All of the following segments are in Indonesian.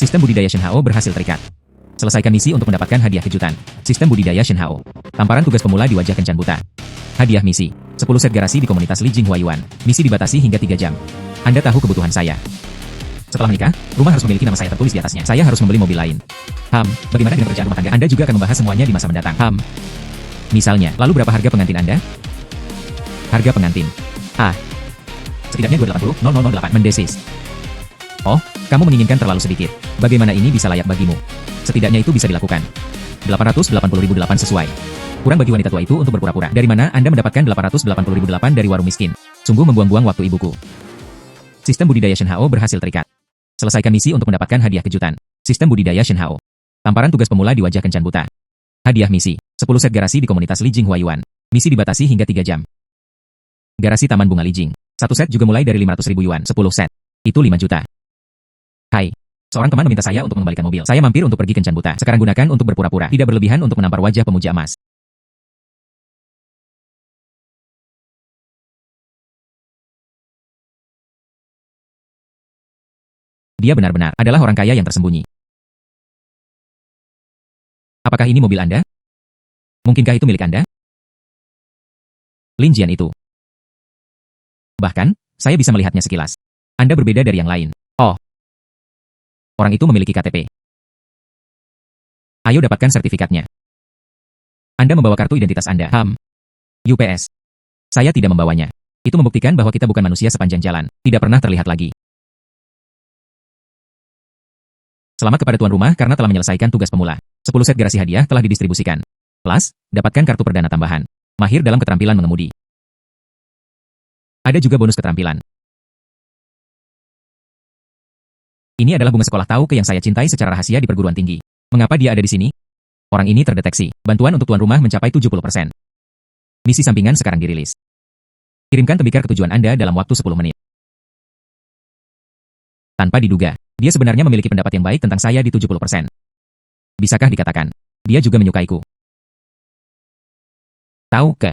Sistem budidaya Shenhao berhasil terikat. Selesaikan misi untuk mendapatkan hadiah kejutan. Sistem budidaya Shenhao. Tamparan tugas pemula di wajah kencan buta. Hadiah misi. 10 set garasi di komunitas Li Jing Huayuan. Misi dibatasi hingga 3 jam. Anda tahu kebutuhan saya. Setelah menikah, rumah harus memiliki nama saya tertulis di atasnya. Saya harus membeli mobil lain. Bagaimana dengan pekerjaan rumah tangga? Anda juga akan membahas semuanya di masa mendatang. Misalnya, lalu berapa harga pengantin Anda? Harga pengantin. Setidaknya 280,008 mendesis. Oh, kamu menginginkan terlalu sedikit. Bagaimana ini bisa layak bagimu? Setidaknya itu bisa dilakukan. 880.008 sesuai. Kurang bagi wanita tua itu untuk berpura-pura. Dari mana Anda mendapatkan 880.008 dari warung miskin? Sungguh membuang-buang waktu ibuku. Sistem budidaya Shenhao berhasil terikat. Selesaikan misi untuk mendapatkan hadiah kejutan. Sistem budidaya Shenhao. Tamparan tugas pemula di wajah kencan buta. Hadiah misi. 10 set garasi di komunitas Li Jing Huayuan. Misi dibatasi hingga 3 jam. Garasi Taman Bunga Li Jing. 1 set juga mulai dari 500.000 yuan. 10 set. Itu 5 juta. Hai. Seorang teman meminta saya untuk mengembalikan mobil. Saya mampir untuk pergi kencan buta. Sekarang gunakan untuk berpura-pura. Tidak berlebihan untuk menampar wajah pemuja emas. Dia benar-benar adalah orang kaya yang tersembunyi. Apakah ini mobil Anda? Mungkinkah itu milik Anda? Lin Jian itu. Bahkan, saya bisa melihatnya sekilas. Anda berbeda dari yang lain. Oh. Orang itu memiliki KTP. Ayo dapatkan sertifikatnya. Anda membawa kartu identitas Anda. UPS. Saya tidak membawanya. Itu membuktikan bahwa kita bukan manusia sepanjang jalan. Tidak pernah terlihat lagi. Selamat kepada tuan rumah karena telah menyelesaikan tugas pemula. 10 set garasi hadiah telah didistribusikan. Plus, dapatkan kartu perdana tambahan. Mahir dalam keterampilan mengemudi. Ada juga bonus keterampilan. Ini adalah bunga sekolah Tauke yang saya cintai secara rahasia di perguruan tinggi. Mengapa dia ada di sini? Orang ini terdeteksi. Bantuan untuk tuan rumah mencapai 70%. Misi sampingan sekarang dirilis. Kirimkan tembikar ke tujuan Anda dalam waktu 10 menit. Tanpa diduga, dia sebenarnya memiliki pendapat yang baik tentang saya di 70%. Bisakah dikatakan, dia juga menyukaiku? Tauke.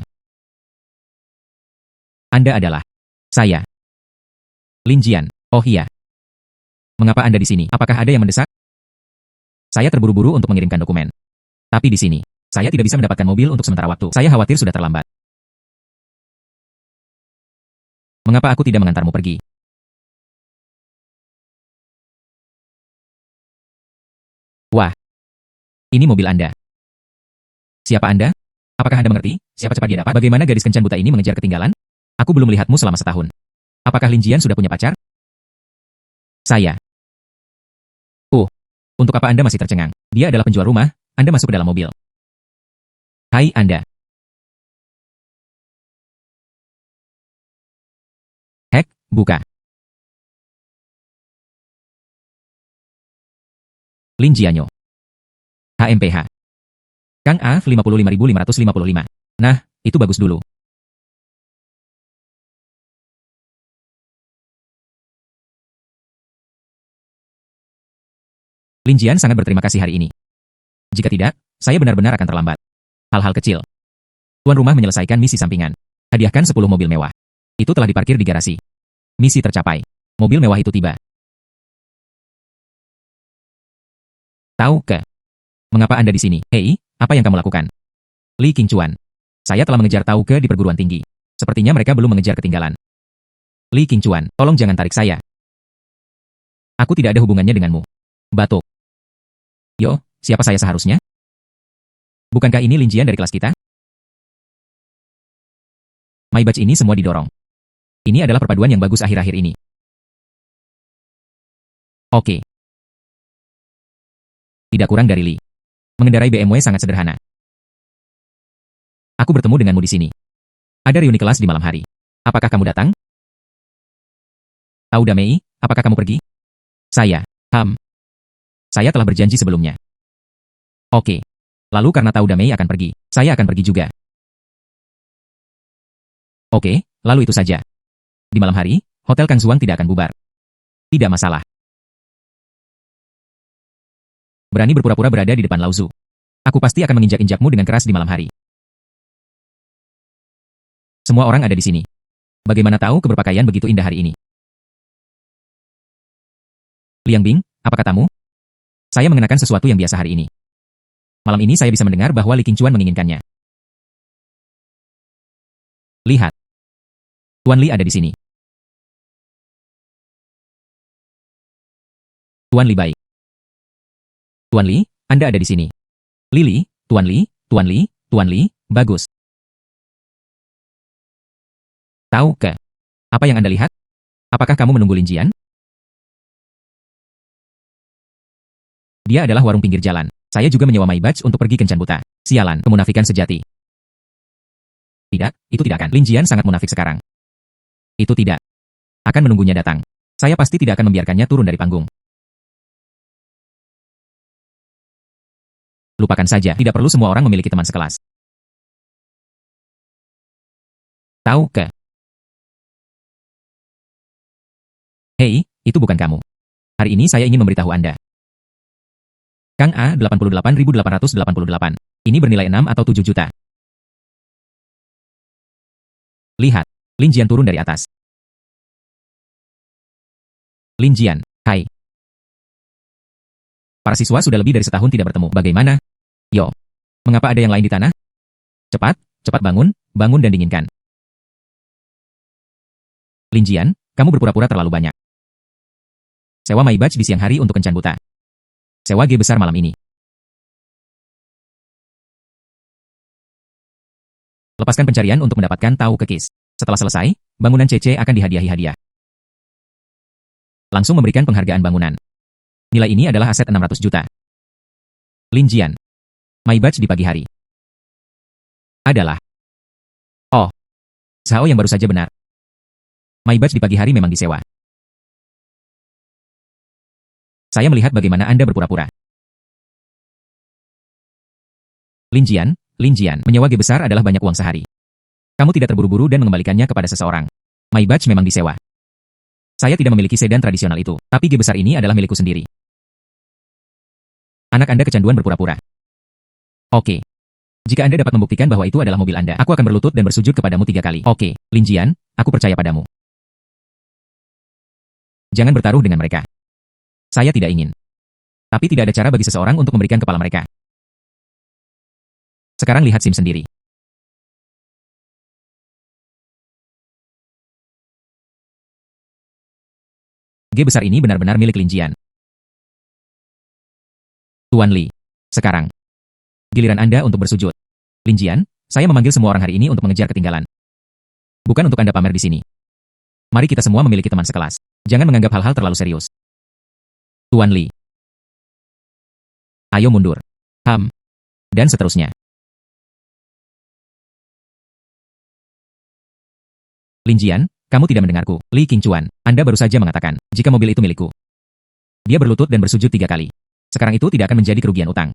Anda adalah saya. Lin Jian. Oh iya. Mengapa Anda di sini? Apakah ada yang mendesak? Saya terburu-buru untuk mengirimkan dokumen. Tapi di sini, saya tidak bisa mendapatkan mobil untuk sementara waktu. Saya khawatir sudah terlambat. Mengapa aku tidak mengantarmu pergi? Wah. Ini mobil Anda. Siapa Anda? Apakah Anda mengerti? Siapa cepat dia dapat? Bagaimana gadis kencan buta ini mengejar ketinggalan? Aku belum melihatmu selama setahun. Apakah Lin Jian sudah punya pacar? Saya. Untuk apa Anda masih tercengang? Dia adalah penjual rumah, Anda masuk ke dalam mobil. Hai Anda. Hek, buka. Lin Jianyo. HMPH. Kang A 55.555. Nah, itu bagus dulu. Lin Jian sangat berterima kasih hari ini. Jika tidak, saya benar-benar akan terlambat. Hal-hal kecil. Tuan rumah menyelesaikan misi sampingan. Hadiahkan 10 mobil mewah. Itu telah diparkir di garasi. Misi tercapai. Mobil mewah itu tiba. Tauke. Mengapa Anda di sini? Hei, apa yang kamu lakukan? Li Qingchuan. Saya telah mengejar Tauke di perguruan tinggi. Sepertinya mereka belum mengejar ketinggalan. Li Qingchuan, tolong jangan tarik saya. Aku tidak ada hubungannya denganmu. Batuk. Yo, siapa saya seharusnya? Bukankah ini Lin Jian dari kelas kita? My batch ini semua didorong. Ini adalah perpaduan yang bagus akhir-akhir ini. Oke. Tidak kurang dari Li. Mengendarai BMW sangat sederhana. Aku bertemu denganmu di sini. Ada reuni kelas di malam hari. Apakah kamu datang? Tau Damei, apakah kamu pergi? Saya. Saya telah berjanji sebelumnya. Oke. Lalu karena Tau Damei akan pergi, saya akan pergi juga. Oke, lalu itu saja. Di malam hari, Hotel Kang Zuang tidak akan bubar. Tidak masalah. Berani berpura-pura berada di depan Lauzu. Aku pasti akan menginjak-injakmu dengan keras di malam hari. Semua orang ada di sini. Bagaimana tahu keberpakaian begitu indah hari ini? Liang Bing, apa katamu? Saya mengenakan sesuatu yang biasa hari ini. Malam ini saya bisa mendengar bahwa Li Qingchuan menginginkannya. Lihat. Tuan Li ada di sini. Tuan Li baik. Tuan Li, Anda ada di sini. Lili, Tuan Li, Tuan Li, Tuan Li, bagus. Tahu ke? Apa yang Anda lihat? Apakah kamu menunggu Lin Jian? Dia adalah warung pinggir jalan. Saya juga menyewa My Batch untuk pergi kencan buta. Sialan, kemunafikan sejati. Tidak, itu tidak akan. Lin Jian sangat munafik sekarang. Itu tidak. Akan menunggunya datang. Saya pasti tidak akan membiarkannya turun dari panggung. Lupakan saja, tidak perlu semua orang memiliki teman sekelas. Tahu ke? Hei, itu bukan kamu. Hari ini saya ingin memberitahu Anda. Kang A 88.888. Ini bernilai 6 atau 7 juta. Lihat, Lin Jian turun dari atas. Lin Jian, hai. Para siswa sudah lebih dari setahun tidak bertemu. Bagaimana? Yo. Mengapa ada yang lain di tanah? Cepat, cepat bangun, bangun dan dinginkan. Lin Jian, kamu berpura-pura terlalu banyak. Sewa My Batch di siang hari untuk kencan buta. Sewa G besar malam ini. Lepaskan pencarian untuk mendapatkan tahu kekis. Setelah selesai, bangunan CC akan dihadiahi hadiah. Langsung memberikan penghargaan bangunan. Nilai ini adalah aset 600 juta. Lin Jian. My Batch di pagi hari. Adalah. Oh. Zhao yang baru saja benar. My Batch di pagi hari memang disewa. Saya melihat bagaimana Anda berpura-pura. Lin Jian, menyewa G besar adalah banyak uang sehari. Kamu tidak terburu-buru dan mengembalikannya kepada seseorang. My Batch memang disewa. Saya tidak memiliki sedan tradisional itu, tapi G besar ini adalah milikku sendiri. Anak Anda kecanduan berpura-pura. Oke. Jika Anda dapat membuktikan bahwa itu adalah mobil Anda, aku akan berlutut dan bersujud kepadamu 3 kali. Oke, Lin Jian, aku percaya padamu. Jangan bertaruh dengan mereka. Saya tidak ingin. Tapi tidak ada cara bagi seseorang untuk memberikan kepala mereka. Sekarang lihat SIM sendiri. G besar ini benar-benar milik Lin Jian. Tuan Li. Sekarang. Giliran Anda untuk bersujud. Lin Jian, saya memanggil semua orang hari ini untuk mengejar ketinggalan. Bukan untuk Anda pamer di sini. Mari kita semua memiliki teman sekelas. Jangan menganggap hal-hal terlalu serius. Tuan Li. Ayo mundur. Dan seterusnya. Lin Jian, kamu tidak mendengarku. Li Qingchuan, Anda baru saja mengatakan, jika mobil itu milikku. Dia berlutut dan bersujud 3 kali. Sekarang itu tidak akan menjadi kerugian utang.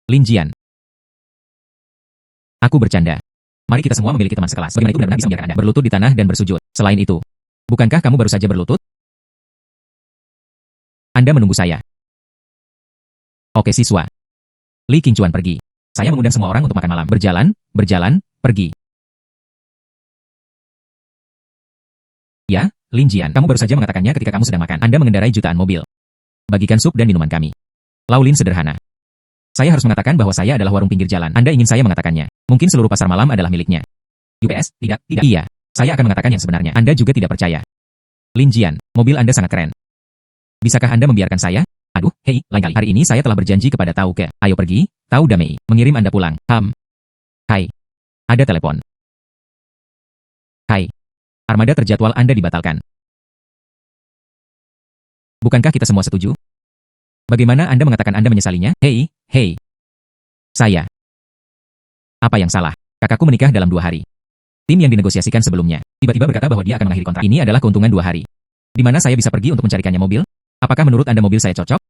Lin Jian. Aku bercanda. Mari kita semua memiliki teman sekelas. Bagaimana itu benar-benar bisa membiarkan Anda berlutut di tanah dan bersujud. Selain itu, bukankah kamu baru saja berlutut? Anda menunggu saya. Oke siswa. Li Qingchuan pergi. Saya mengundang semua orang untuk makan malam. Berjalan, pergi. Ya, Lin Jian, kamu baru saja mengatakannya ketika kamu sedang makan. Anda mengendarai jutaan mobil. Bagikan sup dan minuman kami. Laulin sederhana. Saya harus mengatakan bahwa saya adalah warung pinggir jalan. Anda ingin saya mengatakannya. Mungkin seluruh pasar malam adalah miliknya. UPS, tidak. Iya. Saya akan mengatakan yang sebenarnya. Anda juga tidak percaya. Lin Jian, mobil Anda sangat keren. Bisakah Anda membiarkan saya? Aduh, hei, lain kali. Hari ini saya telah berjanji kepada Tau Ke. Ayo pergi, Tau Damei. Mengirim Anda pulang. Hai. Ada telepon. Hai. Armada terjadwal Anda dibatalkan. Bukankah kita semua setuju? Bagaimana Anda mengatakan Anda menyesalinya? Hei. Saya. Apa yang salah? Kakakku menikah dalam 2 hari. Tim yang dinegosiasikan sebelumnya, tiba-tiba berkata bahwa dia akan mengakhiri kontrak. Ini adalah keuntungan 2 hari. Di mana saya bisa pergi untuk mencarikannya mobil? Apakah menurut Anda mobil saya cocok?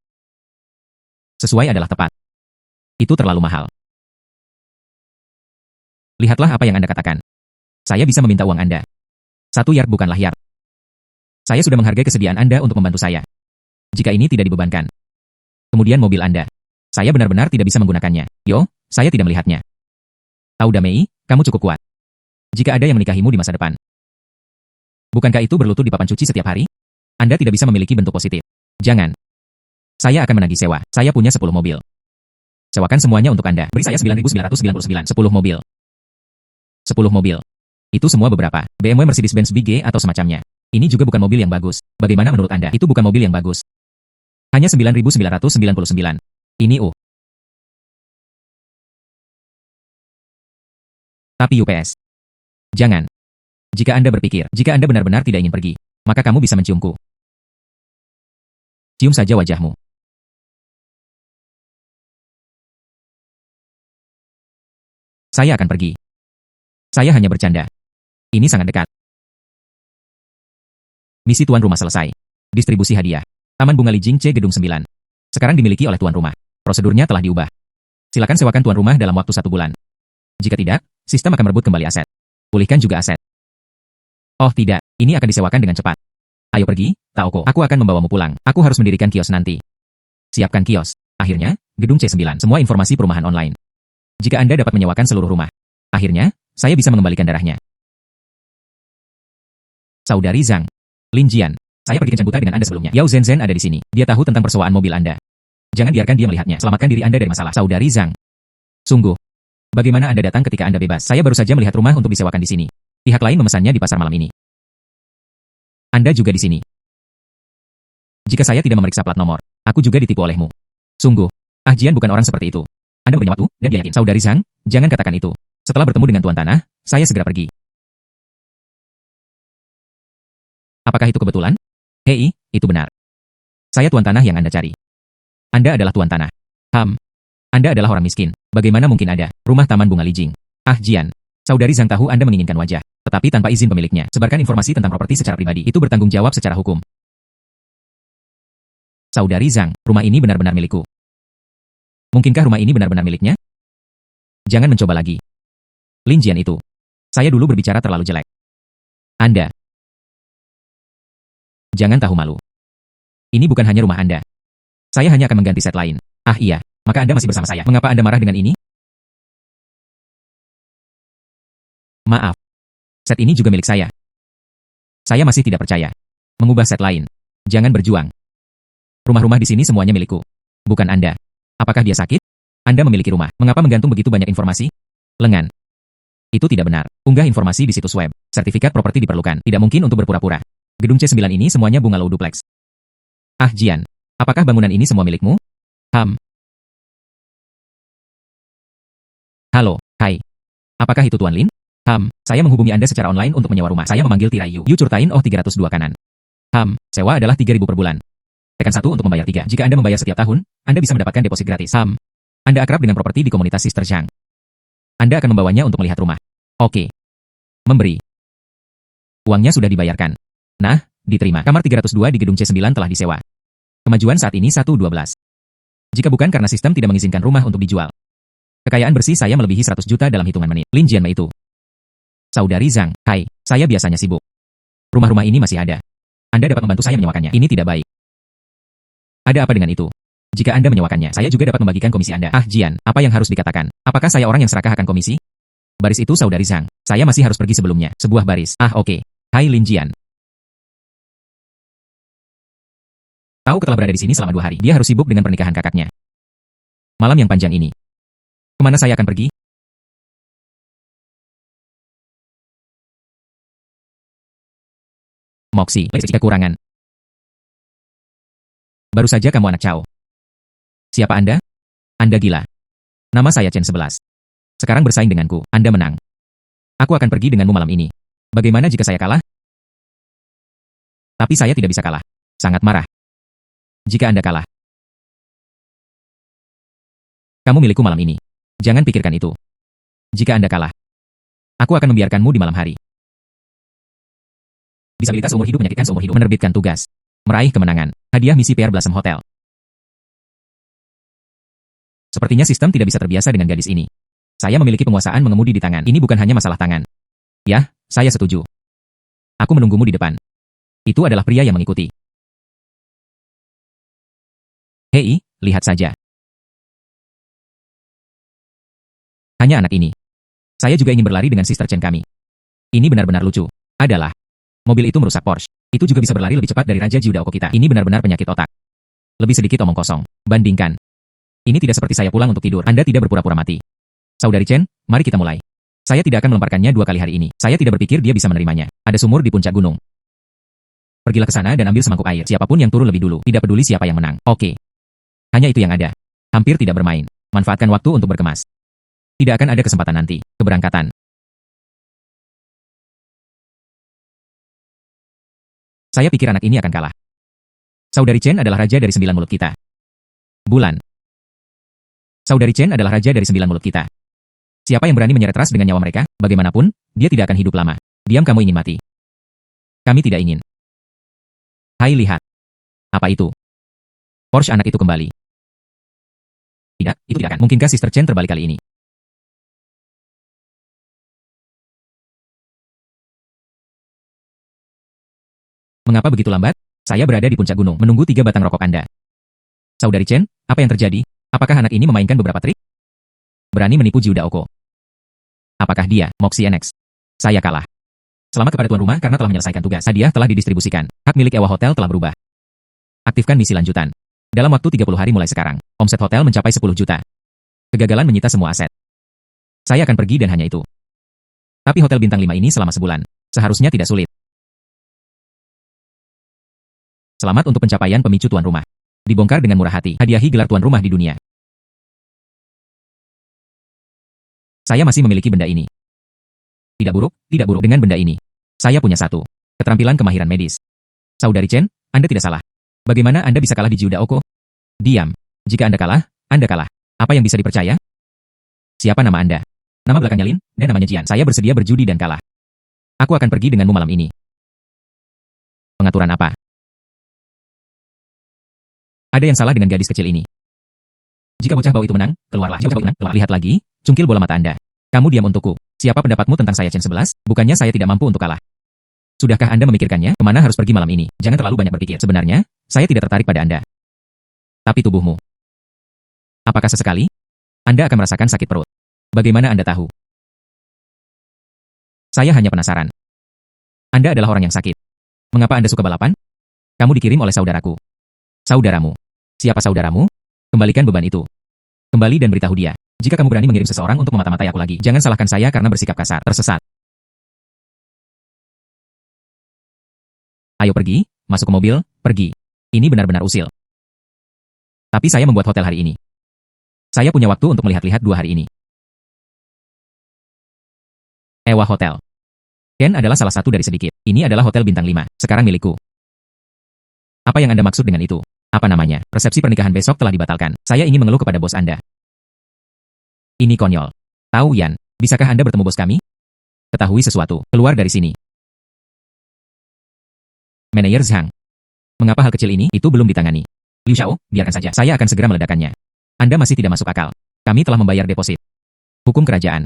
Sesuai adalah tepat. Itu terlalu mahal. Lihatlah apa yang Anda katakan. Saya bisa meminta uang Anda. 1 yard bukanlah yard. Saya sudah menghargai kesediaan Anda untuk membantu saya. Jika ini tidak dibebankan. Kemudian mobil Anda. Saya benar-benar tidak bisa menggunakannya. Yo, saya tidak melihatnya. Tau Damei, kamu cukup kuat. Jika ada yang menikahimu di masa depan. Bukankah itu berlutut di papan cuci setiap hari? Anda tidak bisa memiliki bentuk positif. Jangan. Saya akan menagih sewa. Saya punya 10 mobil. Sewakan semuanya untuk Anda. Beri saya 9.999. 10 mobil. 10 mobil. Itu semua beberapa. BMW Mercedes-Benz Big atau semacamnya. Ini juga bukan mobil yang bagus. Bagaimana menurut Anda? Itu bukan mobil yang bagus. Hanya 9.999. Ini Tapi UPS. Jangan. Jika Anda benar-benar tidak ingin pergi, maka kamu bisa menciumku. Cium saja wajahmu. Saya akan pergi. Saya hanya bercanda. Ini sangat dekat. Misi tuan rumah selesai. Distribusi hadiah. Taman Bunga Lijing C Gedung 9. Sekarang dimiliki oleh tuan rumah. Prosedurnya telah diubah. Silakan sewakan tuan rumah dalam waktu 1 bulan. Jika tidak, sistem akan merebut kembali aset. Pulihkan juga aset. Oh tidak, ini akan disewakan dengan cepat. Ayo pergi, Taoko. Aku akan membawamu pulang. Aku harus mendirikan kios nanti. Siapkan kios. Akhirnya, Gedung C9. Semua informasi perumahan online. Jika Anda dapat menyewakan seluruh rumah. Akhirnya, saya bisa mengembalikan darahnya. Saudari Zhang. Lin Jian. Saya pergi kencan buta dengan Anda sebelumnya. Yao Zhenzhen ada di sini. Dia tahu tentang persewaan mobil Anda. Jangan biarkan dia melihatnya. Selamatkan diri Anda dari masalah. Saudari Zhang. Sungguh. Bagaimana Anda datang ketika Anda bebas? Saya baru saja melihat rumah untuk disewakan di sini. Pihak lain memesannya di pasar malam ini. Anda juga di sini. Jika saya tidak memeriksa plat nomor, aku juga ditipu olehmu. Sungguh. Ah Jian bukan orang seperti itu. Anda punya waktu, dan dia yakin. Saudari Zhang, jangan katakan itu. Setelah bertemu dengan Tuan Tanah, saya segera pergi. Apakah itu kebetulan? Hei, itu benar. Saya Tuan Tanah yang Anda cari. Anda adalah Tuan Tanah. Anda adalah orang miskin. Bagaimana mungkin ada rumah Taman Bunga Lijing? Ah Jian, Saudari Zhang tahu Anda menginginkan wajah, tetapi tanpa izin pemiliknya. Sebarkan informasi tentang properti secara pribadi. Itu bertanggung jawab secara hukum. Saudari Zhang, rumah ini benar-benar milikku. Mungkinkah rumah ini benar-benar miliknya? Jangan mencoba lagi. Lin Jian itu. Saya dulu berbicara terlalu jelek. Anda. Jangan tahu malu. Ini bukan hanya rumah Anda. Saya hanya akan mengganti set lain. Ah iya, maka Anda masih bersama saya. Mengapa Anda marah dengan ini? Maaf. Set ini juga milik saya. Saya masih tidak percaya. Mengubah set lain. Jangan berjuang. Rumah-rumah di sini semuanya milikku. Bukan Anda. Apakah dia sakit? Anda memiliki rumah. Mengapa menggantung begitu banyak informasi? Lengan. Itu tidak benar. Unggah informasi di situs web. Sertifikat properti diperlukan. Tidak mungkin untuk berpura-pura. Gedung C9 ini semuanya bungalow duplex. Ah Jian. Apakah bangunan ini semua milikmu? Halo, hai. Apakah itu Tuan Lin? Saya menghubungi Anda secara online untuk menyewa rumah. Saya memanggil Tirai Yu. Yu Curtain 302 kanan. Sewa adalah 3.000 per bulan. Tekan 1 untuk membayar 3. Jika Anda membayar setiap tahun, Anda bisa mendapatkan deposit gratis. Anda akrab dengan properti di komunitas Sister Zhang. Anda akan membawanya untuk melihat rumah. Oke. Memberi. Uangnya sudah dibayarkan. Nah, diterima. Kamar 302 di gedung C9 telah disewa. Kemajuan saat ini 1.12. Jika bukan karena sistem tidak mengizinkan rumah untuk dijual. Kekayaan bersih saya melebihi 100 juta dalam hitungan menit. Lin Jian itu. Saudari Zhang, hai, saya biasanya sibuk. Rumah-rumah ini masih ada. Anda dapat membantu saya menyewakannya. Ini tidak baik. Ada apa dengan itu? Jika Anda menyewakannya, saya juga dapat membagikan komisi Anda. Ah Jian, apa yang harus dikatakan? Apakah saya orang yang serakah akan komisi? Baris itu Saudari Zhang. Saya masih harus pergi sebelumnya. Sebuah baris. Ah oke. Hai Lin Jian. Tahu telah berada di sini selama 2 hari. Dia harus sibuk dengan pernikahan kakaknya. Malam yang panjang ini. Kemana saya akan pergi? Moxie, kekurangan. Baru saja kamu anak Cao. Siapa Anda? Anda gila. Nama saya Chen 11. Sekarang bersaing denganku. Anda menang. Aku akan pergi denganmu malam ini. Bagaimana jika saya kalah? Tapi saya tidak bisa kalah. Sangat marah. Jika Anda kalah. Kamu milikku malam ini. Jangan pikirkan itu. Jika Anda kalah. Aku akan membiarkanmu di malam hari. Disabilitas seumur hidup, menyakitkan seumur hidup. Menerbitkan tugas. Meraih kemenangan. Hadiah misi PR Blossom Hotel. Sepertinya sistem tidak bisa terbiasa dengan gadis ini. Saya memiliki penguasaan mengemudi di tangan. Ini bukan hanya masalah tangan. Ya, saya setuju. Aku menunggumu di depan. Itu adalah pria yang mengikuti. Hei, lihat saja. Hanya anak ini. Saya juga ingin berlari dengan Sister Chen kami. Ini benar-benar lucu. Adalah. Mobil itu merusak Porsche. Itu juga bisa berlari lebih cepat dari Raja Jiu Daoko kita. Ini benar-benar penyakit otak. Lebih sedikit omong kosong. Bandingkan. Ini tidak seperti saya pulang untuk tidur. Anda tidak berpura-pura mati. Saudari Chen, mari kita mulai. Saya tidak akan melemparkannya 2 kali hari ini. Saya tidak berpikir dia bisa menerimanya. Ada sumur di puncak gunung. Pergilah ke sana dan ambil semangkuk air. Siapapun yang turun lebih dulu. Tidak peduli siapa yang menang. Oke. Hanya itu yang ada. Hampir tidak bermain. Manfaatkan waktu untuk berkemas. Tidak akan ada kesempatan nanti. Keberangkatan. Saya pikir anak ini akan kalah. Saudari Chen adalah raja dari 9 mulut kita. Bulan. Saudari Chen adalah raja dari 9 mulut kita. Siapa yang berani menyeret ras dengan nyawa mereka, bagaimanapun, dia tidak akan hidup lama. Diam, kamu ingin mati. Kami tidak ingin. Hai, lihat. Apa itu? Porsche anak itu kembali. Tidak, itu tidak akan. Mungkinkah Sister Chen terbalik kali ini? Mengapa begitu lambat? Saya berada di puncak gunung, menunggu 3 batang rokok Anda. Saudari Chen, apa yang terjadi? Apakah anak ini memainkan beberapa trik? Berani menipu Jiu Daoko. Apakah dia, Moxie NX? Saya kalah. Selamat kepada tuan rumah karena telah menyelesaikan tugas. Hadiah telah didistribusikan. Hak milik Ewa Hotel telah berubah. Aktifkan misi lanjutan. Dalam waktu 30 hari mulai sekarang, omset hotel mencapai 10 juta. Kegagalan menyita semua aset. Saya akan pergi dan hanya itu. Tapi hotel bintang 5 ini selama sebulan. Seharusnya tidak sulit. Selamat untuk pencapaian pemicu tuan rumah. Dibongkar dengan murah hati. Hadiahi gelar tuan rumah di dunia. Saya masih memiliki benda ini. Tidak buruk dengan benda ini. Saya punya satu. Keterampilan kemahiran medis. Saudari Chen, Anda tidak salah. Bagaimana Anda bisa kalah di Jiu Daoko? Diam. Jika Anda kalah, Anda kalah. Apa yang bisa dipercaya? Siapa nama Anda? Nama belakangnya Lin, dan namanya Jian. Saya bersedia berjudi dan kalah. Aku akan pergi denganmu malam ini. Pengaturan apa? Ada yang salah dengan gadis kecil ini. Jika bocah bau itu menang, keluarlah. Jika bau menang, keluar. Lihat lagi, cungkil bola mata Anda. Kamu diam untukku. Siapa pendapatmu tentang saya Chen 11? Bukannya saya tidak mampu untuk kalah. Sudahkah Anda memikirkannya? Kemana harus pergi malam ini? Jangan terlalu banyak berpikir. Sebenarnya, saya tidak tertarik pada Anda. Tapi tubuhmu. Apakah sesekali? Anda akan merasakan sakit perut. Bagaimana Anda tahu? Saya hanya penasaran. Anda adalah orang yang sakit. Mengapa Anda suka balapan? Kamu dikirim oleh saudaraku. Saudaramu. Siapa saudaramu? Kembalikan beban itu. Kembali dan beritahu dia. Jika kamu berani mengirim seseorang untuk memata-matai aku lagi, jangan salahkan saya karena bersikap kasar. Tersesat. Ayo pergi, masuk ke mobil, pergi. Ini benar-benar usil. Tapi saya membuat hotel hari ini. Saya punya waktu untuk melihat-lihat 2 hari ini. Ewa Hotel. Ken adalah salah satu dari sedikit. Ini adalah hotel bintang 5, sekarang milikku. Apa yang Anda maksud dengan itu? Apa namanya? Resepsi pernikahan besok telah dibatalkan. Saya ingin mengeluh kepada bos Anda. Ini konyol. Tahu Yan, bisakah Anda bertemu bos kami? Ketahui sesuatu, keluar dari sini. Manajer Zhang. Mengapa hal kecil ini itu belum ditangani? Liu Xiao, biarkan saja. Saya akan segera meledakannya. Anda masih tidak masuk akal. Kami telah membayar deposit. Hukum kerajaan.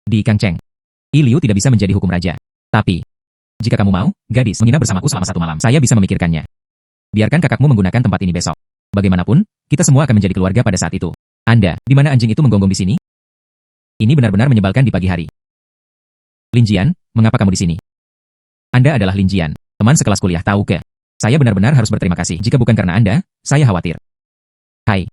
Di Kangcheng. Liu tidak bisa menjadi hukum raja. Tapi, jika kamu mau, gadis, menginap bersamaku selama 1 malam. Saya bisa memikirkannya. Biarkan kakakmu menggunakan tempat ini besok. Bagaimanapun, kita semua akan menjadi keluarga pada saat itu. Anda, di mana anjing itu menggonggong di sini? Ini benar-benar menyebalkan di pagi hari. Lin Jian, mengapa kamu di sini? Anda adalah Lin Jian, teman sekelas kuliah, tahu ke? Saya benar-benar harus berterima kasih. Jika bukan karena Anda, saya khawatir. Hai.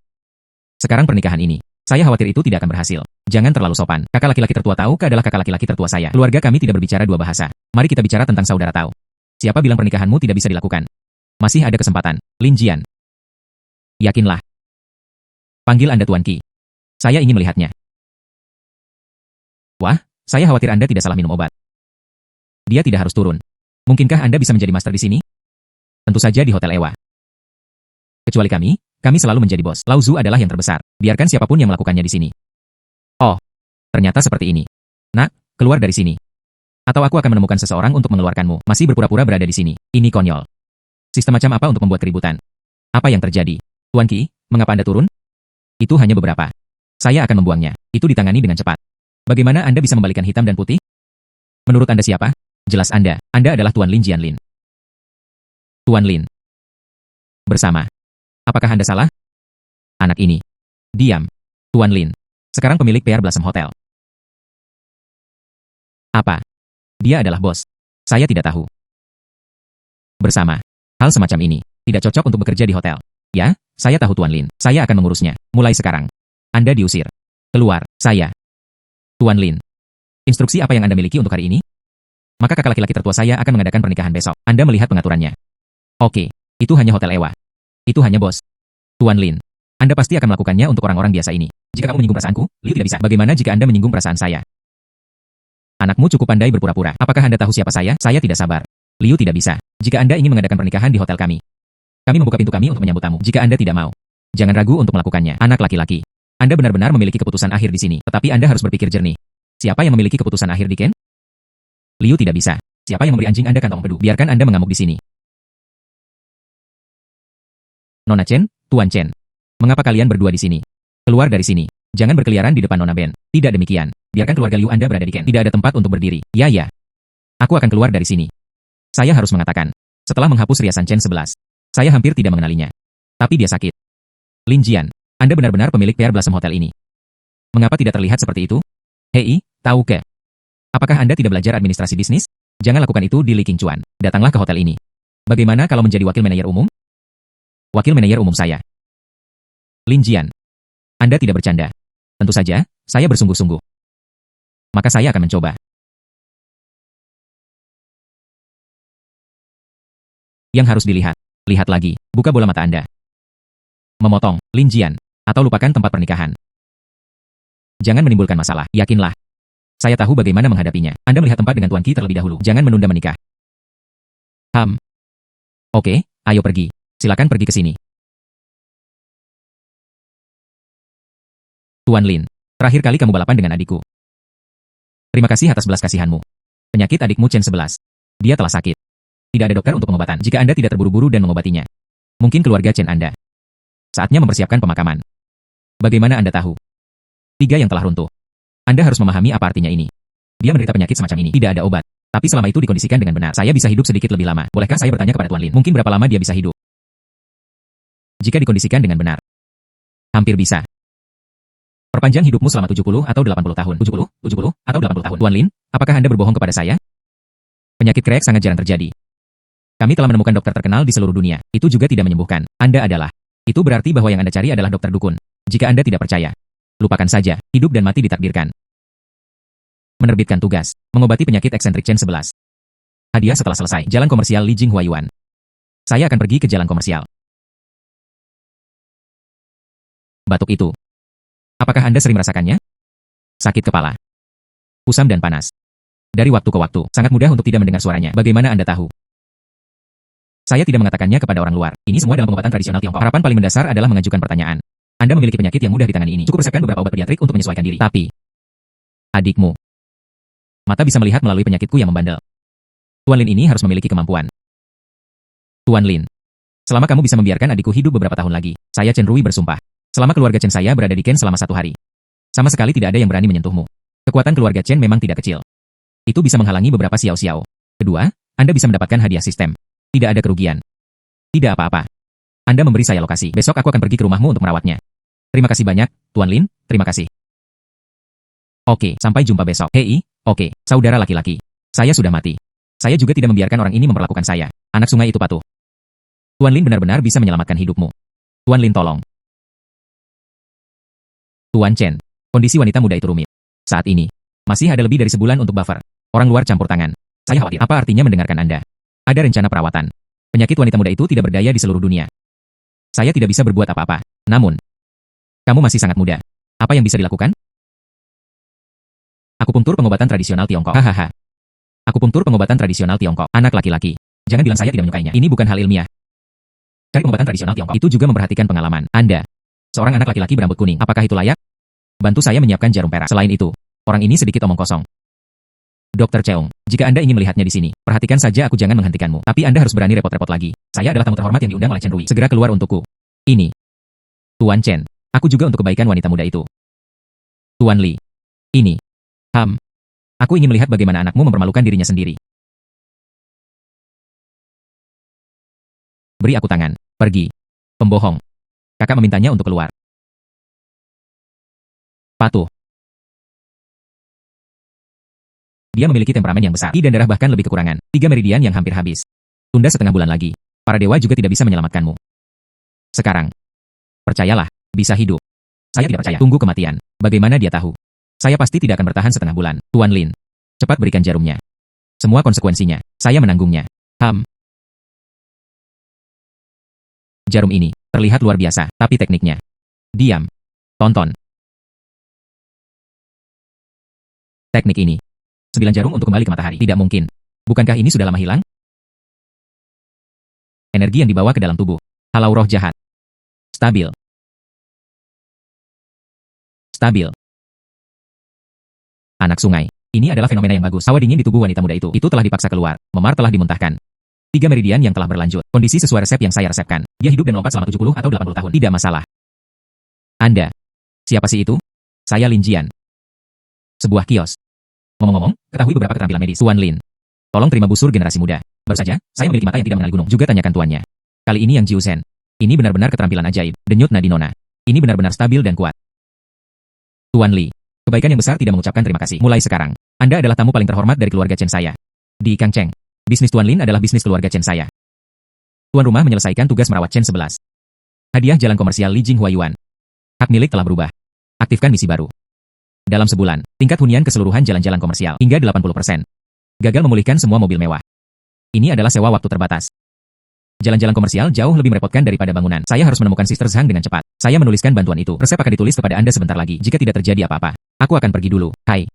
Sekarang pernikahan ini, saya khawatir itu tidak akan berhasil. Jangan terlalu sopan. Kakak laki-laki tertua Tau Ke adalah kakak laki-laki tertua saya. Keluarga kami tidak berbicara 2 bahasa. Mari kita bicara tentang saudara Tau. Siapa bilang pernikahanmu tidak bisa dilakukan? Masih ada kesempatan. Lin Jian. Yakinlah. Panggil Anda Tuan Qi. Saya ingin melihatnya. Wah, saya khawatir Anda tidak salah minum obat. Dia tidak harus turun. Mungkinkah Anda bisa menjadi master di sini? Tentu saja di Hotel Ewa. Kecuali kami selalu menjadi bos. Lao Zu adalah yang terbesar. Biarkan siapapun yang melakukannya di sini. Oh, ternyata seperti ini. Nak, keluar dari sini. Atau aku akan menemukan seseorang untuk mengeluarkanmu. Masih berpura-pura berada di sini. Ini konyol. Sistem macam apa untuk membuat keributan? Apa yang terjadi? Tuan Qi, mengapa Anda turun? Itu hanya beberapa. Saya akan membuangnya. Itu ditangani dengan cepat. Bagaimana Anda bisa membalikan hitam dan putih? Menurut Anda siapa? Jelas Anda adalah Tuan Lin Jianlin. Tuan Lin. Bersama. Apakah Anda salah? Anak ini. Diam. Tuan Lin. Sekarang pemilik PR Blossom Hotel. Apa? Dia adalah bos. Saya tidak tahu. Bersama. Hal semacam ini. Tidak cocok untuk bekerja di hotel. Ya, saya tahu Tuan Lin. Saya akan mengurusnya. Mulai sekarang. Anda diusir. Keluar, saya. Tuan Lin. Instruksi apa yang Anda miliki untuk hari ini? Maka kakak laki-laki tertua saya akan mengadakan pernikahan besok. Anda melihat pengaturannya. Oke, itu hanya hotel Ewa. Itu hanya bos. Tuan Lin. Anda pasti akan melakukannya untuk orang-orang biasa ini. Jika kamu menyinggung perasaanku, Liu tidak bisa. Bagaimana jika Anda menyinggung perasaan saya? Anakmu cukup pandai berpura-pura. Apakah Anda tahu siapa saya? Saya tidak sabar. Liu tidak bisa. Jika Anda ingin mengadakan pernikahan di hotel kami membuka pintu kami untuk menyambut tamu. Jika Anda tidak mau, jangan ragu untuk melakukannya. Anak laki-laki. Anda benar-benar memiliki keputusan akhir di sini. Tetapi Anda harus berpikir jernih. Siapa yang memiliki keputusan akhir di Ken? Liu tidak bisa. Siapa yang memberi anjing Anda kantong empedu? Biarkan Anda mengamuk di sini. Nona Chen, Tuan Chen. Mengapa kalian berdua di sini? Keluar dari sini. Jangan berkeliaran di depan Nona Ben. Tidak demikian. Biarkan keluarga Liu Anda berada di Ken. Tidak ada tempat untuk berdiri. Ya. Aku akan keluar dari sini. Saya harus mengatakan. Setelah menghapus riasan Chen 11. Saya hampir tidak mengenalinya. Tapi dia sakit. Lin Jian, Anda benar-benar pemilik Pear Blossom Hotel ini. Mengapa tidak terlihat seperti itu? Hei, tahu ke? Apakah Anda tidak belajar administrasi bisnis? Jangan lakukan itu di Li Qingchuan. Datanglah ke hotel ini. Bagaimana kalau menjadi wakil manajer umum? Wakil manajer umum saya. Lin Jian, Anda tidak bercanda. Tentu saja, saya bersungguh-sungguh. Maka saya akan mencoba. Yang harus dilihat. Lihat lagi, buka bola mata Anda. Memotong, Lin Jian, atau lupakan tempat pernikahan. Jangan menimbulkan masalah, yakinlah. Saya tahu bagaimana menghadapinya. Anda melihat tempat dengan Tuan Qi terlebih dahulu. Jangan menunda menikah. Oke, ayo pergi. Silakan pergi ke sini. Tuan Lin, terakhir kali kamu balapan dengan adikku. Terima kasih atas belas kasihanmu. Penyakit adikmu Chen 11. Dia telah sakit. Tidak ada dokter untuk pengobatan jika Anda tidak terburu-buru dan mengobatinya. Mungkin keluarga Chen Anda. Saatnya mempersiapkan pemakaman. Bagaimana Anda tahu? 3 yang telah runtuh. Anda harus memahami apa artinya ini. Dia menderita penyakit semacam ini. Tidak ada obat. Tapi selama itu dikondisikan dengan benar. Saya bisa hidup sedikit lebih lama. Bolehkah saya bertanya kepada Tuan Lin? Mungkin berapa lama dia bisa hidup? Jika dikondisikan dengan benar. Hampir bisa. Perpanjang hidupmu selama 70 atau 80 tahun. 70 atau 80 tahun. Tuan Lin, apakah Anda berbohong kepada saya? Penyakit krek sangat jarang terjadi. Kami telah menemukan dokter terkenal di seluruh dunia. Itu juga tidak menyembuhkan. Anda adalah. Itu berarti bahwa yang Anda cari adalah dokter dukun. Jika Anda tidak percaya, lupakan saja. Hidup dan mati ditakdirkan. Menerbitkan tugas. Mengobati penyakit eksentrik Chen 11. Hadiah setelah selesai. Jalan komersial Li Jing Huayuan. Saya akan pergi ke jalan komersial. Batuk itu. Apakah Anda sering merasakannya? Sakit kepala. Kusam dan panas. Dari waktu ke waktu, sangat mudah untuk tidak mendengar suaranya. Bagaimana Anda tahu? Saya tidak mengatakannya kepada orang luar. Ini semua dalam pengobatan tradisional Tiongkok. Harapan paling mendasar adalah mengajukan pertanyaan. Anda memiliki penyakit yang mudah ditangani ini. Cukup resepkan beberapa obat pediatrik untuk menyesuaikan diri. Tapi, adikmu. Mata bisa melihat melalui penyakitku yang membandel. Tuan Lin ini harus memiliki kemampuan. Tuan Lin. Selama kamu bisa membiarkan adikku hidup beberapa tahun lagi, saya Chen Rui bersumpah. Selama keluarga Chen saya berada di Ken selama 1 hari. Sama sekali tidak ada yang berani menyentuhmu. Kekuatan keluarga Chen memang tidak kecil. Itu bisa menghalangi beberapa xiao-xiao. Kedua, Anda bisa mendapatkan hadiah sistem. Tidak ada kerugian. Tidak apa-apa. Anda memberi saya lokasi. Besok aku akan pergi ke rumahmu untuk merawatnya. Terima kasih banyak, Tuan Lin. Terima kasih. Oke, sampai jumpa besok. Hei, oke, saudara laki-laki. Saya sudah mati. Saya juga tidak membiarkan orang ini memperlakukan saya. Anak sungai itu patuh. Tuan Lin benar-benar bisa menyelamatkan hidupmu. Tuan Lin tolong. Tuan Chen, kondisi wanita muda itu rumit. Saat ini, masih ada lebih dari sebulan untuk buffer. Orang luar campur tangan. Saya khawatir. Apa artinya mendengarkan Anda? Ada rencana perawatan. Penyakit wanita muda itu tidak berdaya di seluruh dunia. Saya tidak bisa berbuat apa-apa. Namun, kamu masih sangat muda. Apa yang bisa dilakukan? Akupunktur pengobatan tradisional Tiongkok. Hahaha. Akupunktur pengobatan tradisional Tiongkok. Anak laki-laki. Jangan bilang saya tidak menyukainya. Ini bukan hal ilmiah. Cari pengobatan tradisional Tiongkok. Itu juga memperhatikan pengalaman. Anda. Seorang anak laki-laki berambut kuning. Apakah itu layak? Bantu saya menyiapkan jarum perak. Selain itu, orang ini sedikit omong kosong. Dr. Cheung, jika Anda ingin melihatnya di sini, perhatikan saja aku jangan menghentikanmu. Tapi Anda harus berani repot-repot lagi. Saya adalah tamu terhormat yang diundang oleh Chen Rui. Segera keluar untukku. Ini. Tuan Chen. Aku juga untuk kebaikan wanita muda itu. Tuan Li. Ini. Aku ingin melihat bagaimana anakmu mempermalukan dirinya sendiri. Beri aku tangan. Pergi. Pembohong. Kakak memintanya untuk keluar. Patuh. Dia memiliki temperamen yang besar. Ki dan darah bahkan lebih kekurangan. 3 meridian yang hampir habis. Tunda setengah bulan lagi. Para dewa juga tidak bisa menyelamatkanmu. Sekarang, percayalah, bisa hidup. Saya tidak percaya. Tunggu kematian. Bagaimana dia tahu? Saya pasti tidak akan bertahan setengah bulan. Tuan Lin, cepat berikan jarumnya. Semua konsekuensinya, saya menanggungnya. Jarum ini terlihat luar biasa, tapi tekniknya. Diam. Tonton. Teknik ini. 9 jarum untuk kembali ke matahari. Tidak mungkin. Bukankah ini sudah lama hilang? Energi yang dibawa ke dalam tubuh. Halau roh jahat. Stabil. Stabil. Anak sungai. Ini adalah fenomena yang bagus. Hawa dingin di tubuh wanita muda itu. Itu telah dipaksa keluar. Memar telah dimuntahkan. 3 meridian yang telah berlanjut. Kondisi sesuai resep yang saya resepkan. Dia hidup dan melompat selama 70 atau 80 tahun. Tidak masalah. Anda. Siapa sih itu? Saya Lin Jian. Sebuah kios. Ngomong-ngomong, ketahui beberapa keterampilan medis. Tuan Lin. Tolong terima busur generasi muda. Baru saja, saya memiliki mata yang tidak mengenal gunung. Juga tanyakan tuannya. Kali ini yang Jiu Zhen. Ini benar-benar keterampilan ajaib. Denyut nadi nona. Ini benar-benar stabil dan kuat. Tuan Li. Kebaikan yang besar tidak mengucapkan terima kasih. Mulai sekarang, Anda adalah tamu paling terhormat dari keluarga Chen saya. Di Kang Cheng. Bisnis Tuan Lin adalah bisnis keluarga Chen saya. Tuan rumah menyelesaikan tugas merawat Chen 11. Hadiah jalan komersial Li Jing Huayuan. Hak milik telah berubah. Aktifkan misi baru. Dalam sebulan, tingkat hunian keseluruhan jalan-jalan komersial hingga 80%. Gagal memulihkan semua mobil mewah. Ini adalah sewa waktu terbatas. Jalan-jalan komersial jauh lebih merepotkan daripada bangunan. Saya harus menemukan Sister Zhang dengan cepat. Saya menuliskan bantuan itu. Resep akan ditulis kepada Anda sebentar lagi. Jika tidak terjadi apa-apa, aku akan pergi dulu. Hai.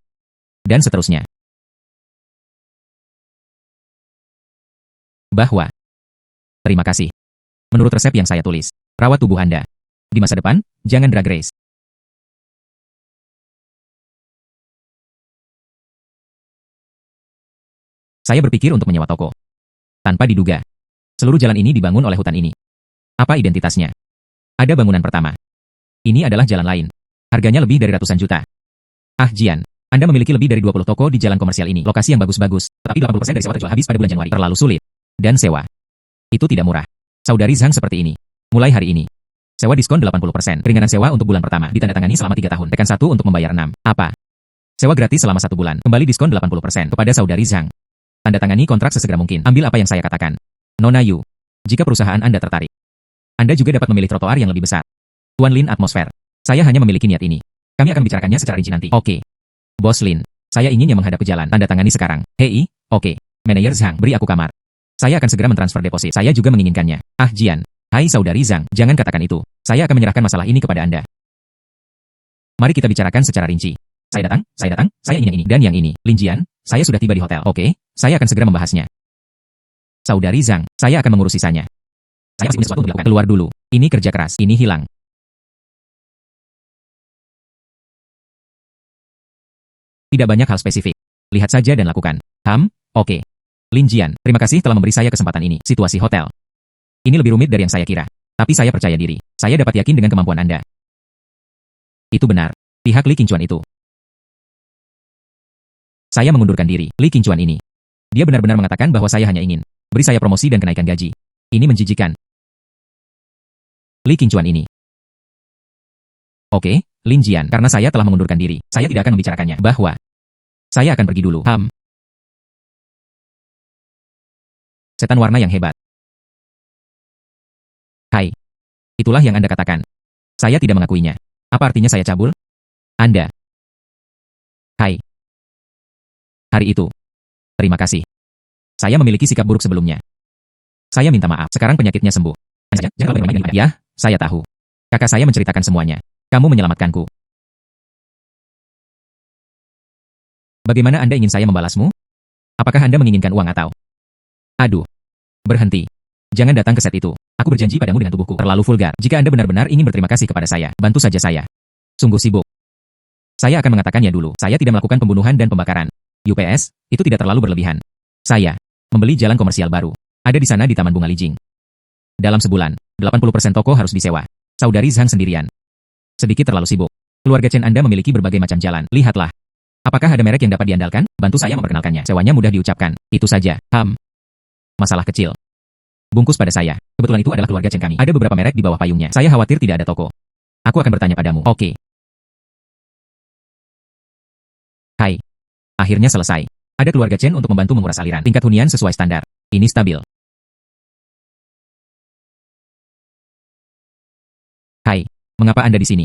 Dan seterusnya. Bahwa. Terima kasih. Menurut resep yang saya tulis, rawat tubuh Anda. Di masa depan, jangan drag race. Saya berpikir untuk menyewa toko. Tanpa diduga, seluruh jalan ini dibangun oleh hutan ini. Apa identitasnya? Ada bangunan pertama. Ini adalah jalan lain. Harganya lebih dari ratusan juta. Ah Jian, Anda memiliki lebih dari 20 toko di jalan komersial ini. Lokasi yang bagus-bagus, tapi 80% dari sewa terjual habis pada bulan Januari. Terlalu sulit. Dan sewa. Itu tidak murah. Saudari Zhang seperti ini. Mulai hari ini. Sewa diskon 80%. Keringanan sewa untuk bulan pertama. Ditandatangani selama 3 tahun. Tekan 1 untuk membayar 6. Apa? Sewa gratis selama 1 bulan. Kembali diskon 80% kepada saudari Zhang. Tanda tangani kontrak sesegera mungkin. Ambil apa yang saya katakan. Nona Yu. Jika perusahaan Anda tertarik, Anda juga dapat memilih trotoar yang lebih besar. Tuan Lin atmosfer. Saya hanya memiliki niat ini. Kami akan bicarakannya secara rinci nanti. Oke. Bos Lin. Saya ingin yang menghadap ke jalan. Tanda tangani sekarang. Hei, oke. Manajer Zhang, beri aku kamar. Saya akan segera mentransfer deposit. Saya juga menginginkannya. Ah Jian. Hai saudari Zhang, jangan katakan itu. Saya akan menyerahkan masalah ini kepada Anda. Mari kita bicarakan secara rinci. Saya datang, saya ingin yang ini dan yang ini. Lin Jian, saya sudah tiba di hotel. Oke, saya akan segera membahasnya. Saudari Zhang, saya akan mengurus sisanya. Saya masih punya sesuatu untuk dilakukan. Keluar dulu. Ini kerja keras. Ini hilang. Tidak banyak hal spesifik. Lihat saja dan lakukan. Oke. Lin Jian, terima kasih telah memberi saya kesempatan ini. Situasi hotel. Ini lebih rumit dari yang saya kira. Tapi saya percaya diri. Saya dapat yakin dengan kemampuan Anda. Itu benar. Pihak Li Qingchuan itu. Saya mengundurkan diri. Li Qingchuan ini. Dia benar-benar mengatakan bahwa saya hanya ingin beri saya promosi dan kenaikan gaji. Ini menjijikan. Li Qingchuan ini. Oke, Lin Jian, karena saya telah mengundurkan diri, saya tidak akan membicarakannya. Bahwa saya akan pergi dulu. Setan warna yang hebat. Hai. Itulah yang Anda katakan. Saya tidak mengakuinya. Apa artinya saya cabul? Anda. Hai. Hari itu. Terima kasih. Saya memiliki sikap buruk sebelumnya. Saya minta maaf. Sekarang penyakitnya sembuh. Jangan bermain dengan ya, saya tahu. Kakak saya menceritakan semuanya. Kamu menyelamatkanku. Bagaimana Anda ingin saya membalasmu? Apakah Anda menginginkan uang atau? Aduh. Berhenti. Jangan datang ke set itu. Aku berjanji padamu dengan tubuhku. Terlalu vulgar. Jika Anda benar-benar ingin berterima kasih kepada saya, bantu saja saya. Sungguh sibuk. Saya akan mengatakannya dulu. Saya tidak melakukan pembunuhan dan pembakaran. UPS, itu tidak terlalu berlebihan. Saya membeli jalan komersial baru. Ada di sana di Taman Bunga Lijing. Dalam sebulan, 80% toko harus disewa. Saudari Zhang sendirian. Sedikit terlalu sibuk. Keluarga Chen Anda memiliki berbagai macam jalan. Lihatlah. Apakah ada merek yang dapat diandalkan? Bantu saya memperkenalkannya. Sewanya mudah diucapkan. Itu saja. Masalah kecil. Bungkus pada saya. Kebetulan itu adalah keluarga Chen kami. Ada beberapa merek di bawah payungnya. Saya khawatir tidak ada toko. Aku akan bertanya padamu. Oke. Hai. Akhirnya selesai. Ada keluarga Chen untuk membantu menguras aliran. Tingkat hunian sesuai standar. Ini stabil. Mengapa Anda di sini?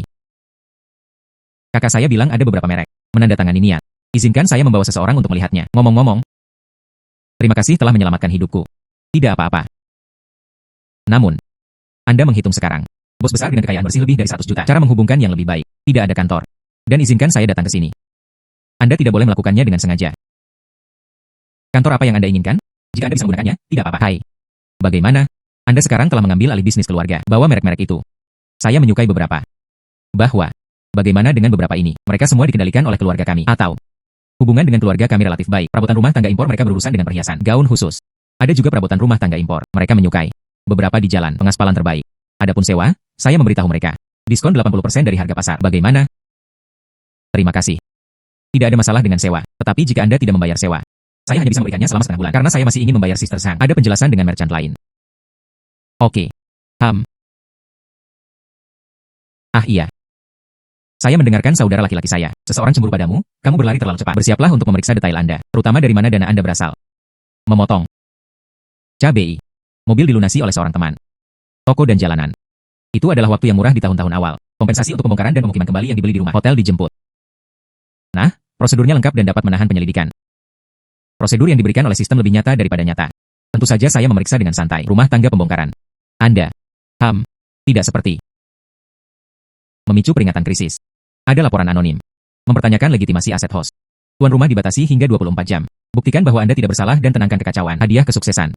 Kakak saya bilang ada beberapa merek. Menandatangani niat. Izinkan saya membawa seseorang untuk melihatnya. Ngomong-ngomong, terima kasih telah menyelamatkan hidupku. Tidak apa-apa. Namun, Anda menghitung sekarang. Bos besar dengan kekayaan bersih lebih dari 100 juta. Cara menghubungkan yang lebih baik. Tidak ada kantor. Dan izinkan saya datang ke sini. Anda tidak boleh melakukannya dengan sengaja. Kantor apa yang Anda inginkan? Jika Anda bisa menggunakannya, tidak apa-apa. Hai. Bagaimana? Anda sekarang telah mengambil alih bisnis keluarga. Bawa merek-merek itu. Saya menyukai beberapa. Bagaimana dengan beberapa ini? Mereka semua dikendalikan oleh keluarga kami. Atau, hubungan dengan keluarga kami relatif baik. Perabotan rumah tangga impor mereka berurusan dengan perhiasan. Gaun khusus. Ada juga perabotan rumah tangga impor. Mereka menyukai. Beberapa di jalan. Pengaspalan terbaik. Adapun sewa, saya memberitahu mereka. Diskon 80% dari harga pasar. Bagaimana? Terima kasih. Tidak ada masalah dengan sewa. Tetapi jika Anda tidak membayar sewa, saya hanya bisa memberikannya selama setengah bulan. Karena saya masih ingin membayar Sister Sang. Ada penjelasan dengan merchant lain. Oke. Iya. Saya mendengarkan saudara laki-laki saya. Seseorang cemburu padamu, kamu berlari terlalu cepat. Bersiaplah untuk memeriksa detail Anda, terutama dari mana dana Anda berasal. Memotong. CBI. Mobil dilunasi oleh seorang teman. Toko dan jalanan. Itu adalah waktu yang murah di tahun-tahun awal. Kompensasi untuk pembongkaran dan pemukiman kembali yang dibeli di rumah. Hotel dijemput. Nah, prosedurnya lengkap dan dapat menahan penyelidikan. Prosedur yang diberikan oleh sistem lebih nyata daripada nyata. Tentu saja saya memeriksa dengan santai. Rumah tangga pembongkaran. Anda. Tidak seperti. Memicu peringatan krisis. Ada laporan anonim. Mempertanyakan legitimasi aset host. Tuan rumah dibatasi hingga 24 jam. Buktikan bahwa Anda tidak bersalah dan tenangkan kekacauan. Hadiah kesuksesan.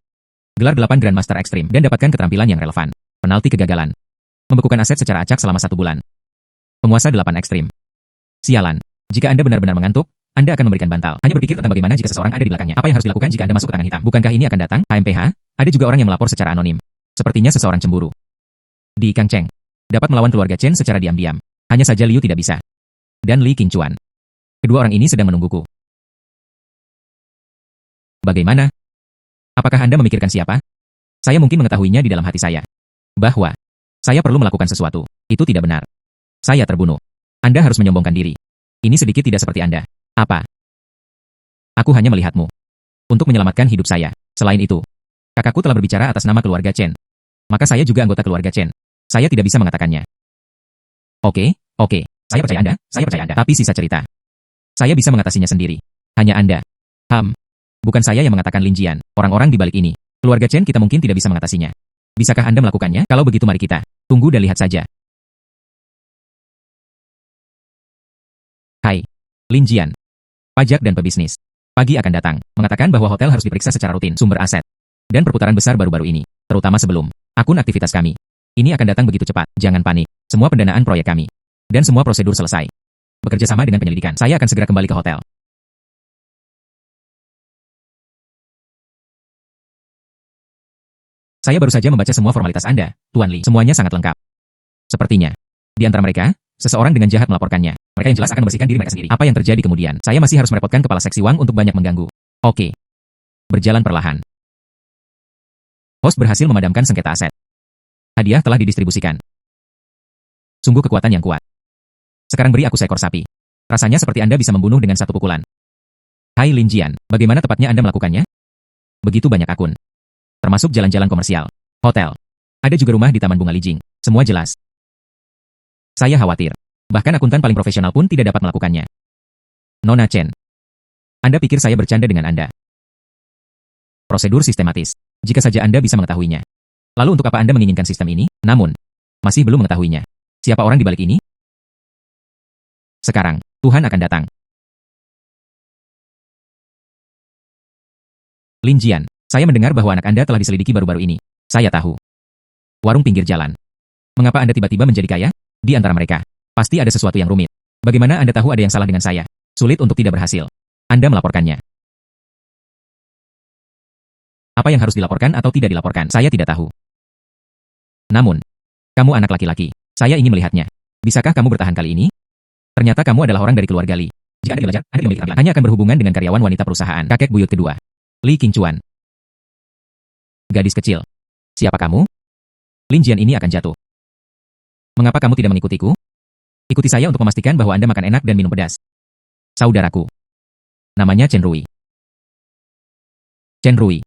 Gelar 8 Grandmaster Ekstrim dan dapatkan keterampilan yang relevan. Penalti kegagalan. Membekukan aset secara acak selama 1 bulan. Penguasa 8 Ekstrim. Sialan. Jika Anda benar-benar mengantuk, Anda akan memberikan bantal. Hanya berpikir tentang bagaimana jika seseorang ada di belakangnya. Apa yang harus dilakukan jika Anda masuk ke tangan hitam? Bukankah ini akan datang? HMPH, ada juga orang yang melapor secara anonim. Sepertinya seseorang cemburu. Di Kang Cheng. Dapat melawan keluarga Chen secara diam-diam. Hanya saja Liu tidak bisa. Dan Li Qingchuan. Kedua orang ini sedang menungguku. Bagaimana? Apakah Anda memikirkan siapa? Saya mungkin mengetahuinya di dalam hati saya. Bahwa saya perlu melakukan sesuatu. Itu tidak benar. Saya terbunuh. Anda harus menyombongkan diri. Ini sedikit tidak seperti Anda. Apa? Aku hanya melihatmu. Untuk menyelamatkan hidup saya. Selain itu, kakakku telah berbicara atas nama keluarga Chen. Maka saya juga anggota keluarga Chen. Saya tidak bisa mengatakannya. Oke. Saya percaya Anda. Tapi sisa cerita. Saya bisa mengatasinya sendiri. Hanya Anda. Bukan saya yang mengatakan Lin Jian. Orang-orang di balik ini. Keluarga Chen kita mungkin tidak bisa mengatasinya. Bisakah Anda melakukannya? Kalau begitu mari kita tunggu dan lihat saja. Hai. Lin Jian. Pajak dan pebisnis. Pagi akan datang. Mengatakan bahwa hotel harus diperiksa secara rutin. Sumber aset. Dan perputaran besar baru-baru ini. Terutama sebelum akun aktivitas kami. Ini akan datang begitu cepat. Jangan panik. Semua pendanaan proyek kami. Dan semua prosedur selesai. Bekerja sama dengan penyelidikan. Saya akan segera kembali ke hotel. Saya baru saja membaca semua formalitas Anda, Tuan Li. Semuanya sangat lengkap. Sepertinya. Di antara mereka, seseorang dengan jahat melaporkannya. Mereka yang jelas akan membersihkan diri mereka sendiri. Apa yang terjadi kemudian? Saya masih harus merepotkan kepala seksi Wang untuk banyak mengganggu. Oke. Berjalan perlahan. Host berhasil memadamkan sengketa aset. Hadiah telah didistribusikan. Sungguh kekuatan yang kuat. Sekarang beri aku seekor sapi. Rasanya seperti Anda bisa membunuh dengan satu pukulan. Hai Lin Jian, bagaimana tepatnya Anda melakukannya? Begitu banyak akun. Termasuk jalan-jalan komersial, hotel. Ada juga rumah di Taman Bunga Lijing. Semua jelas. Saya khawatir. Bahkan akuntan paling profesional pun tidak dapat melakukannya. Nona Chen. Anda pikir saya bercanda dengan Anda? Prosedur sistematis. Jika saja Anda bisa mengetahuinya. Lalu untuk apa Anda menginginkan sistem ini? Namun, masih belum mengetahuinya. Siapa orang di balik ini? Sekarang, Tuhan akan datang. Lin Jian, saya mendengar bahwa anak Anda telah diselidiki baru-baru ini. Saya tahu. Warung pinggir jalan. Mengapa Anda tiba-tiba menjadi kaya? Di antara mereka, pasti ada sesuatu yang rumit. Bagaimana Anda tahu ada yang salah dengan saya? Sulit untuk tidak berhasil. Anda melaporkannya. Apa yang harus dilaporkan atau tidak dilaporkan? Saya tidak tahu. Namun, kamu anak laki-laki. Saya ingin melihatnya. Bisakah kamu bertahan kali ini? Ternyata kamu adalah orang dari keluarga Li. Jika Anda belajar, Anda memiliki hanya akan berhubungan dengan karyawan wanita perusahaan. Kakek buyut kedua. Li Qingchuan. Gadis kecil. Siapa kamu? Lin Jian ini akan jatuh. Mengapa kamu tidak mengikutiku? Ikuti saya untuk memastikan bahwa Anda makan enak dan minum pedas. Saudaraku. Namanya Chen Rui. Chen Rui.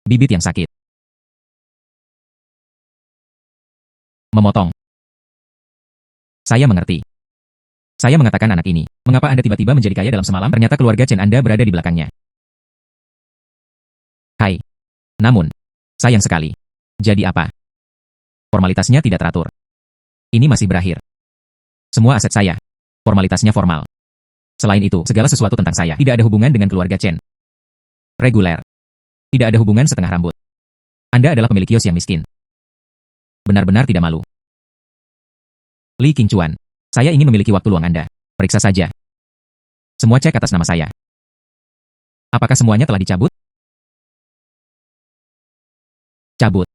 Bibit yang sakit. Memotong. Saya mengerti. Saya mengatakan anak ini, mengapa Anda tiba-tiba menjadi kaya dalam semalam? Ternyata keluarga Chen Anda berada di belakangnya. Hai. Namun, sayang sekali. Jadi apa? Formalitasnya tidak teratur. Ini masih berakhir. Semua aset saya. Formalitasnya formal. Selain itu, segala sesuatu tentang saya tidak ada hubungan dengan keluarga Chen. Reguler. Tidak ada hubungan setengah rambut. Anda adalah pemilik kios yang miskin. Benar-benar tidak malu. Li Qingchuan. Saya ingin memiliki waktu luang Anda. Periksa saja. Semua cek atas nama saya. Apakah semuanya telah dicabut? Cabut.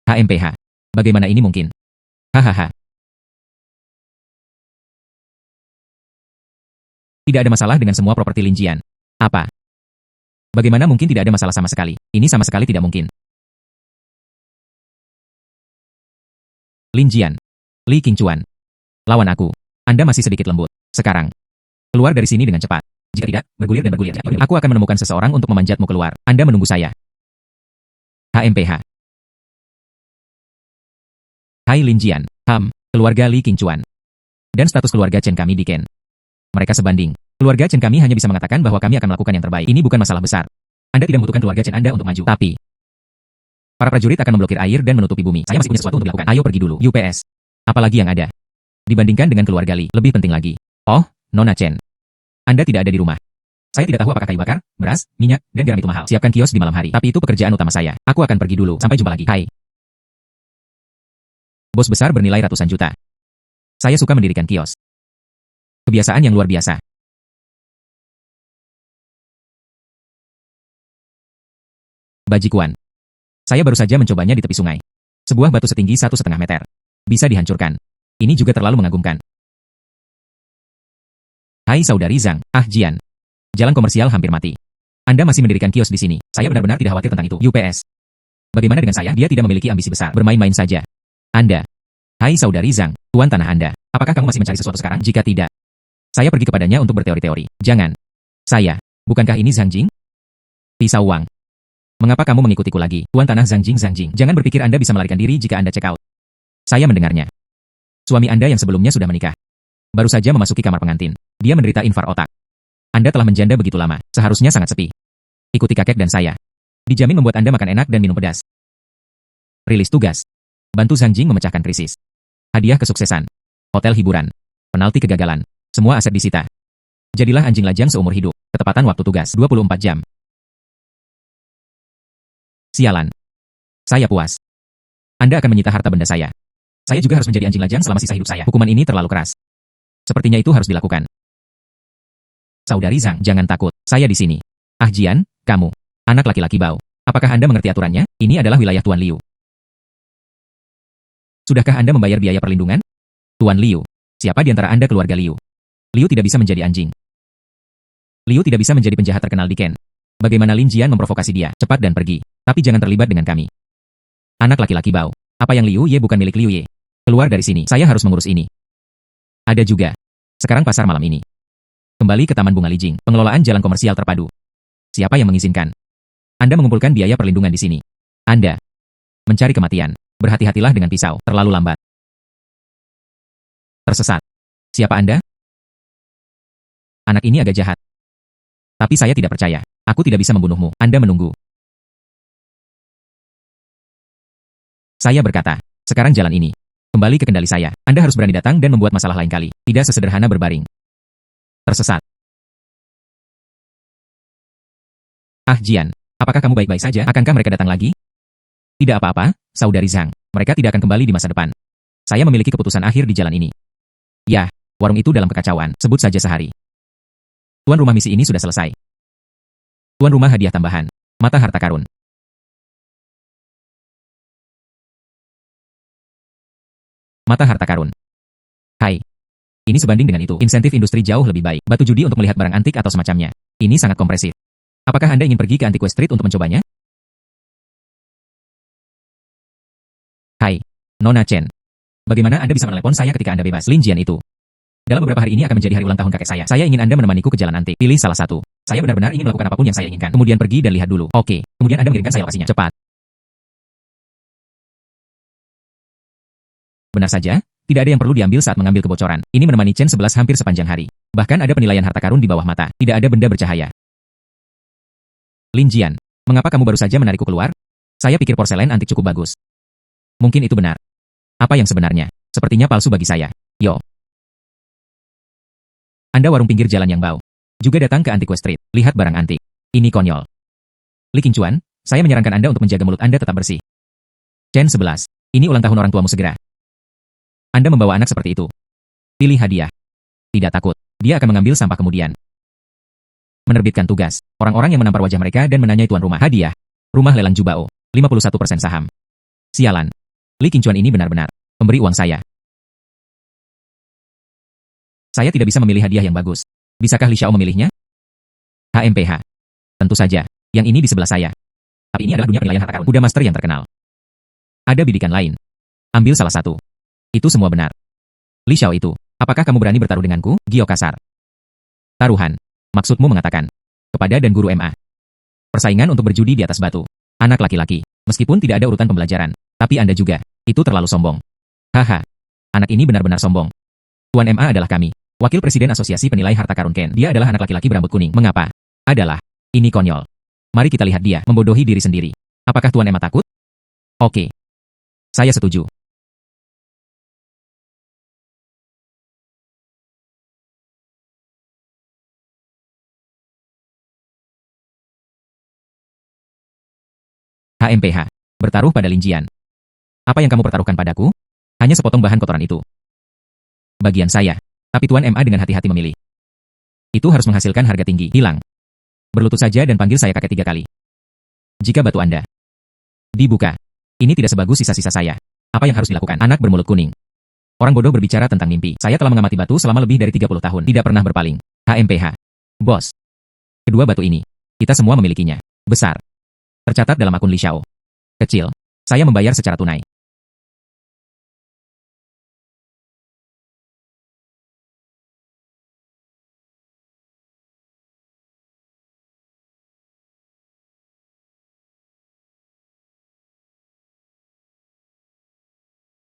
HMPH. Bagaimana ini mungkin? Hahaha. Tidak ada masalah dengan semua properti Lin Jian. Apa? Bagaimana mungkin tidak ada masalah sama sekali? Ini sama sekali tidak mungkin. Lin Jian. Li Qingchuan. Lawan aku. Anda masih sedikit lembut. Sekarang. Keluar dari sini dengan cepat. Jika tidak, bergulir dan bergulir. Aku akan menemukan seseorang untuk memanjatmu keluar. Anda menunggu saya. HMPH. Hai Lin Jian. Keluarga Li Qingchuan. Dan status keluarga Chen kami di Ken. Mereka sebanding. Keluarga Chen kami hanya bisa mengatakan bahwa kami akan melakukan yang terbaik. Ini bukan masalah besar. Anda tidak membutuhkan keluarga Chen Anda untuk maju. Tapi, para prajurit akan memblokir air dan menutupi bumi. Saya masih punya sesuatu untuk dilakukan. Ayo pergi dulu. UPS. Apalagi yang ada? Dibandingkan dengan keluarga Li, lebih penting lagi. Oh, Nona Chen. Anda tidak ada di rumah. Saya tidak tahu apakah kayu bakar, beras, minyak, dan garam itu mahal. Siapkan kios di malam hari. Tapi itu pekerjaan utama saya. Aku akan pergi dulu. Sampai jumpa lagi. Hai. Bos besar bernilai ratusan juta. Saya suka mendirikan kios. Kebiasaan yang luar biasa. Bajikuan. Saya baru saja mencobanya di tepi sungai. Sebuah batu setinggi 1,5 meter. Bisa dihancurkan. Ini juga terlalu mengagumkan. Hai saudari Zhang, Jian. Jalan komersial hampir mati. Anda masih mendirikan kios di sini. Saya benar-benar tidak khawatir tentang itu. UPS. Bagaimana dengan saya? Dia tidak memiliki ambisi besar. Bermain-main saja. Anda. Hai saudari Zhang, tuan tanah Anda. Apakah kamu masih mencari sesuatu sekarang? Jika tidak, saya pergi kepadanya untuk berteori-teori. Jangan. Saya. Bukankah ini Zhang Jing? Pisau Wang. Mengapa kamu mengikutiku lagi? Tuan tanah Zhang Jing. Jangan berpikir Anda bisa melarikan diri jika Anda check out. Saya mendengarnya. Suami Anda yang sebelumnya sudah menikah. Baru saja memasuki kamar pengantin. Dia menderita infar otak. Anda telah menjanda begitu lama. Seharusnya sangat sepi. Ikuti kakek dan saya. Dijamin membuat Anda makan enak dan minum pedas. Rilis tugas. Bantu Zhang Jing memecahkan krisis. Hadiah kesuksesan. Hotel hiburan. Penalti kegagalan. Semua aset disita. Jadilah anjing lajang seumur hidup. Ketepatan waktu tugas 24 jam. Sialan. Saya puas. Anda akan menyita harta benda saya. Saya juga harus menjadi anjing lajang selama sisa hidup saya. Hukuman ini terlalu keras. Sepertinya itu harus dilakukan. Saudari Zhang, jangan takut. Saya di sini. Jian, kamu. Anak laki-laki bau. Apakah Anda mengerti aturannya? Ini adalah wilayah Tuan Liu. Sudahkah Anda membayar biaya perlindungan? Tuan Liu. Siapa di antara Anda keluarga Liu? Liu tidak bisa menjadi anjing. Liu tidak bisa menjadi penjahat terkenal di Ken. Bagaimana Lin Jian memprovokasi dia? Cepat dan pergi. Tapi jangan terlibat dengan kami. Anak laki-laki bau. Apa yang Liu Ye bukan milik Liu Ye? Keluar dari sini. Saya harus mengurus ini. Ada juga. Sekarang pasar malam ini. Kembali ke Taman Bunga Lijing. Pengelolaan jalan komersial terpadu. Siapa yang mengizinkan? Anda mengumpulkan biaya perlindungan di sini. Anda mencari kematian. Berhati-hatilah dengan pisau. Terlalu lambat. Tersesat. Siapa Anda? Anak ini agak jahat. Tapi saya tidak percaya. Aku tidak bisa membunuhmu. Anda menunggu. Saya berkata, sekarang jalan ini. Kembali ke kendali saya. Anda harus berani datang dan membuat masalah lain kali. Tidak sesederhana berbaring. Tersesat. Jian, apakah kamu baik-baik saja? Akankah mereka datang lagi? Tidak apa-apa, saudari Zhang. Mereka tidak akan kembali di masa depan. Saya memiliki keputusan akhir di jalan ini. Ya, warung itu dalam kekacauan. Sebut saja sehari. Tuan rumah misi ini sudah selesai. Tuan rumah hadiah tambahan. Mata harta karun. Mata harta karun. Hai. Ini sebanding dengan itu. Insentif industri jauh lebih baik. Batu judi untuk melihat barang antik atau semacamnya. Ini sangat kompresif. Apakah Anda ingin pergi ke Antiques Street untuk mencobanya? Hai. Nona Chen. Bagaimana Anda bisa menelepon saya ketika Anda bebas? Lin Jian itu. Dalam beberapa hari ini akan menjadi hari ulang tahun kakek saya. Saya ingin Anda menemaniku ke jalan antik. Pilih salah satu. Saya benar-benar ingin melakukan apapun yang saya inginkan. Kemudian pergi dan lihat dulu. Oke. Kemudian Anda mengirimkan saya lokasinya. Cepat. Benar saja, Tidak ada yang perlu diambil saat mengambil kebocoran. Ini menemani Chen 11 hampir sepanjang hari. Bahkan ada penilaian harta karun di bawah mata. Tidak ada benda bercahaya. Lin Jian, mengapa kamu baru saja menarikku keluar? Saya pikir porselen antik cukup bagus. Mungkin itu benar. Apa yang sebenarnya? Sepertinya palsu bagi saya. Yo. Anda warung pinggir jalan yang bau. Juga datang ke Antiques Street. Lihat barang antik. Ini konyol. Li Qingchuan, saya menyarankan Anda untuk menjaga mulut Anda tetap bersih. Chen 11. Ini ulang tahun orang tuamu segera. Anda membawa anak seperti itu. Pilih hadiah. Tidak takut. Dia akan mengambil sampah kemudian. Menerbitkan tugas. Orang-orang yang menampar wajah mereka dan menanyai tuan rumah. Hadiah. Rumah lelang Jubao. 51% saham. Sialan. Li Qingchuan ini benar-benar pemberi uang saya. Saya tidak bisa memilih hadiah yang bagus. Bisakah Li Xiao memilihnya? HMPH. Tentu saja. Yang ini di sebelah saya. Tapi ini adalah dunia penilaian harta karun. Kuda master yang terkenal. Ada bidikan lain. Ambil salah satu. Itu semua benar. Li Xiao itu. Apakah kamu berani bertaruh denganku, Gio kasar? Taruhan. Maksudmu mengatakan. Kepada dan guru MA. Persaingan untuk berjudi di atas batu. Anak laki-laki. Meskipun tidak ada urutan pembelajaran. Tapi Anda juga. Itu terlalu sombong. Haha. Anak ini benar-benar sombong. Tuan MA adalah kami. Wakil Presiden Asosiasi Penilai Harta Karun Ken. Dia adalah anak laki-laki berambut kuning. Mengapa? Adalah. Ini konyol. Mari kita lihat dia membodohi diri sendiri. Apakah Tuan Emma takut? Oke. Saya setuju. HMPH. Bertaruh pada Lin Jian. Apa yang kamu pertaruhkan padaku? Hanya sepotong bahan kotoran itu. Bagian saya. Tapi Tuan MA dengan hati-hati memilih. Itu harus menghasilkan harga tinggi. Hilang. Berlutut saja dan panggil saya kakek 3 kali. Jika batu Anda dibuka, ini tidak sebagus sisa-sisa saya. Apa yang harus dilakukan? Anak bermulut kuning. Orang bodoh berbicara tentang mimpi. Saya telah mengamati batu selama lebih dari 30 tahun. Tidak pernah berpaling. HMPH. Bos. Kedua batu ini. Kita semua memilikinya. Besar. Tercatat dalam akun Li Xiao. Kecil. Saya membayar secara tunai.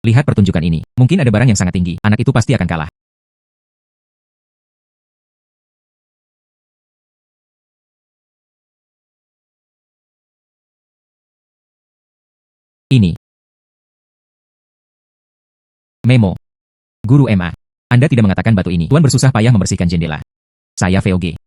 Lihat pertunjukan ini. Mungkin ada barang yang sangat tinggi. Anak itu pasti akan kalah. Ini. Memo. Guru MA. Anda tidak mengatakan batu ini. Tuan bersusah payah membersihkan jendela. Saya VOG.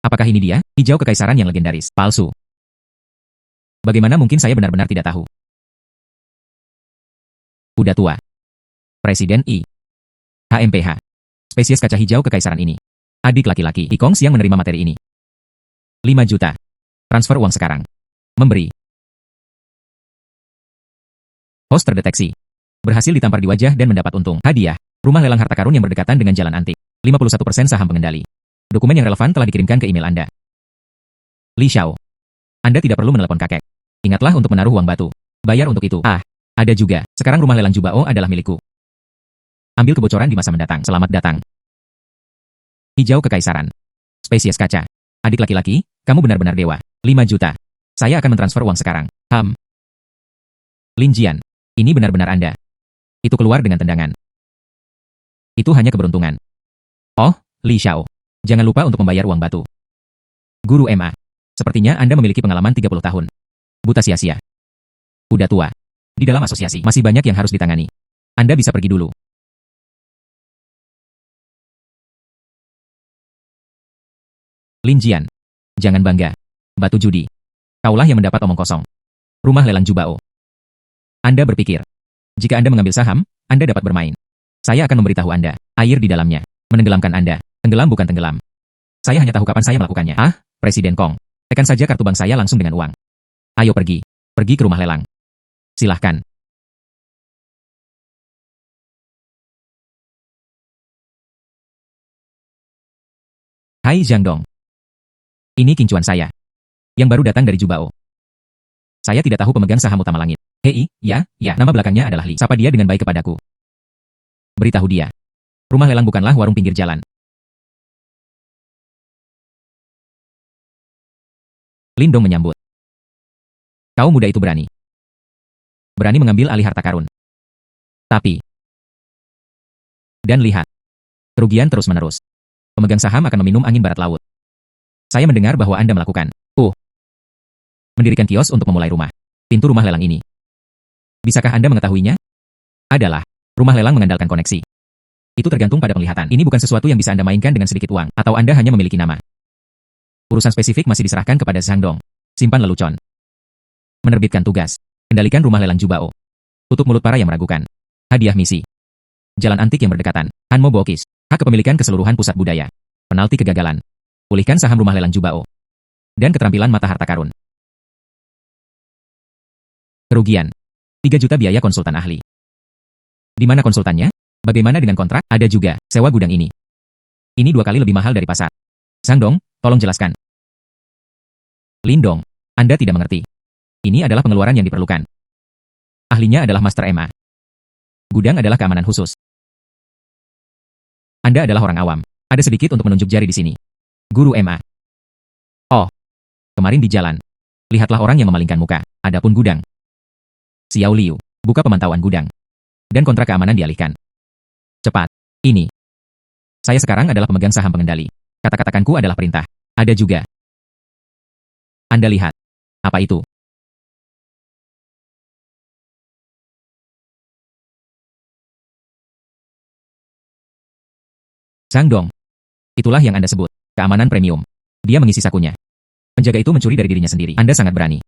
Apakah ini dia? Hijau kekaisaran yang legendaris. Palsu. Bagaimana mungkin saya benar-benar tidak tahu? Kuda tua. Presiden I. HMPH. Spesies kaca hijau kekaisaran ini. Adik laki-laki. Ikong siang menerima materi ini. 5 juta. Transfer uang sekarang. Memberi. Host terdeteksi. Berhasil ditampar di wajah dan mendapat untung. Hadiah. Rumah lelang harta karun yang berdekatan dengan jalan antik. 51% saham pengendali. Dokumen yang relevan telah dikirimkan ke email Anda. Li Xiao. Anda tidak perlu menelepon kakek. Ingatlah untuk menaruh uang batu. Bayar untuk itu. Ah, ada juga. Sekarang rumah lelang Jubao adalah milikku. Ambil kebocoran di masa mendatang. Selamat datang. Hijau kekaisaran. Spesies kaca. Adik laki-laki, kamu benar-benar dewa. 5 juta. Saya akan mentransfer uang sekarang. Lin Jian. Ini benar-benar Anda. Itu keluar dengan tendangan. Itu hanya keberuntungan. Oh, Li Xiao. Jangan lupa untuk membayar uang batu. Guru MA. Sepertinya Anda memiliki pengalaman 30 tahun. Buta sia-sia. Udah tua. Di dalam asosiasi, masih banyak yang harus ditangani. Anda bisa pergi dulu. Lin Jian. Jangan bangga. Batu judi. Kaulah yang mendapat omong kosong. Rumah lelang Jubao. Anda berpikir. Jika Anda mengambil saham, Anda dapat bermain. Saya akan memberitahu Anda. Air di dalamnya. Menenggelamkan Anda. Tenggelam bukan tenggelam. Saya hanya tahu kapan saya melakukannya. Ah, Presiden Kong. Tekan saja kartu bank saya langsung dengan uang. Ayo pergi. Pergi ke rumah lelang. Silahkan. Hai Zhang Dong. Ini Qingchuan saya. Yang baru datang dari Jubao. Saya tidak tahu pemegang saham utama langit. Hei, ya, nama belakangnya adalah Li. Sapa dia dengan baik kepadaku. Beritahu dia. Rumah lelang bukanlah warung pinggir jalan. Lindong menyambut. Kau muda itu berani. Berani mengambil alih harta karun. Tapi. Dan lihat. Kerugian terus-menerus. Pemegang saham akan meminum angin barat laut. Saya mendengar bahwa Anda melakukan. Mendirikan kios untuk memulai rumah. Pintu rumah lelang ini. Bisakah Anda mengetahuinya? Adalah. Rumah lelang mengandalkan koneksi. Itu tergantung pada penglihatan. Ini bukan sesuatu yang bisa Anda mainkan dengan sedikit uang. Atau Anda hanya memiliki nama. Urusan spesifik masih diserahkan kepada Zhang Dong. Simpan lelucon. Menerbitkan tugas. Kendalikan rumah lelang Jubao. Tutup mulut para yang meragukan. Hadiah misi. Jalan antik yang berdekatan. Hanmo Bokis. Hak kepemilikan keseluruhan pusat budaya. Penalti kegagalan. Pulihkan saham rumah lelang Jubao. Dan keterampilan mata harta karun. Kerugian. 3 juta biaya konsultan ahli. Di mana konsultannya? Bagaimana dengan kontrak? Ada juga, sewa gudang ini. Ini 2 kali lebih mahal dari pasar. Zhang Dong, tolong jelaskan. Lindong, Anda tidak mengerti. Ini adalah pengeluaran yang diperlukan. Ahlinya adalah Master Emma. Gudang adalah keamanan khusus. Anda adalah orang awam. Ada sedikit untuk menunjuk jari di sini. Guru Emma. Oh, kemarin di jalan. Lihatlah orang yang memalingkan muka. Adapun gudang. Xiao Liu, buka pemantauan gudang. Dan kontrak keamanan dialihkan. Cepat. Ini. Saya sekarang adalah pemegang saham pengendali. Kata-katakanku adalah perintah. Ada juga. Anda lihat. Apa itu? Zhang Dong. Itulah yang Anda sebut. Keamanan premium. Dia mengisi sakunya. Penjaga itu mencuri dari dirinya sendiri. Anda sangat berani.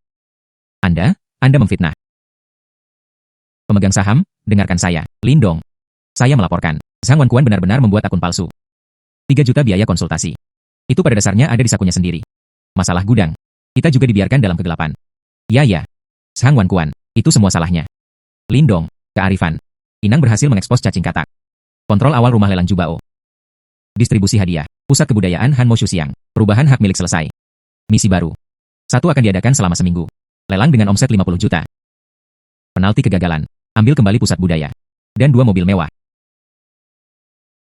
Anda memfitnah. Pemegang saham, dengarkan saya. Lindong. Saya melaporkan. Zhang Wankuan benar-benar membuat akun palsu. 3 juta biaya konsultasi. Itu pada dasarnya ada di sakunya sendiri. Masalah gudang. Kita juga dibiarkan dalam kegelapan. Ya. Zhang Wankuan. Itu semua salahnya. Lindong. Kearifan. Inang berhasil mengekspos cacing katak. Kontrol awal rumah lelang Jubao. Distribusi hadiah. Pusat kebudayaan Hanmo Shuxiang. Perubahan hak milik selesai. Misi baru. 1 akan diadakan selama seminggu. Lelang dengan omset 50 juta. Penalti kegagalan. Ambil kembali pusat budaya. Dan 2 mobil mewah.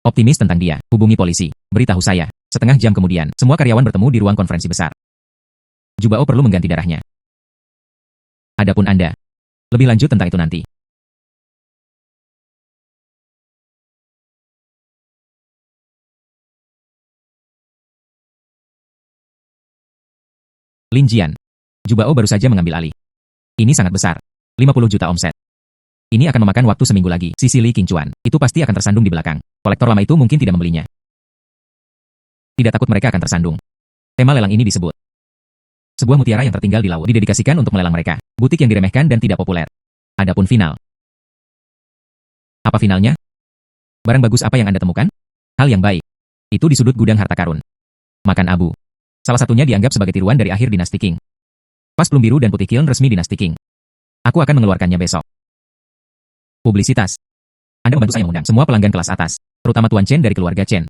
Optimis tentang dia. Hubungi polisi. Beritahu saya. Setengah jam kemudian, semua karyawan bertemu di ruang konferensi besar. Jubao perlu mengganti darahnya. Adapun Anda. Lebih lanjut tentang itu nanti. Lin Jian. Jubao baru saja mengambil alih. Ini sangat besar. 50 juta omset. Ini akan memakan waktu seminggu lagi. Sisi Li Qingchuan. Itu pasti akan tersandung di belakang. Kolektor lama itu mungkin tidak membelinya. Tidak takut mereka akan tersandung. Tema lelang ini disebut. Sebuah mutiara yang tertinggal di laut didedikasikan untuk melelang mereka. Butik yang diremehkan dan tidak populer. Adapun final. Apa finalnya? Barang bagus apa yang Anda temukan? Hal yang baik. Itu di sudut gudang harta karun. Makan abu. Salah satunya dianggap sebagai tiruan dari akhir dinasti Qing. Pas plum biru dan putih kiln resmi dinasti Qing. Aku akan mengeluarkannya besok. Publisitas. Anda membantu saya mengundang semua pelanggan kelas atas, terutama Tuan Chen dari keluarga Chen.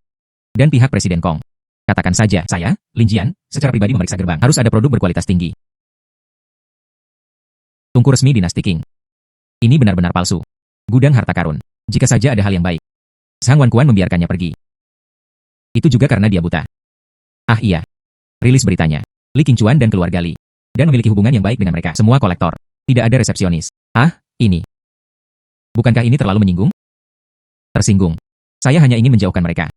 Dan pihak Presiden Kong. Katakan saja, saya, Lin Jian, secara pribadi memeriksa gerbang. Harus ada produk berkualitas tinggi. Tungku resmi dinasti Qing. Ini benar-benar palsu. Gudang harta karun. Jika saja ada hal yang baik. Zhang Wankuan membiarkannya pergi. Itu juga karena dia buta. Ah iya. Rilis beritanya. Li Qingchuan dan keluarga Li. Dan memiliki hubungan yang baik dengan mereka. Semua kolektor. Tidak ada resepsionis. Ah, ini. Bukankah ini terlalu menyinggung? Tersinggung. Saya hanya ingin menjauhkan mereka.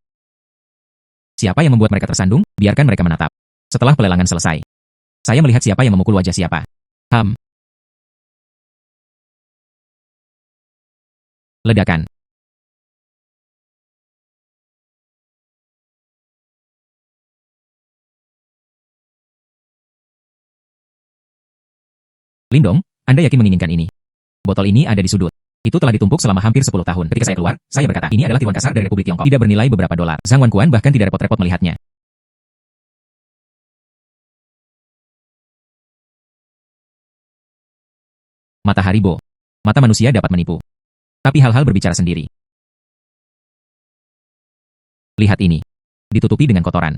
Siapa yang membuat mereka tersandung? Biarkan mereka menatap. Setelah pelelangan selesai. Saya melihat siapa yang memukul wajah siapa. Ledakan. Lindong, Anda yakin menginginkan ini? Botol ini ada di sudut. Itu telah ditumpuk selama hampir 10 tahun. Ketika saya keluar, saya berkata, ini adalah tiruan kasar dari Republik Tiongkok. Tidak bernilai beberapa dolar. Zhang Wankuan bahkan tidak repot-repot melihatnya. Mata Haribo. Mata manusia dapat menipu. Tapi hal-hal berbicara sendiri. Lihat ini. Ditutupi dengan kotoran.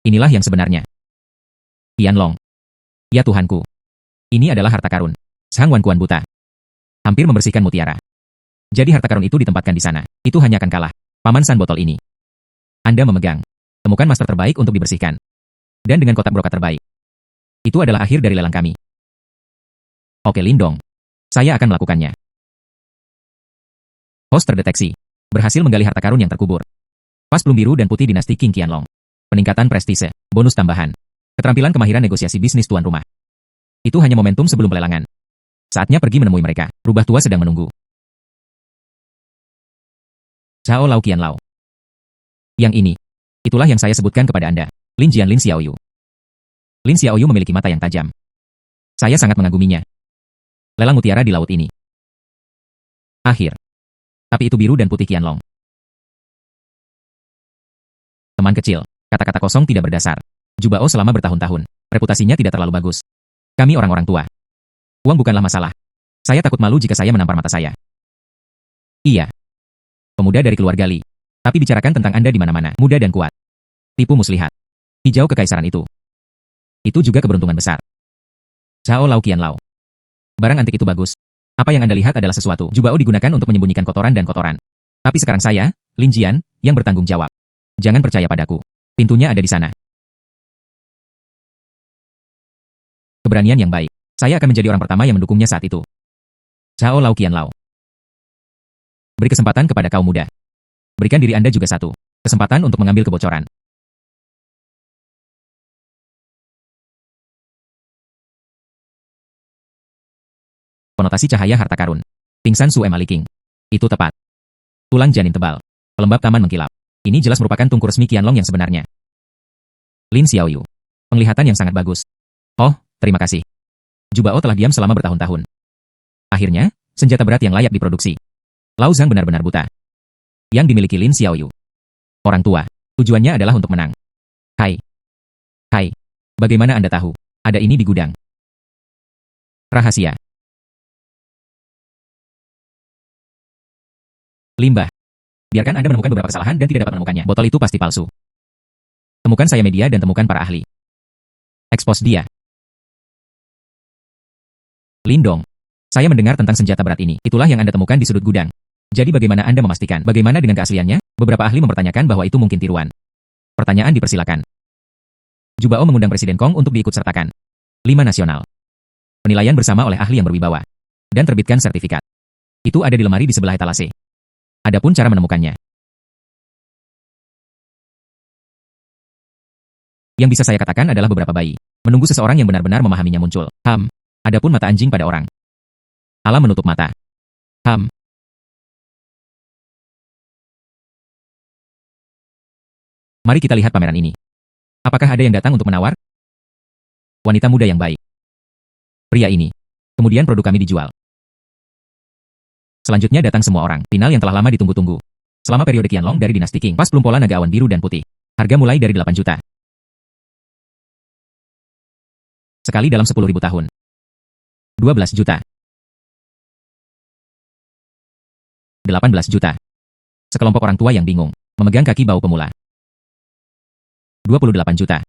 Inilah yang sebenarnya. Qianlong. Ya Tuhanku. Ini adalah harta karun. Zhang Wankuan buta. Hampir membersihkan mutiara. Jadi harta karun itu ditempatkan di sana. Itu hanya akan kalah. Paman San botol ini. Anda memegang. Temukan master terbaik untuk dibersihkan. Dan dengan kotak brokat terbaik. Itu adalah akhir dari lelang kami. Oke Lindong. Saya akan melakukannya. Host terdeteksi. Berhasil menggali harta karun yang terkubur. Pas plum biru dan putih dinasti King Qianlong. Peningkatan prestise. Bonus tambahan. Keterampilan kemahiran negosiasi bisnis tuan rumah. Itu hanya momentum sebelum pelelangan. Saatnya pergi menemui mereka. Rubah tua sedang menunggu. Zhao Lao Qianlao. Yang ini. Itulah yang saya sebutkan kepada Anda. Lin Jian Lin Xiaoyu. Lin Xiaoyu memiliki mata yang tajam. Saya sangat mengaguminya. Lelang mutiara di laut ini. Akhir. Tapi itu biru dan putih Qianlong. Teman kecil. Kata-kata kosong tidak berdasar. Jubao selama bertahun-tahun. Reputasinya tidak terlalu bagus. Kami orang-orang tua. Uang bukanlah masalah. Saya takut malu jika saya menampar mata saya. Iya. Pemuda dari keluarga Li. Tapi bicarakan tentang Anda di mana-mana. Muda dan kuat. Tipu muslihat. Hijau kekaisaran itu. Itu juga keberuntungan besar. Zhao Lao Qianlao. Barang antik itu bagus. Apa yang Anda lihat adalah sesuatu. Jubao digunakan untuk menyembunyikan kotoran dan kotoran. Tapi sekarang saya, Lin Jian, yang bertanggung jawab. Jangan percaya padaku. Pintunya ada di sana. Keberanian yang baik. Saya akan menjadi orang pertama yang mendukungnya saat itu. Zhao Lao Qianlao. Beri kesempatan kepada kaum muda. Berikan diri Anda juga satu. Kesempatan untuk mengambil kebocoran. Konotasi cahaya harta karun. Pingsan Sue Maliking. Itu tepat. Tulang janin tebal. Pelembab taman mengkilap. Ini jelas merupakan tungku resmi Qianlong yang sebenarnya. Lin Xiaoyu. Penglihatan yang sangat bagus. Oh, terima kasih. Jubao telah diam selama bertahun-tahun. Akhirnya, senjata berat yang layak diproduksi. Lao Zhang benar-benar buta. Yang dimiliki Lin Xiaoyu. Orang tua. Tujuannya adalah untuk menang. Hai. Hai. Bagaimana Anda tahu? Ada ini di gudang. Rahasia. Limbah. Biarkan Anda menemukan beberapa kesalahan dan tidak dapat menemukannya. Botol itu pasti palsu. Temukan saya media dan temukan para ahli. Expose dia. Lindong. Saya mendengar tentang senjata berat ini. Itulah yang Anda temukan di sudut gudang. Jadi bagaimana Anda memastikan? Bagaimana dengan keasliannya? Beberapa ahli mempertanyakan bahwa itu mungkin tiruan. Pertanyaan dipersilakan. Jubao mengundang Presiden Kong untuk diikutsertakan. 5 nasional. Penilaian bersama oleh ahli yang berwibawa. Dan terbitkan sertifikat. Itu ada di lemari di sebelah etalase. Adapun cara menemukannya. Yang bisa saya katakan adalah beberapa bayi. Menunggu seseorang yang benar-benar memahaminya muncul. Adapun mata anjing pada orang. Alam menutup mata. Mari kita lihat pameran ini. Apakah ada yang datang untuk menawar? Wanita muda yang baik. Pria ini. Kemudian produk kami dijual. Selanjutnya datang semua orang. Final yang telah lama ditunggu-tunggu. Selama periode Qianlong dari dinasti Qing. Pas plum pola naga awan biru dan putih. Harga mulai dari 8 juta. Sekali dalam 10.000 tahun. 12 juta. 18 juta. Sekelompok orang tua yang bingung. Memegang kaki bau pemula. 28 juta.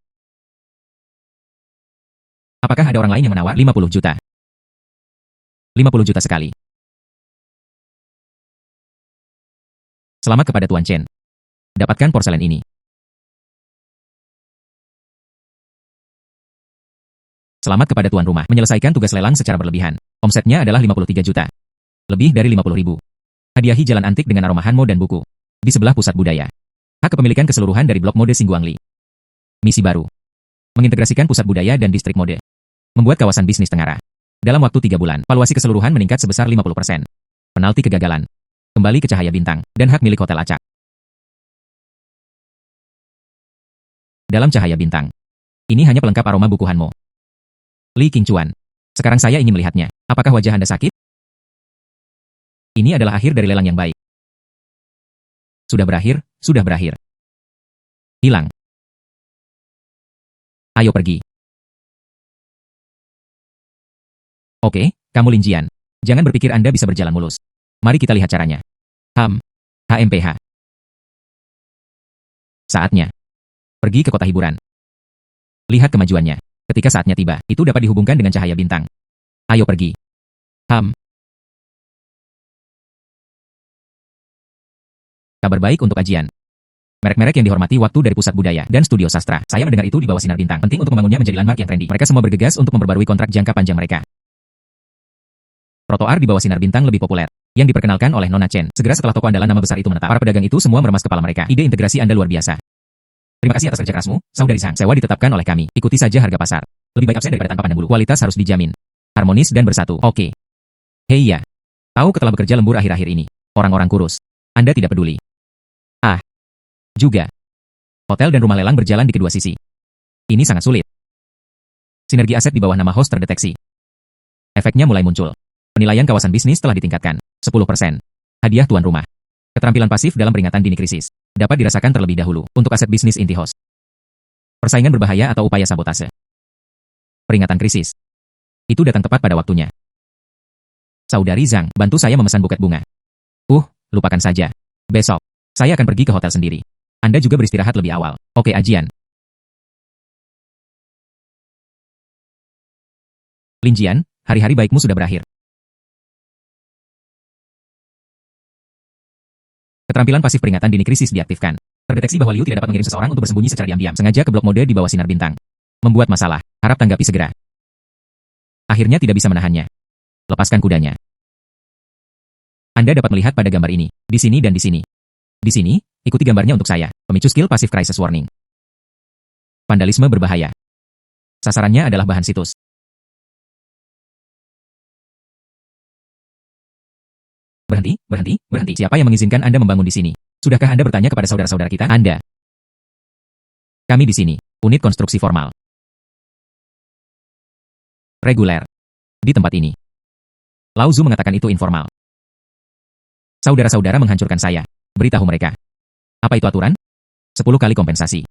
Apakah ada orang lain yang menawar? 50 juta. 50 juta sekali. Selamat kepada Tuan Chen. Dapatkan porselen ini. Selamat kepada tuan rumah. Menyelesaikan tugas lelang secara berlebihan. Omsetnya adalah 53 juta. Lebih dari 50.000. Hadiahi jalan antik dengan aroma Hanmo dan buku. Di sebelah pusat budaya. Hak kepemilikan keseluruhan dari blok mode Xinguangli. Misi baru. Mengintegrasikan pusat budaya dan distrik mode. Membuat kawasan bisnis Tengara. Dalam waktu 3 bulan, valuasi keseluruhan meningkat sebesar 50%. Penalti kegagalan. Kembali ke cahaya bintang, dan hak milik hotel acak. Dalam cahaya bintang. Ini hanya pelengkap aroma buku Hanmo. Li Qingchuan. Sekarang saya ingin melihatnya. Apakah wajah Anda sakit? Ini adalah akhir dari lelang yang baik. Sudah berakhir, sudah berakhir. Hilang. Ayo pergi. Oke, kamu Lin Jian. Jangan berpikir Anda bisa berjalan mulus. Mari kita lihat caranya. HMPH. Saatnya. Pergi ke kota hiburan. Lihat kemajuannya. Ketika saatnya tiba, itu dapat dihubungkan dengan cahaya bintang. Ayo pergi. Kabar baik untuk ajian. Merek-merek yang dihormati waktu dari pusat budaya dan studio sastra. Saya mendengar itu di bawah sinar bintang. Penting untuk membangunnya menjadi landmark yang trendy. Mereka semua bergegas untuk memperbarui kontrak jangka panjang mereka. Trotoar di bawah sinar bintang lebih populer. Yang diperkenalkan oleh Nona Chen. Segera setelah toko andalan nama besar itu menetap, para pedagang itu semua meremas kepala mereka. Ide integrasi Anda luar biasa. Terima kasih atas kerja kerasmu, saudari Sang. Sewa ditetapkan oleh kami. Ikuti saja harga pasar. Lebih baik absen daripada tanpa pandang bulu. Kualitas harus dijamin. Harmonis dan bersatu. Oke. Hei ya. Tahu telah bekerja lembur akhir-akhir ini. Orang-orang kurus. Anda tidak peduli. Ah. Juga. Hotel dan rumah lelang berjalan di kedua sisi. Ini sangat sulit. Sinergi aset di bawah nama host terdeteksi. Efeknya mulai muncul. Penilaian kawasan bisnis telah ditingkatkan. 10%. Hadiah tuan rumah. Keterampilan pasif dalam peringatan dini krisis. Dapat dirasakan terlebih dahulu untuk aset bisnis inti host. Persaingan berbahaya atau upaya sabotase. Peringatan krisis. Itu datang tepat pada waktunya. Saudari Zhang, bantu saya memesan buket bunga. Lupakan saja. Besok, saya akan pergi ke hotel sendiri. Anda juga beristirahat lebih awal. Oke, ajian. Lin Jian, hari-hari baikmu sudah berakhir. Keterampilan pasif peringatan dini krisis diaktifkan. Terdeteksi bahwa Liu tidak dapat mengirim seseorang untuk bersembunyi secara diam-diam. Sengaja ke blok mode di bawah sinar bintang. Membuat masalah. Harap tanggapi segera. Akhirnya tidak bisa menahannya. Lepaskan kudanya. Anda dapat melihat pada gambar ini. Di sini dan di sini. Di sini, ikuti gambarnya untuk saya. Pemicu skill pasif crisis warning. Vandalisme berbahaya. Sasarannya adalah bahan situs. Berhenti, berhenti, berhenti. Siapa yang mengizinkan Anda membangun di sini? Sudahkah Anda bertanya kepada saudara-saudara kita? Anda. Kami di sini. Unit konstruksi formal. Reguler. Di tempat ini. Lao Zu mengatakan itu informal. Saudara-saudara menghancurkan saya. Beritahu mereka. Apa itu aturan? 10 kali kompensasi.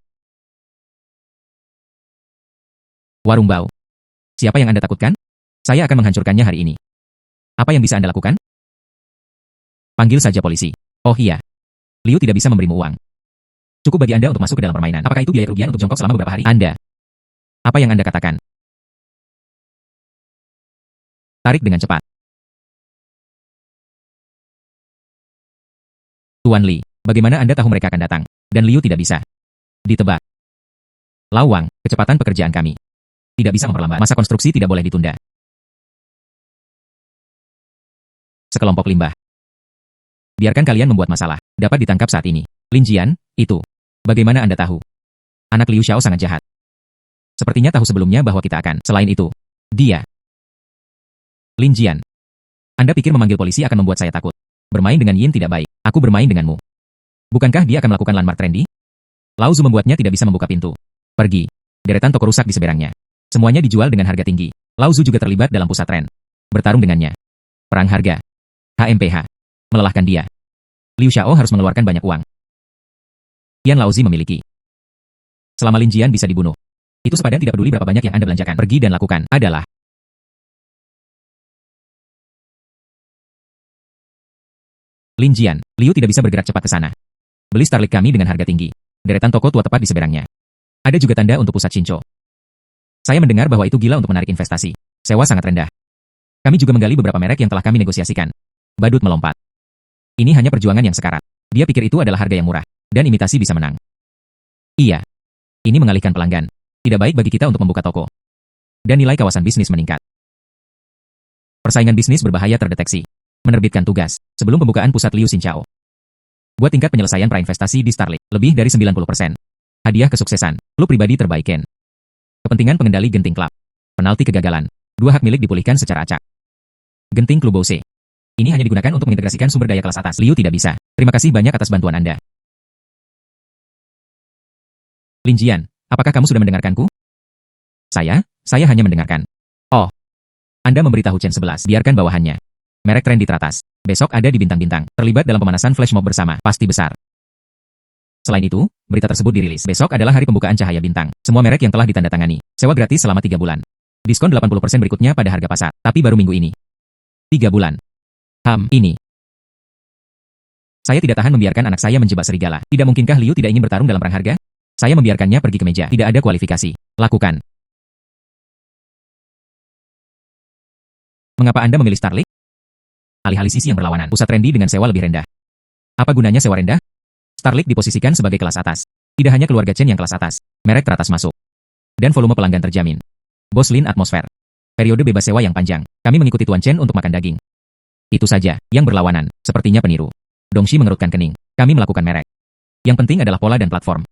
Warung bau. Siapa yang Anda takutkan? Saya akan menghancurkannya hari ini. Apa yang bisa Anda lakukan? Panggil saja polisi. Oh iya. Liu tidak bisa memberimu uang. Cukup bagi Anda untuk masuk ke dalam permainan. Apakah itu biaya kerugian untuk jongkok selama beberapa hari? Anda. Apa yang Anda katakan? Tarik dengan cepat. Tuan Li, bagaimana Anda tahu mereka akan datang? Dan Liu tidak bisa ditebak. Lawang, kecepatan pekerjaan kami. Tidak bisa memperlambat. Masa konstruksi tidak boleh ditunda. Sekelompok limbah. Biarkan kalian membuat masalah. Dapat ditangkap saat ini. Lin Jian, itu. Bagaimana Anda tahu? Anak Liu Xiao sangat jahat. Sepertinya tahu sebelumnya bahwa kita akan. Selain itu, dia. Lin Jian. Anda pikir memanggil polisi akan membuat saya takut? Bermain dengan Yin tidak baik. Aku bermain denganmu. Bukankah dia akan melakukan landmark trendy? Lao Zu membuatnya tidak bisa membuka pintu. Pergi. Deretan toko rusak di seberangnya. Semuanya dijual dengan harga tinggi. Lao Zu juga terlibat dalam pusat tren. Bertarung dengannya. Perang harga. HMPH. Melelahkan dia. Liu Xiao harus mengeluarkan banyak uang. Yan Laozi memiliki. Selama Lin Jian bisa dibunuh. Itu sepadan tidak peduli berapa banyak yang Anda belanjakan. Pergi dan lakukan. Adalah. Lin Jian, Liu tidak bisa bergerak cepat ke sana. Beli Starlink kami dengan harga tinggi. Deretan toko tua tepat di seberangnya. Ada juga tanda untuk pusat Shincho. Saya mendengar bahwa itu gila untuk menarik investasi. Sewa sangat rendah. Kami juga menggali beberapa merek yang telah kami negosiasikan. Badut melompat. Ini hanya perjuangan yang sekarat. Dia pikir itu adalah harga yang murah. Dan imitasi bisa menang. Iya. Ini mengalihkan pelanggan. Tidak baik bagi kita untuk membuka toko. Dan nilai kawasan bisnis meningkat. Persaingan bisnis berbahaya terdeteksi. Menerbitkan tugas, sebelum pembukaan pusat Liu Xinchao. Buat tingkat penyelesaian prainvestasi di Starlink, lebih dari 90%. Hadiah kesuksesan, klub pribadi terbaik Ken. Kepentingan pengendali Genting Club. Penalti kegagalan. 2 hak milik dipulihkan secara acak. Genting Club OC. Ini hanya digunakan untuk mengintegrasikan sumber daya kelas atas. Liu tidak bisa. Terima kasih banyak atas bantuan Anda. Lin Jian, apakah kamu sudah mendengarkanku? Saya hanya mendengarkan. Oh. Anda memberitahu Chen 11, biarkan bawahannya. Merek trendy teratas. Besok ada di bintang-bintang. Terlibat dalam pemanasan flash mob bersama. Pasti besar. Selain itu, berita tersebut dirilis. Besok adalah hari pembukaan cahaya bintang. Semua merek yang telah ditandatangani. Sewa gratis selama 3 bulan. Diskon 80% berikutnya pada harga pasar. Tapi baru minggu ini. 3 bulan. Ini. Saya tidak tahan membiarkan anak saya menjebak serigala. Tidak mungkinkah Liu tidak ingin bertarung dalam perang harga? Saya membiarkannya pergi ke meja. Tidak ada kualifikasi. Lakukan. Mengapa Anda memilih Starlink? Alih-alih sisi yang berlawanan, pusat trendy dengan sewa lebih rendah. Apa gunanya sewa rendah? Starlink diposisikan sebagai kelas atas. Tidak hanya keluarga Chen yang kelas atas, merek teratas masuk. Dan volume pelanggan terjamin. Bos Lin atmosfer. Periode bebas sewa yang panjang. Kami mengikuti Tuan Chen untuk makan daging. Itu saja, yang berlawanan, sepertinya peniru. Dongxi mengerutkan kening. Kami melakukan merek. Yang penting adalah pola dan platform.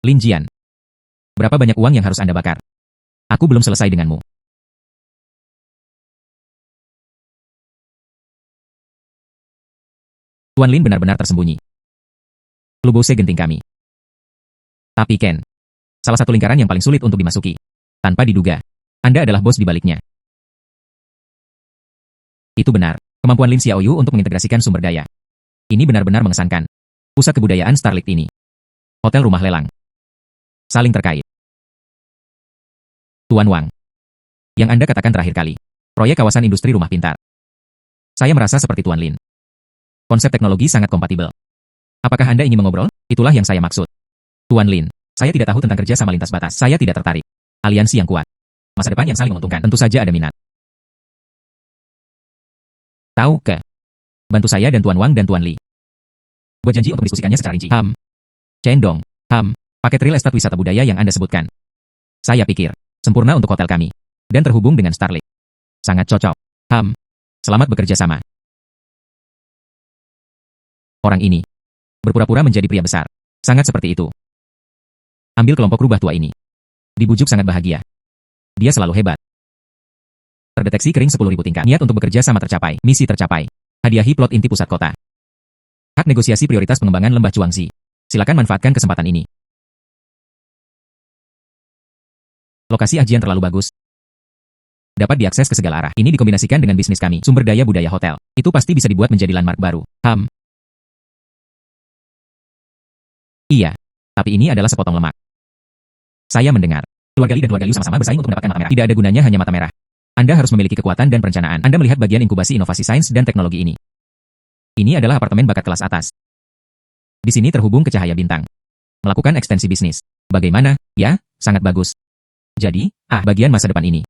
Lin Jian. Berapa banyak uang yang harus Anda bakar? Aku belum selesai denganmu. Tuan Lin benar-benar tersembunyi. Lu Bose genting kami. Tapi Ken, salah satu lingkaran yang paling sulit untuk dimasuki. Tanpa diduga, Anda adalah bos di baliknya. Itu benar, kemampuan Lin Xiaoyu untuk mengintegrasikan sumber daya. Ini benar-benar mengesankan. Pusat kebudayaan Starlink ini. Hotel rumah lelang. Saling terkait. Tuan Wang. Yang Anda katakan terakhir kali. Proyek kawasan industri rumah pintar. Saya merasa seperti Tuan Lin. Konsep teknologi sangat kompatibel. Apakah Anda ingin mengobrol? Itulah yang saya maksud. Tuan Lin, saya tidak tahu tentang kerja sama lintas batas. Saya tidak tertarik. Aliansi yang kuat. Masa depan yang saling menguntungkan. Tentu saja ada minat. Tahu ke? Bantu saya dan Tuan Wang dan Tuan Li. Buat janji untuk diskusikannya secara rinci. Cendong. Paket real estate wisata budaya yang Anda sebutkan. Saya pikir, sempurna untuk hotel kami. Dan terhubung dengan Starlink. Sangat cocok. Selamat bekerja sama. Orang ini berpura-pura menjadi pria besar. Sangat seperti itu. Ambil kelompok rubah tua ini. Dibujuk sangat bahagia. Dia selalu hebat. Terdeteksi kering 10.000 tingkat. Niat untuk bekerja sama tercapai. Misi tercapai. Hadiahi plot inti pusat kota. Hak negosiasi prioritas pengembangan lembah Chuangzi. Silakan manfaatkan kesempatan ini. Lokasi ajian terlalu bagus. Dapat diakses ke segala arah. Ini dikombinasikan dengan bisnis kami. Sumber daya budaya hotel. Itu pasti bisa dibuat menjadi landmark baru. Iya, tapi ini adalah sepotong lemak. Saya mendengar. Keluarga Li dan keluarga Liu sama-sama bersaing untuk mendapatkan mata merah. Tidak ada gunanya hanya mata merah. Anda harus memiliki kekuatan dan perencanaan. Anda melihat bagian inkubasi inovasi sains dan teknologi ini. Ini adalah apartemen bakat kelas atas. Di sini terhubung ke cahaya bintang. Melakukan ekstensi bisnis. Bagaimana? Ya, sangat bagus. Jadi, bagian masa depan ini.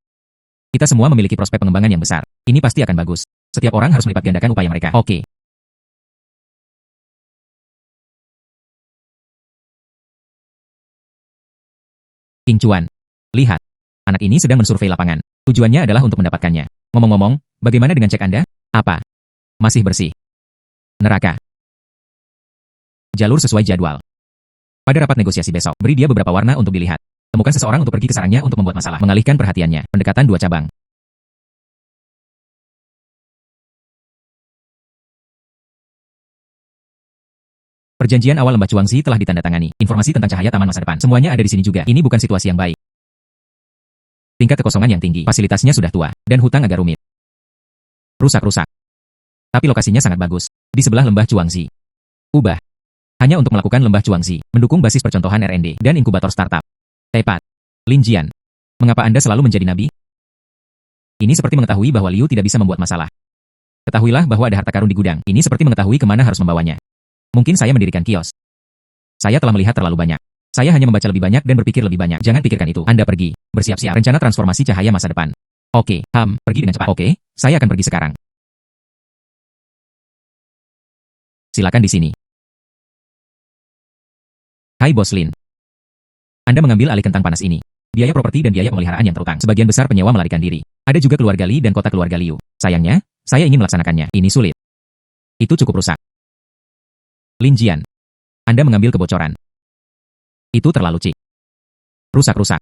Kita semua memiliki prospek pengembangan yang besar. Ini pasti akan bagus. Setiap orang harus melipat gandakan upaya mereka. Oke. King Chuan. Lihat. Anak ini sedang mensurvei lapangan. Tujuannya adalah untuk mendapatkannya. Ngomong-ngomong, bagaimana dengan cek Anda? Apa? Masih bersih. Neraka. Jalur sesuai jadwal. Pada rapat negosiasi besok, beri dia beberapa warna untuk dilihat. Temukan seseorang untuk pergi ke sarangnya untuk membuat masalah. Mengalihkan perhatiannya. Pendekatan 2 cabang. Perjanjian awal lembah Chuangzi telah ditandatangani. Informasi tentang cahaya taman masa depan. Semuanya ada di sini juga. Ini bukan situasi yang baik. Tingkat kekosongan yang tinggi. Fasilitasnya sudah tua. Dan hutang agak rumit. Rusak-rusak. Tapi lokasinya sangat bagus. Di sebelah lembah Chuangzi. Ubah. Hanya untuk melakukan lembah Chuangzi. Mendukung basis percontohan R&D dan inkubator startup. Tepat. Lin Jian. Mengapa Anda selalu menjadi nabi? Ini seperti mengetahui bahwa Liu tidak bisa membuat masalah. Ketahuilah bahwa ada harta karun di gudang. Ini seperti mengetahui kemana harus membawanya. Mungkin saya mendirikan kios. Saya telah melihat terlalu banyak. Saya hanya membaca lebih banyak dan berpikir lebih banyak. Jangan pikirkan itu. Anda pergi. Bersiap-siap. Rencana transformasi cahaya masa depan. Oke. Pergi dengan cepat. Oke, saya akan pergi sekarang. Silakan di sini. Hai Bos Lin. Anda mengambil alih kentang panas ini. Biaya properti dan biaya pemeliharaan yang terutang. Sebagian besar penyewa melarikan diri. Ada juga keluarga Li dan kota keluarga Liu. Sayangnya, saya ingin melaksanakannya. Ini sulit. Itu cukup rusak. Lin Jian. Anda mengambil kebocoran. Itu terlalu cik. Rusak-rusak.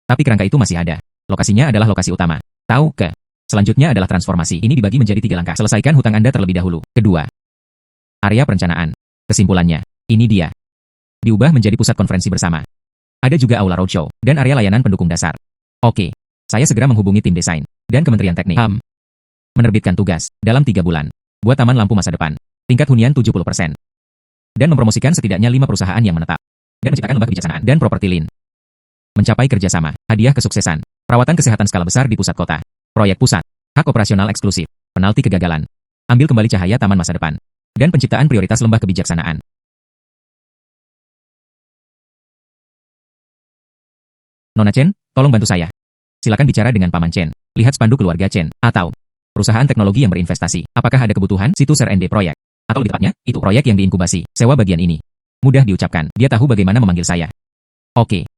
Tapi kerangka itu masih ada. Lokasinya adalah lokasi utama. Tahu ke? Selanjutnya adalah transformasi. Ini dibagi menjadi 3 langkah. Selesaikan hutang Anda terlebih dahulu. Kedua. Area perencanaan. Kesimpulannya. Ini dia. Diubah menjadi pusat konferensi bersama. Ada juga aula roadshow. Dan area layanan pendukung dasar. Oke. Saya segera menghubungi tim desain. Dan Kementerian Teknik. Menerbitkan tugas. Dalam 3 bulan. Buat taman lampu masa depan. Tingkat hunian 70%. Dan mempromosikan setidaknya 5 perusahaan yang menetap. Dan menciptakan lembah kebijaksanaan dan properti Lin. Mencapai kerjasama. Hadiah kesuksesan. Perawatan kesehatan skala besar di pusat kota. Proyek pusat. Hak operasional eksklusif. Penalti kegagalan. Ambil kembali cahaya taman masa depan. Dan penciptaan prioritas lembah kebijaksanaan. Nona Chen, tolong bantu saya. Silakan bicara dengan Paman Chen. Lihat spanduk keluarga Chen. Atau Perusahaan teknologi yang berinvestasi. Apakah ada kebutuhan? Situs R&D proyek. Atau lebih tepatnya, itu proyek yang diinkubasi. Sewa bagian ini. Mudah diucapkan. Dia tahu bagaimana memanggil saya. Oke.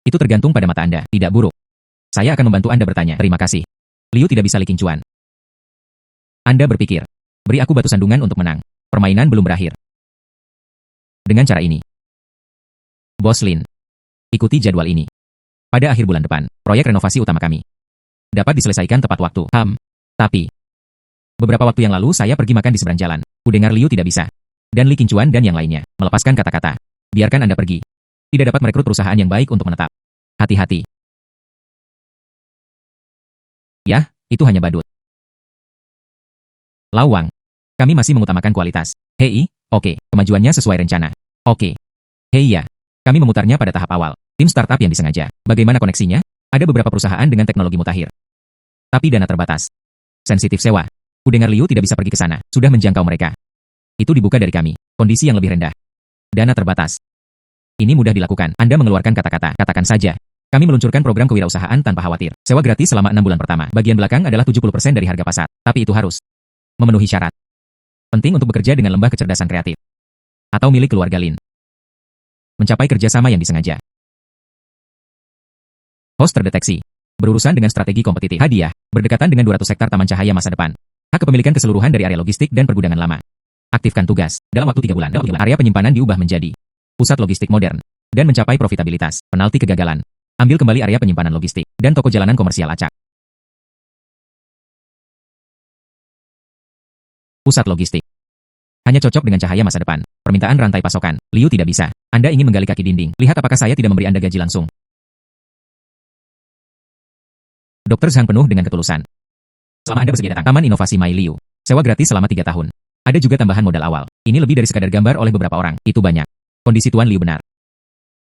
Itu tergantung pada mata Anda, tidak buruk. Saya akan membantu Anda bertanya. Terima kasih. Liu tidak bisa leaking cuan. Anda berpikir, beri aku batu sandungan untuk menang. Permainan belum berakhir. Dengan cara ini. Bos Lin. Ikuti jadwal ini. Pada akhir bulan depan, proyek renovasi utama kami dapat diselesaikan tepat waktu. Tapi beberapa waktu yang lalu saya pergi makan di seberang jalan. Kudengar Liu tidak bisa. Dan Li Qingchuan dan yang lainnya melepaskan kata-kata. Biarkan Anda pergi. Tidak dapat merekrut perusahaan yang baik untuk menetap. Hati-hati. Ya, itu hanya badut. Lawang. Kami masih mengutamakan kualitas. Hei, oke, kemajuannya sesuai rencana. Oke. Hei ya, kami memutarnya pada tahap awal. Tim startup yang disengaja. Bagaimana koneksinya? Ada beberapa perusahaan dengan teknologi mutakhir. Tapi dana terbatas. Sensitif sewa. Kudengar Liu tidak bisa pergi ke sana. Sudah menjangkau mereka. Itu dibuka dari kami. Kondisi yang lebih rendah. Dana terbatas. Ini mudah dilakukan. Anda mengeluarkan kata-kata. Katakan saja. Kami meluncurkan program kewirausahaan tanpa khawatir. Sewa gratis selama 6 bulan pertama. Bagian belakang adalah 70% dari harga pasar. Tapi itu harus memenuhi syarat. Penting untuk bekerja dengan lembah kecerdasan kreatif. Atau milik keluarga Lin. Mencapai kerjasama yang disengaja. Host terdeteksi. Berurusan dengan strategi kompetitif. Hadiah. Berdekatan dengan 200 hektar taman cahaya masa depan. Hak kepemilikan keseluruhan dari area logistik dan pergudangan lama. Aktifkan tugas. Dalam waktu 3 bulan, area penyimpanan diubah menjadi pusat logistik modern. Dan mencapai profitabilitas. Penalti kegagalan. Ambil kembali area penyimpanan logistik. Dan toko jalanan komersial acak. Pusat logistik. Hanya cocok dengan cahaya masa depan. Permintaan rantai pasokan. Liu tidak bisa. Anda ingin menggali kaki dinding. Lihat apakah saya tidak memberi Anda gaji langsung. Dr. Zhang penuh dengan ketulusan. Selama Anda bersedia datang Taman Inovasi Mai Liu. Sewa gratis selama 3 tahun. Ada juga tambahan modal awal. Ini lebih dari sekadar gambar oleh beberapa orang. Itu banyak. Kondisi Tuan Liu benar.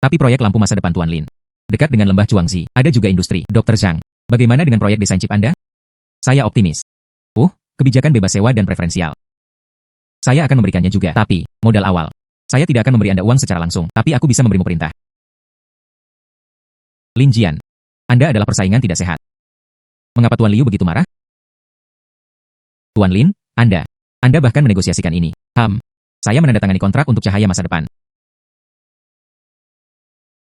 Tapi proyek lampu masa depan Tuan Lin. Dekat dengan lembah Chuangzi. Ada juga industri. Dr. Zhang. Bagaimana dengan proyek desain chip Anda? Saya optimis. Kebijakan bebas sewa dan preferensial. Saya akan memberikannya juga. Tapi, modal awal. Saya tidak akan memberi Anda uang secara langsung. Tapi aku bisa memberimu perintah. Lin Jian. Anda adalah persaingan tidak sehat. Mengapa Tuan Liu begitu marah? Tuan Lin, Anda bahkan menegosiasikan ini. Saya menandatangani kontrak untuk cahaya masa depan.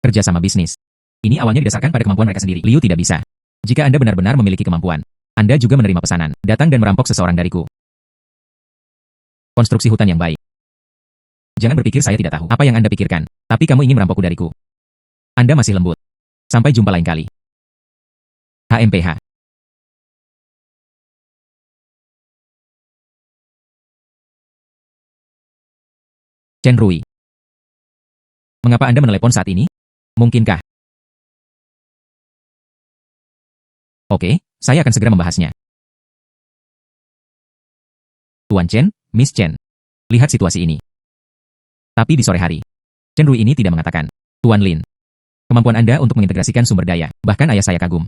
Kerjasama bisnis. Ini awalnya didasarkan pada kemampuan mereka sendiri. Liu tidak bisa. Jika Anda benar-benar memiliki kemampuan, Anda juga menerima pesanan, datang dan merampok seseorang dariku. Konstruksi hutan yang baik. Jangan berpikir saya tidak tahu apa yang Anda pikirkan, tapi kamu ingin merampokku dariku. Anda masih lembut. Sampai jumpa lain kali. HMPH. Chen Rui. Mengapa Anda menelepon saat ini? Mungkinkah? Oke, saya akan segera membahasnya. Tuan Chen, Miss Chen. Lihat situasi ini. Tapi di sore hari, Chen Rui ini tidak mengatakan, Tuan Lin, kemampuan Anda untuk mengintegrasikan sumber daya, bahkan ayah saya kagum.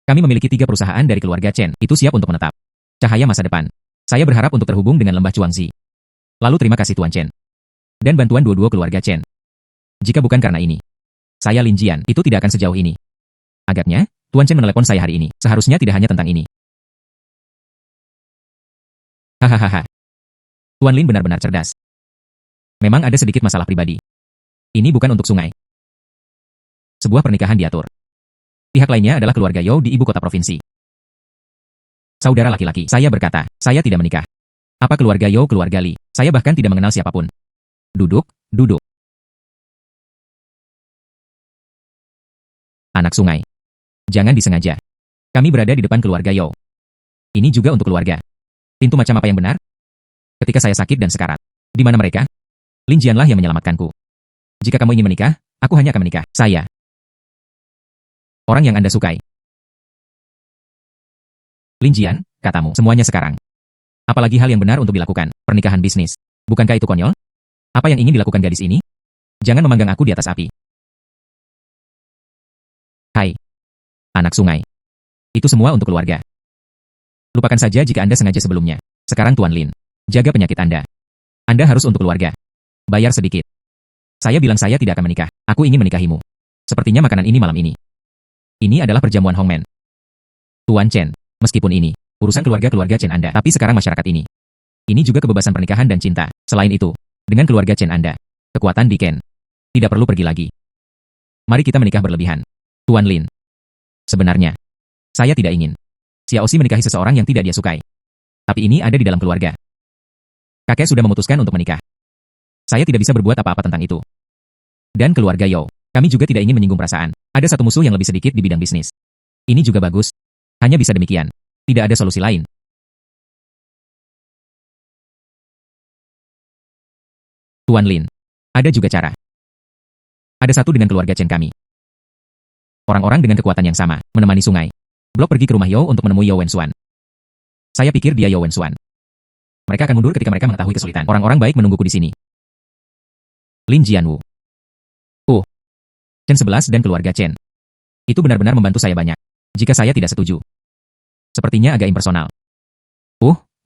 Kami memiliki 3 perusahaan dari keluarga Chen, itu siap untuk menetap. Cahaya masa depan. Saya berharap untuk terhubung dengan lembah Chuangzi. Lalu terima kasih Tuan Chen. Dan bantuan dua-dua keluarga Chen. Jika bukan karena ini, saya Lin Jian, itu tidak akan sejauh ini. Agaknya, Tuan Chen menelepon saya hari ini. Seharusnya tidak hanya tentang ini. Hahaha. Tuan Lin benar-benar cerdas. Memang ada sedikit masalah pribadi. Ini bukan untuk sungai. Sebuah pernikahan diatur. Pihak lainnya adalah keluarga Yao di ibu kota provinsi. Saudara laki-laki, saya berkata, saya tidak menikah. Apa keluarga Yao keluarga Li? Saya bahkan tidak mengenal siapapun. Duduk. Anak sungai. Jangan disengaja. Kami berada di depan keluarga Yao. Ini juga untuk keluarga. Pintu macam apa yang benar? Ketika saya sakit dan sekarat. Di mana mereka? Lin Jianlah yang menyelamatkanku. Jika kamu ingin menikah, aku hanya akan menikah. Saya. Orang yang Anda sukai. Lin Jian, katamu, semuanya sekarang. Apalagi hal yang benar untuk dilakukan, pernikahan bisnis. Bukankah itu konyol? Apa yang ingin dilakukan gadis ini? Jangan memanggang aku di atas api. Hai. Anak sungai. Itu semua untuk keluarga. Lupakan saja jika Anda sengaja sebelumnya. Sekarang Tuan Lin. Jaga penyakit Anda. Anda harus untuk keluarga. Bayar sedikit. Saya bilang saya tidak akan menikah. Aku ingin menikahimu. Sepertinya makanan ini malam ini. Ini adalah perjamuan Hongmen. Tuan Chen, meskipun ini Urusan keluarga-keluarga Chen Anda. Tapi sekarang masyarakat ini. Ini juga kebebasan pernikahan dan cinta. Selain itu, dengan keluarga Chen Anda, kekuatan di Ken tidak perlu pergi lagi. Mari kita menikah berlebihan. Tuan Lin. Sebenarnya, saya tidak ingin Xiaoxi menikahi seseorang yang tidak dia sukai. Tapi ini ada di dalam keluarga. Kakek sudah memutuskan untuk menikah. Saya tidak bisa berbuat apa-apa tentang itu. Dan keluarga Yao, kami juga tidak ingin menyinggung perasaan. Ada satu musuh yang lebih sedikit di bidang bisnis. Ini juga bagus. Hanya bisa demikian. Tidak ada solusi lain. Tuan Lin. Ada juga cara. Ada satu dengan keluarga Chen kami. Orang-orang dengan kekuatan yang sama, menemani sungai. Blok pergi ke rumah Yao untuk menemui Yao Wenxuan. Saya pikir dia Yao Wenxuan. Mereka akan mundur ketika mereka mengetahui kesulitan. Orang-orang baik menungguku di sini. Lin Jianwu. Chen 11 dan keluarga Chen. Itu benar-benar membantu saya banyak. Jika saya tidak setuju. Sepertinya agak impersonal.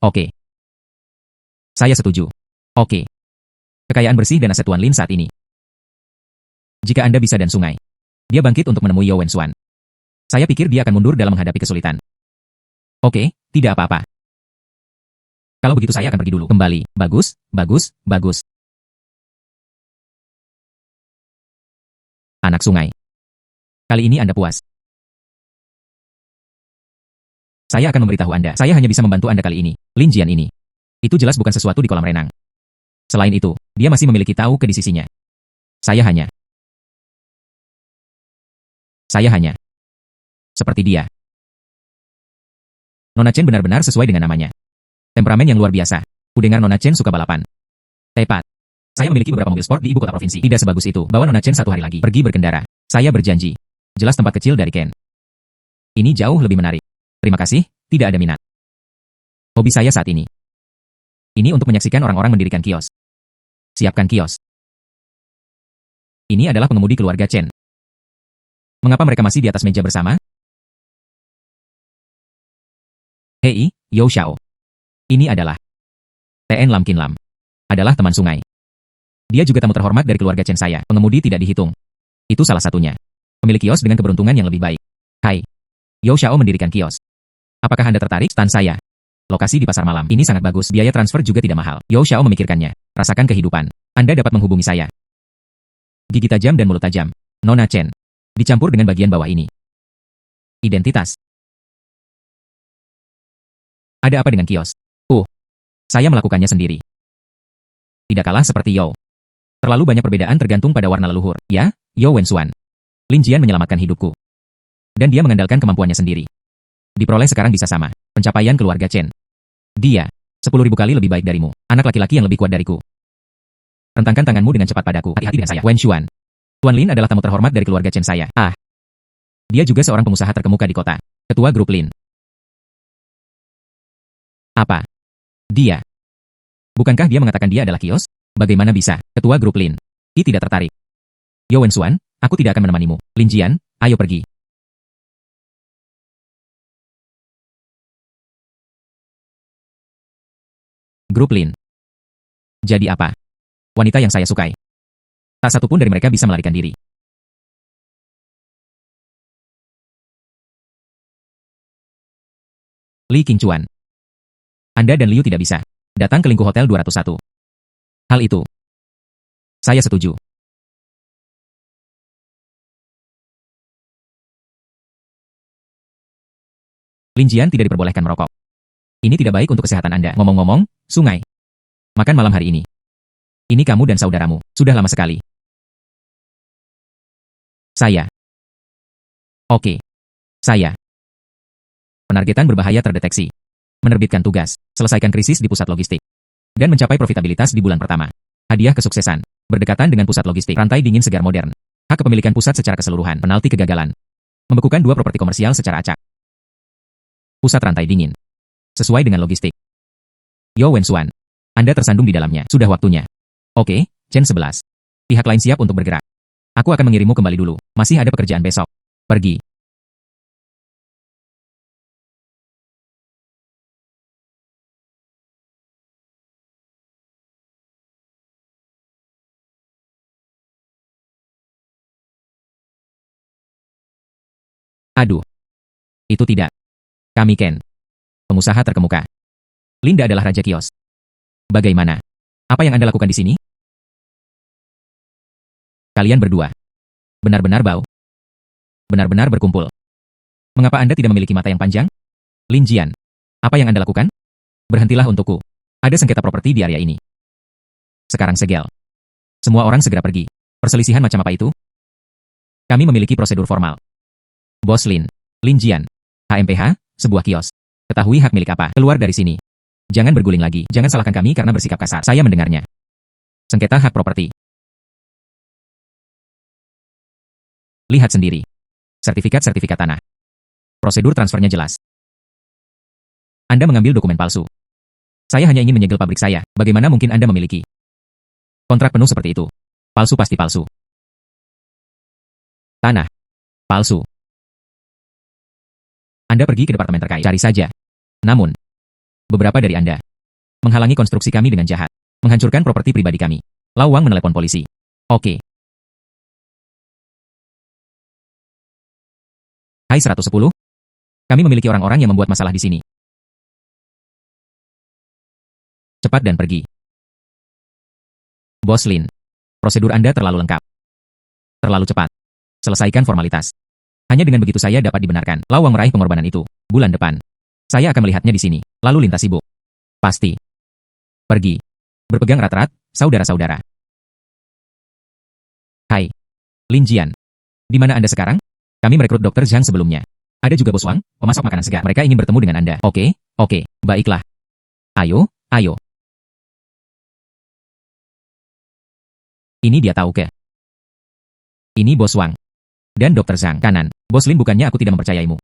Oke. Saya setuju. Oke. Kekayaan bersih dan aset Tuan Lin saat ini. Jika Anda bisa dan sungai. Dia bangkit untuk menemui Yao Wenxuan. Saya pikir dia akan mundur dalam menghadapi kesulitan. Oke, tidak apa-apa. Kalau begitu saya akan pergi dulu. Kembali. Bagus, bagus, bagus. Anak sungai. Kali ini Anda puas. Saya akan memberitahu Anda. Saya hanya bisa membantu Anda kali ini. Lin Jian ini. Itu jelas bukan sesuatu di kolam renang. Selain itu, dia masih memiliki tahu ke di sisinya. Saya hanya. Seperti dia. Nona Chen benar-benar sesuai dengan namanya. Temperamen yang luar biasa. Kudengar Nona Chen suka balapan. Tepat. Saya memiliki beberapa mobil sport di ibu kota provinsi. Tidak sebagus itu. Bawa Nona Chen satu hari lagi. Pergi berkendara. Saya berjanji. Jelas tempat kecil dari Ken. Ini jauh lebih menarik. Terima kasih, tidak ada minat. Hobi saya saat ini. Ini untuk menyaksikan orang-orang mendirikan kios. Siapkan kios. Ini adalah pengemudi keluarga Chen. Mengapa mereka masih di atas meja bersama? Hei, Yao Xiao. Ini adalah TN Lam Qin Lam. Adalah teman sungai. Dia juga tamu terhormat dari keluarga Chen saya. Pengemudi tidak dihitung. Itu salah satunya. Pemilik kios dengan keberuntungan yang lebih baik. Hai. Yao Xiao mendirikan kios. Apakah Anda tertarik? Stan saya. Lokasi di pasar malam. Ini sangat bagus. Biaya transfer juga tidak mahal. Yao Xiao memikirkannya. Rasakan kehidupan. Anda dapat menghubungi saya. Gigi tajam dan mulut tajam. Nona Chen. Dicampur dengan bagian bawah ini. Identitas. Ada apa dengan kios? Saya melakukannya sendiri. Tidak kalah seperti Yao. Terlalu banyak perbedaan tergantung pada warna leluhur. Ya, Yao Wenxuan. Lin Jian menyelamatkan hidupku. Dan dia mengandalkan kemampuannya sendiri. Diperoleh sekarang bisa sama. Pencapaian keluarga Chen. Dia, 10.000 kali lebih baik darimu. Anak laki-laki yang lebih kuat dariku. Rentangkan tanganmu dengan cepat padaku. Hati-hati dengan saya. Wenxuan. Tuan Lin adalah tamu terhormat dari keluarga Chen saya. Dia juga seorang pengusaha terkemuka di kota. Ketua grup Lin. Apa? Dia. Bukankah dia mengatakan dia adalah kios? Bagaimana bisa? Ketua grup Lin. Tidak tertarik. Yao Wenxuan, aku tidak akan menemanimu. Lin Jian, ayo pergi. Grup Lin. Jadi apa? Wanita yang saya sukai. Tak satu pun dari mereka bisa melarikan diri. Li Qingchuan. Anda dan Liu tidak bisa datang ke Lingku Hotel 201. Hal itu. Saya setuju. Lin Jian tidak diperbolehkan merokok. Ini tidak baik untuk kesehatan Anda. Ngomong-ngomong, sungai. Makan malam hari ini. Ini kamu dan saudaramu. Sudah lama sekali. Saya. Oke. Saya. Penargetan berbahaya terdeteksi. Menerbitkan tugas. Selesaikan krisis di pusat logistik. Dan mencapai profitabilitas di bulan pertama. Hadiah kesuksesan. Berdekatan dengan pusat logistik. Rantai dingin segar modern. Hak kepemilikan pusat secara keseluruhan. Penalti kegagalan. Membekukan 2 properti komersial secara acak. Pusat rantai dingin. Sesuai dengan logistik. Yao Wenxuan. Anda tersandung di dalamnya. Sudah waktunya. Oke, Chen 11. Pihak lain siap untuk bergerak. Aku akan mengirimmu kembali dulu. Masih ada pekerjaan besok. Pergi. Aduh. Itu tidak. Kami Ken. pengusaha terkemuka. Linda adalah raja kios. Bagaimana? Apa yang Anda lakukan di sini? Kalian berdua benar-benar bau. Benar-benar berkumpul. Mengapa Anda tidak memiliki mata yang panjang? Lin Jian, apa yang Anda lakukan? Berhentilah untukku. Ada sengketa properti di area ini. Sekarang segel. Semua orang segera pergi. Perselisihan macam apa itu? Kami memiliki prosedur formal. Bos Lin Jian, HMPH, sebuah kios. Ketahui hak milik apa? Keluar dari sini. Jangan berguling lagi. Jangan salahkan kami karena bersikap kasar. Saya mendengarnya. Sengketa hak properti. Lihat sendiri. Sertifikat-sertifikat tanah. Prosedur transfernya jelas. Anda mengambil dokumen palsu. Saya hanya ingin menyegel pabrik saya. Bagaimana mungkin Anda memiliki kontrak penuh seperti itu? Palsu pasti palsu. Tanah. Palsu. Anda pergi ke departemen terkait. Cari saja. Namun, beberapa dari Anda menghalangi konstruksi kami dengan jahat. Menghancurkan properti pribadi kami. Lawang menelepon polisi. Oke. Hai 110. Kami memiliki orang-orang yang membuat masalah di sini. Cepat dan pergi. Bos Lin, prosedur Anda terlalu lengkap. Terlalu cepat. Selesaikan formalitas. Hanya dengan begitu saya dapat dibenarkan. Lawang meraih pengorbanan itu. Bulan depan. Saya akan melihatnya di sini. Lalu lintas sibuk. Pasti. Pergi. Berpegang erat-erat, saudara-saudara. Hai. Lin Jian. Di mana Anda sekarang? Kami merekrut Dr. Zhang sebelumnya. Ada juga Bos Wang, pemasok makanan segar. Mereka ingin bertemu dengan Anda. Oke, baiklah. Ayo. Ini dia tahu ke? Ini Bos Wang. Dan Dr. Zhang. Kanan. Bos Lin, bukannya aku tidak mempercayaimu.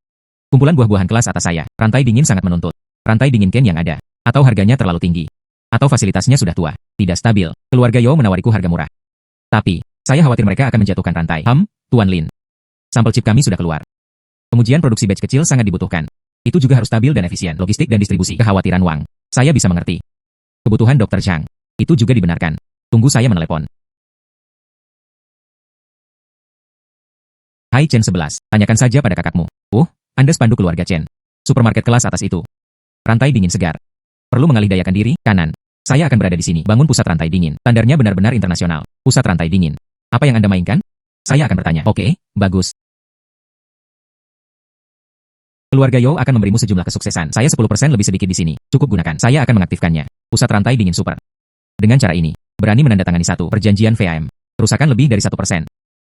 Kumpulan buah-buahan kelas atas saya. Rantai dingin sangat menuntut. Rantai dingin Ken yang ada. Atau harganya terlalu tinggi. Atau fasilitasnya sudah tua. Tidak stabil. Keluarga Yao menawariku harga murah. Tapi, saya khawatir mereka akan menjatuhkan rantai. Tuan Lin. Sampel chip kami sudah keluar. Pengujian produksi batch kecil sangat dibutuhkan. Itu juga harus stabil dan efisien. Logistik dan distribusi. Kekhawatiran Wang. Saya bisa mengerti. Kebutuhan Dr. Zhang. Itu juga dibenarkan. Tunggu saya menelepon. Hai Chen 11. Tanyakan saja pada kakakmu. Anda spanduk keluarga Chen. Supermarket kelas atas itu. Rantai dingin segar. Perlu mengalih dayakan diri, kanan. Saya akan berada di sini. Bangun pusat rantai dingin. Standarnya benar-benar internasional. Pusat rantai dingin. Apa yang Anda mainkan? Saya akan bertanya. Oke, bagus. Keluarga Yao akan memberimu sejumlah kesuksesan. Saya 10% lebih sedikit di sini. Cukup gunakan. Saya akan mengaktifkannya. Pusat rantai dingin super. Dengan cara ini, berani menandatangani satu perjanjian VAM. Kerusakan lebih dari 1%.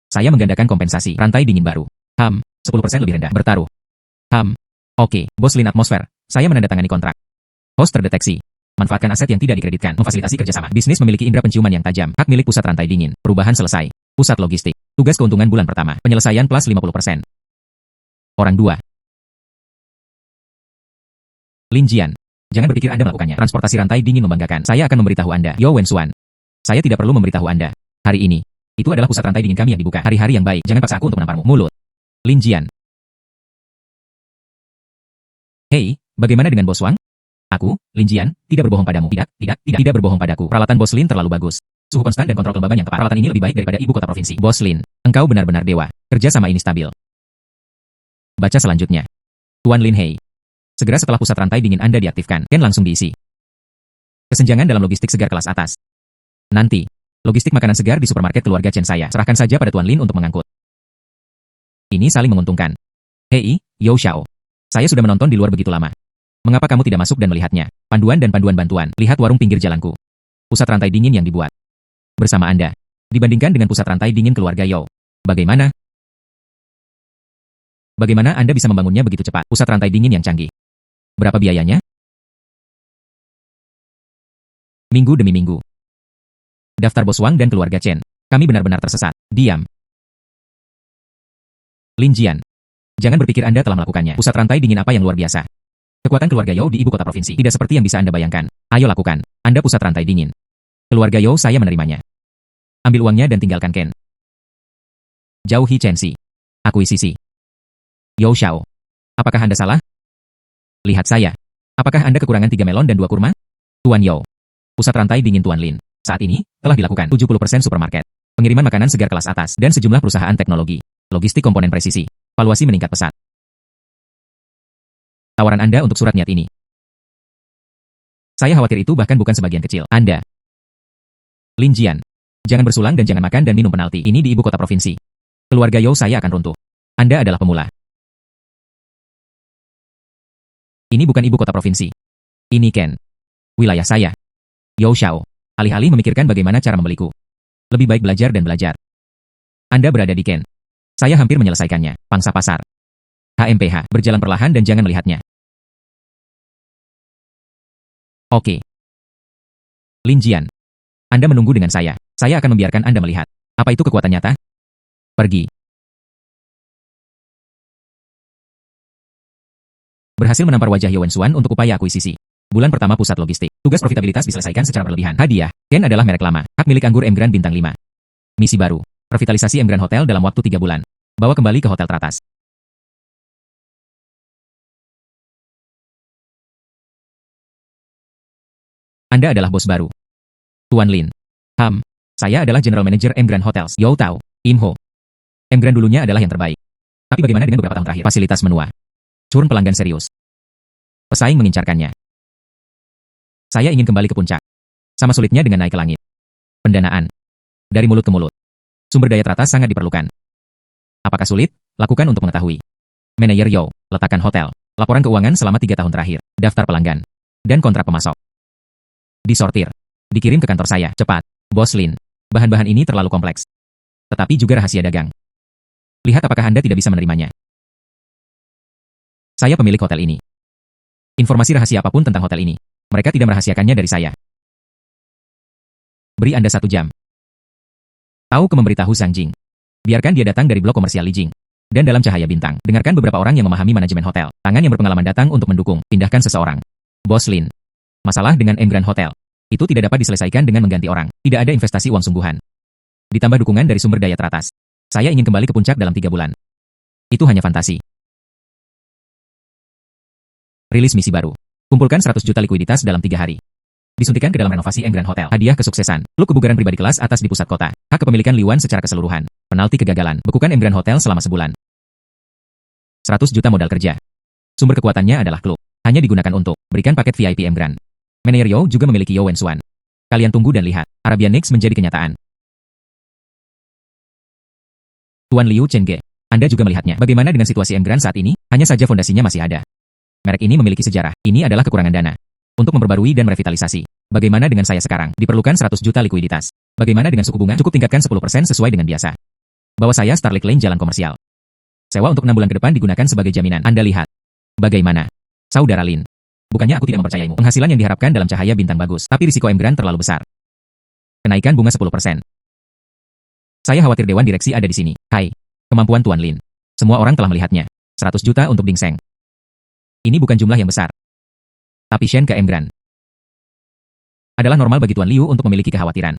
Saya menggandakan kompensasi rantai dingin baru. 10% lebih rendah. Bertaruh. Oke, Bos Lin atmosfer. Saya menandatangani kontrak. Host terdeteksi. Manfaatkan aset yang tidak dikreditkan. Memfasilitasi kerjasama. Bisnis memiliki indera penciuman yang tajam. Hak milik pusat rantai dingin. Perubahan selesai. Pusat logistik. Tugas keuntungan bulan pertama. Penyelesaian plus 50%. Orang 2. Lin Jian. Jangan berpikir Anda melakukannya. Transportasi rantai dingin membanggakan. Saya akan memberitahu Anda. Yao Wenxuan. Saya tidak perlu memberitahu Anda. Hari ini. Itu adalah pusat rantai dingin kami yang dibuka. Hari-hari yang baik. Jangan paksa aku untuk menamparmu. Mulut. Lin Jian. Hei, bagaimana dengan Bos Wang? Aku, Lin Jian, tidak berbohong padamu. Tidak berbohong padaku. Peralatan Bos Lin terlalu bagus. Suhu konstan dan kontrol kelembaban yang tepat. Peralatan ini lebih baik daripada ibu kota provinsi. Bos Lin, engkau benar-benar dewa. Kerja sama ini stabil. Baca selanjutnya. Tuan Lin Hei. Segera setelah pusat rantai dingin Anda diaktifkan, Ken langsung diisi. Kesenjangan dalam logistik segar kelas atas. Nanti, logistik makanan segar di supermarket keluarga Chen saya. Serahkan saja pada Tuan Lin untuk mengangkut. Ini saling menguntungkan. Hei, Yao Xiao. Saya sudah menonton di luar begitu lama. Mengapa kamu tidak masuk dan melihatnya? Panduan dan panduan bantuan. Lihat warung pinggir jalanku. Pusat rantai dingin yang dibuat bersama Anda. Dibandingkan dengan pusat rantai dingin keluarga Yao. Bagaimana? Bagaimana Anda bisa membangunnya begitu cepat? Pusat rantai dingin yang canggih. Berapa biayanya? Minggu demi minggu. Daftar Bos Wang dan keluarga Chen. Kami benar-benar tersesat. Diam. Lin Jian. Jangan berpikir Anda telah melakukannya. Pusat rantai dingin apa yang luar biasa? Kekuatan keluarga Yao di ibu kota provinsi. Tidak seperti yang bisa Anda bayangkan. Ayo lakukan. Anda pusat rantai dingin. Keluarga Yao saya menerimanya. Ambil uangnya dan tinggalkan Ken. Jauhi Chen Si. Akuisisi. Yao Xiao. Apakah Anda salah? Lihat saya. Apakah Anda kekurangan 3 melon dan 2 kurma? Tuan Yao. Pusat rantai dingin Tuan Lin. Saat ini, telah dilakukan 70% supermarket. Pengiriman makanan segar kelas atas dan sejumlah perusahaan teknologi. Logistik komponen presisi. Valuasi meningkat pesat. Tawaran Anda untuk surat niat ini. Saya khawatir itu bahkan bukan sebagian kecil. Anda. Lin Jian. Jangan bersulang dan jangan makan dan minum penalti. Ini di ibu kota provinsi. Keluarga Yao saya akan runtuh. Anda adalah pemula. Ini bukan ibu kota provinsi. Ini Ken. Wilayah saya. Yao Xiao. Alih-alih memikirkan bagaimana cara membeliku. Lebih baik belajar dan belajar. Anda berada di Ken. Saya hampir menyelesaikannya. Pangsa pasar. HMPH. Berjalan perlahan dan jangan melihatnya. Oke. Lin Jian. Anda menunggu dengan saya. Saya akan membiarkan Anda melihat. Apa itu kekuatan nyata? Pergi. Berhasil menampar wajah Ye Wenxuan untuk upaya akuisisi. Bulan pertama pusat logistik. Tugas profitabilitas diselesaikan secara berlebihan. Hadiah. Ken adalah merek lama. Hak milik anggur Emgran bintang 5. Misi baru. Revitalisasi Emgran Hotel dalam waktu 3 bulan. Bawa kembali ke hotel teratas. Anda adalah bos baru. Tuan Lin. Saya adalah General Manager Emgran Hotels. Yao Tao. Im Ho. Emgran dulunya adalah yang terbaik. Tapi bagaimana dengan beberapa tahun terakhir? Fasilitas menua. Churn pelanggan serius. Pesaing mengincarkannya. Saya ingin kembali ke puncak. Sama sulitnya dengan naik ke langit. Pendanaan. Dari mulut ke mulut. Sumber daya teratas sangat diperlukan. Apakah sulit? Lakukan untuk mengetahui. Manajer Yao. Letakkan hotel. Laporan keuangan selama 3 tahun terakhir. Daftar pelanggan. Dan kontrak pemasok. Disortir. Dikirim ke kantor saya. Cepat. Bos Lin. Bahan-bahan ini terlalu kompleks. Tetapi juga rahasia dagang. Lihat apakah Anda tidak bisa menerimanya. Saya pemilik hotel ini. Informasi rahasia apapun tentang hotel ini. Mereka tidak merahasiakannya dari saya. Beri Anda 1 jam. Tahu ke memberitahu Zhang Jing. Biarkan dia datang dari blok komersial Li Jing. Dan dalam cahaya bintang, dengarkan beberapa orang yang memahami manajemen hotel. Tangan yang berpengalaman datang untuk mendukung. Pindahkan seseorang. Bos Lin. Masalah dengan Emgran Hotel. Itu tidak dapat diselesaikan dengan mengganti orang. Tidak ada investasi uang sungguhan. Ditambah dukungan dari sumber daya teratas. Saya ingin kembali ke puncak dalam 3 bulan. Itu hanya fantasi. Rilis misi baru. Kumpulkan 100 juta likuiditas dalam 3 hari. Disuntikan ke dalam renovasi Emgran Hotel. Hadiah kesuksesan. Klub kebugaran pribadi kelas atas di pusat kota. Hak kepemilikan Liwan secara keseluruhan. Penalti kegagalan. Bekukan Emgran Hotel selama sebulan. 100 juta modal kerja. Sumber kekuatannya adalah klub. Hanya digunakan untuk berikan paket VIP Emgran. Manajer Yao juga memiliki Ye Wenxuan. Kalian tunggu dan lihat. Arabian Nights menjadi kenyataan. Tuan Liu Chengge. Anda juga melihatnya. Bagaimana dengan situasi Emgran saat ini? Hanya saja fondasinya masih ada. Merek ini memiliki sejarah. Ini adalah kekurangan dana. Untuk memperbarui dan merevitalisasi. Bagaimana dengan saya sekarang? Diperlukan 100 juta likuiditas. Bagaimana dengan suku bunga? Cukup tingkatkan 10% sesuai dengan biasa. Bawa saya Starlight Lane jalan komersial. Sewa untuk 6 bulan ke depan digunakan sebagai jaminan. Anda lihat. Bagaimana? Saudara Lin. Bukannya aku tidak mempercayaimu. Penghasilan yang diharapkan dalam cahaya bintang bagus. Tapi risiko Emgran terlalu besar. Kenaikan bunga 10%. Saya khawatir dewan direksi ada di sini. Hai. Kemampuan Tuan Lin. Semua orang telah melihatnya. 100 juta untuk Ding Seng. Ini bukan jumlah yang besar. Tapi Shen ke Emgran. Adalah normal bagi Tuan Liu untuk memiliki kekhawatiran.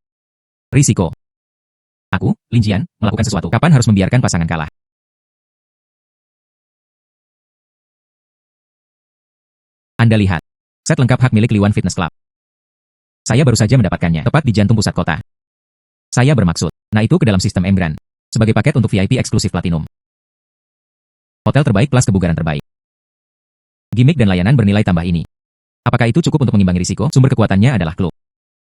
Risiko. Aku, Lin Jian, melakukan sesuatu. Kapan harus membiarkan pasangan kalah? Anda lihat. Set lengkap hak milik Liwan Fitness Club. Saya baru saja mendapatkannya, tepat di jantung pusat kota. Saya bermaksud, nah itu ke dalam sistem Emgran. Sebagai paket untuk VIP eksklusif Platinum. Hotel terbaik plus kebugaran terbaik. Gimik dan layanan bernilai tambah ini. Apakah itu cukup untuk mengimbangi risiko? Sumber kekuatannya adalah klub.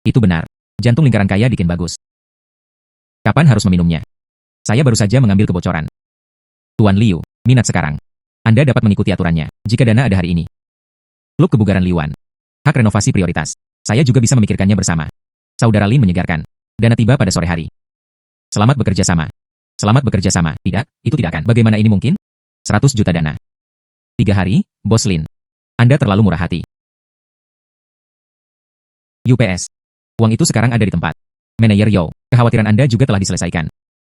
Itu benar. Jantung lingkaran kaya bikin bagus. Kapan harus meminumnya? Saya baru saja mengambil kebocoran. Tuan Liu, minat sekarang. Anda dapat mengikuti aturannya, jika dana ada hari ini. Klub kebugaran Liwan. Hak renovasi prioritas. Saya juga bisa memikirkannya bersama. Saudara Lin menyegarkan. Dana tiba pada sore hari. Selamat bekerja sama. Selamat bekerja sama. Tidak, itu tidak akan. Bagaimana ini mungkin? 100 juta dana. 3 hari, Bos Lin. Anda terlalu murah hati. UPS. Uang itu sekarang ada di tempat. Manajer Yao, kekhawatiran Anda juga telah diselesaikan.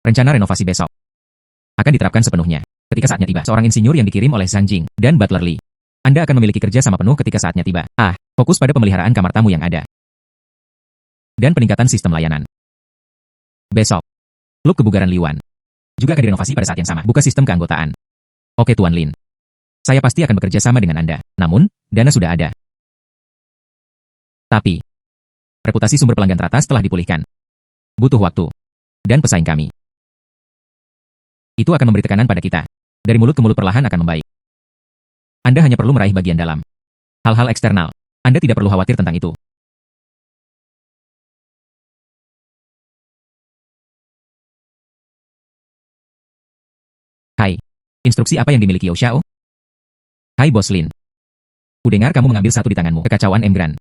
Rencana renovasi besok akan diterapkan sepenuhnya. Ketika saatnya tiba, seorang insinyur yang dikirim oleh Zhang Jing dan Butler Li. Anda akan memiliki kerja sama penuh ketika saatnya tiba. Fokus pada pemeliharaan kamar tamu yang ada. Dan peningkatan sistem layanan. Besok, klub kebugaran Liwan juga akan direnovasi pada saat yang sama. Buka sistem keanggotaan. Oke Tuan Lin. Saya pasti akan bekerja sama dengan Anda. Namun, dana sudah ada. Tapi, reputasi sumber pelanggan teratas telah dipulihkan. Butuh waktu. Dan pesaing kami. Itu akan memberi tekanan pada kita. Dari mulut ke mulut perlahan akan membaik. Anda hanya perlu meraih bagian dalam. Hal-hal eksternal Anda tidak perlu khawatir tentang itu. Hai. Instruksi apa yang dimiliki Yao Xiao? Hai Bos Lin. Kudengar kamu mengambil satu di tanganmu. Kekacauan Emgran.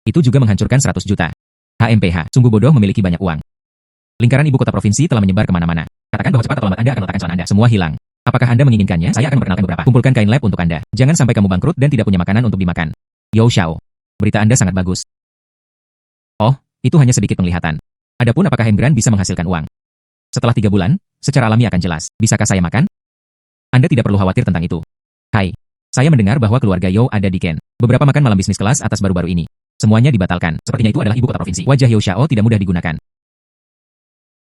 Itu juga menghancurkan 100 juta. HMPH. Sungguh bodoh memiliki banyak uang. Lingkaran ibu kota provinsi telah menyebar kemana-mana. Katakan bahwa cepat atau lambat Anda akan letakkan celana Anda. Semua hilang. Apakah Anda menginginkannya? Saya akan memperkenalkan beberapa. Kumpulkan kain lab untuk Anda. Jangan sampai kamu bangkrut dan tidak punya makanan untuk dimakan. Yao Xiao. Berita Anda sangat bagus. Oh, itu hanya sedikit penglihatan. Adapun apakah Emgran bisa menghasilkan uang? Setelah 3 bulan, secara alami akan jelas. Bisakah saya makan? Anda tidak perlu khawatir tentang itu. Hai. Saya mendengar bahwa keluarga Yao ada di Ken. Beberapa makan malam bisnis kelas atas baru-baru ini. Semuanya dibatalkan. Sepertinya itu adalah ibu kota provinsi. Wajah Yao Xiao tidak mudah digunakan.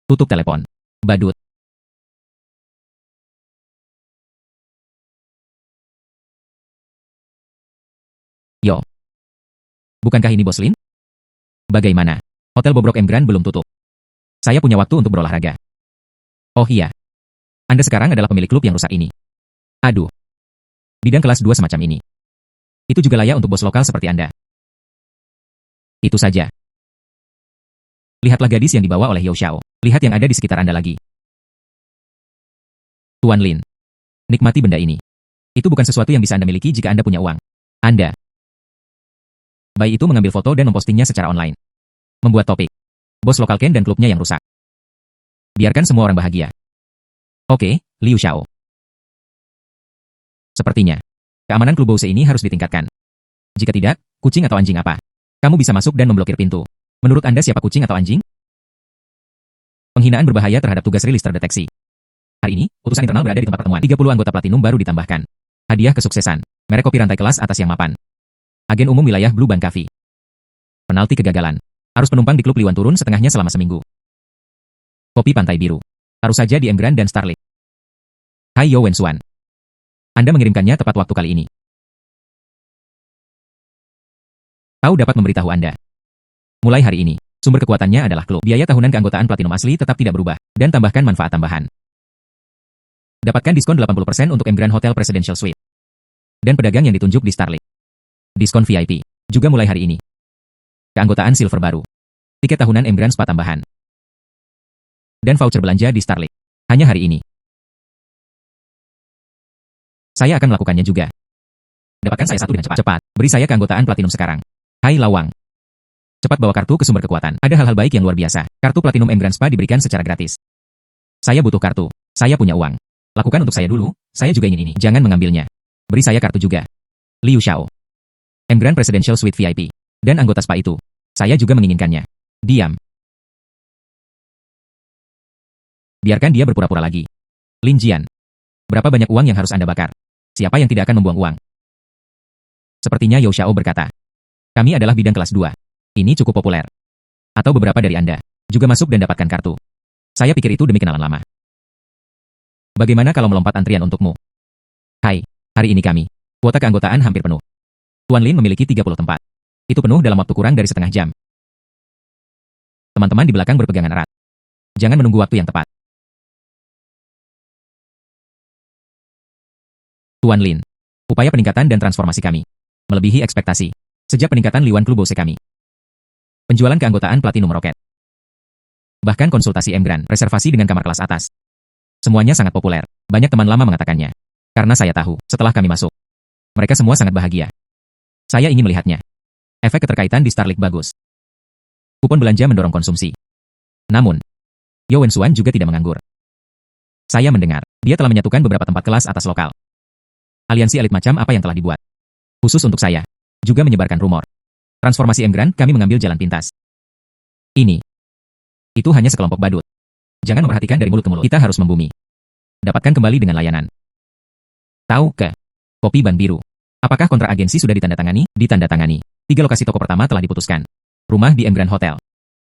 Tutup telepon. Badut. Yo. Bukankah ini Bos Lin? Bagaimana? Hotel Bobrok Emgran belum tutup. Saya punya waktu untuk berolahraga. Oh iya. Anda sekarang adalah pemilik klub yang rusak ini. Aduh. Bidang kelas 2 semacam ini. Itu juga layak untuk bos lokal seperti Anda. Itu saja. Lihatlah gadis yang dibawa oleh Yao Xiao. Lihat yang ada di sekitar Anda lagi. Tuan Lin. Nikmati benda ini. Itu bukan sesuatu yang bisa Anda miliki jika Anda punya uang. Anda. Bayi itu mengambil foto dan mempostingnya secara online. Membuat topik. Bos lokal Ken dan klubnya yang rusak. Biarkan semua orang bahagia. Oke, Liu Xiao. Sepertinya, keamanan klub Bose ini harus ditingkatkan. Jika tidak, kucing atau anjing apa? Kamu bisa masuk dan memblokir pintu. Menurut Anda siapa kucing atau anjing? Penghinaan berbahaya terhadap tugas rilis terdeteksi. Hari ini, utusan internal berada di tempat pertemuan. 30 anggota platinum baru ditambahkan. Hadiah kesuksesan. Merek kopi rantai kelas atas yang mapan. Agen umum wilayah Blue Band Cafe. Penalti kegagalan. Arus penumpang di klub Liwan turun setengahnya selama seminggu. Kopi pantai biru. Taruh saja di Emgran dan Starlight. Hai Yo Wensuan. Anda mengirimkannya tepat waktu kali ini. Tahu dapat memberitahu Anda. Mulai hari ini, sumber kekuatannya adalah klub. Biaya tahunan keanggotaan Platinum asli tetap tidak berubah, dan tambahkan manfaat tambahan. Dapatkan diskon 80% untuk Emgran Hotel Presidential Suite. Dan pedagang yang ditunjuk di Starlight. Diskon VIP, juga mulai hari ini. Keanggotaan Silver baru. Tiket tahunan Emgran Spa tambahan. Dan voucher belanja di Starlight. Hanya hari ini. Saya akan melakukannya juga. Dapatkan saya satu dengan cepat. Cepat, beri saya keanggotaan Platinum sekarang. Hai Lawang. Cepat bawa kartu ke sumber kekuatan. Ada hal-hal baik yang luar biasa. Kartu Platinum Emgran Spa diberikan secara gratis. Saya butuh kartu. Saya punya uang. Lakukan untuk saya dulu. Saya juga ingin ini. Jangan mengambilnya. Beri saya kartu juga. Liu Xiao. Emgran Presidential Suite VIP. Dan anggota spa itu. Saya juga menginginkannya. Diam. Biarkan dia berpura-pura lagi. Lin Jian. Berapa banyak uang yang harus Anda bakar? Siapa yang tidak akan membuang uang? Sepertinya Yao Xiao berkata. Kami adalah bidang kelas 2. Ini cukup populer. Atau beberapa dari Anda juga masuk dan dapatkan kartu. Saya pikir itu demi kenalan lama. Bagaimana kalau melompat antrian untukmu? Hai, hari ini kami. Kuota keanggotaan hampir penuh. Tuan Lin memiliki 30 tempat. Itu penuh dalam waktu kurang dari setengah jam. Teman-teman di belakang berpegangan erat. Jangan menunggu waktu yang tepat. Tuan Lin. Upaya peningkatan dan transformasi kami. Melebihi ekspektasi. Sejak peningkatan Liwan Klub Bose kami. Penjualan keanggotaan Platinum Rocket. Bahkan konsultasi Emgran, reservasi dengan kamar kelas atas. Semuanya sangat populer. Banyak teman lama mengatakannya. Karena saya tahu, setelah kami masuk. Mereka semua sangat bahagia. Saya ingin melihatnya. Efek keterkaitan di Starlink bagus. Kupon belanja mendorong konsumsi. Namun, Yo Wensuan juga tidak menganggur. Saya mendengar, dia telah menyatukan beberapa tempat kelas atas lokal. Aliansi elit macam apa yang telah dibuat? Khusus untuk saya. Juga menyebarkan rumor. Transformasi Emgran, kami mengambil jalan pintas. Ini. Itu hanya sekelompok badut. Jangan memperhatikan dari mulut ke mulut. Kita harus membumi. Dapatkan kembali dengan layanan. Tahu ke? Kopi ban biru. Apakah kontrak agensi sudah ditandatangani? Ditandatangani. 3 lokasi toko pertama telah diputuskan. Rumah di Emgran Hotel.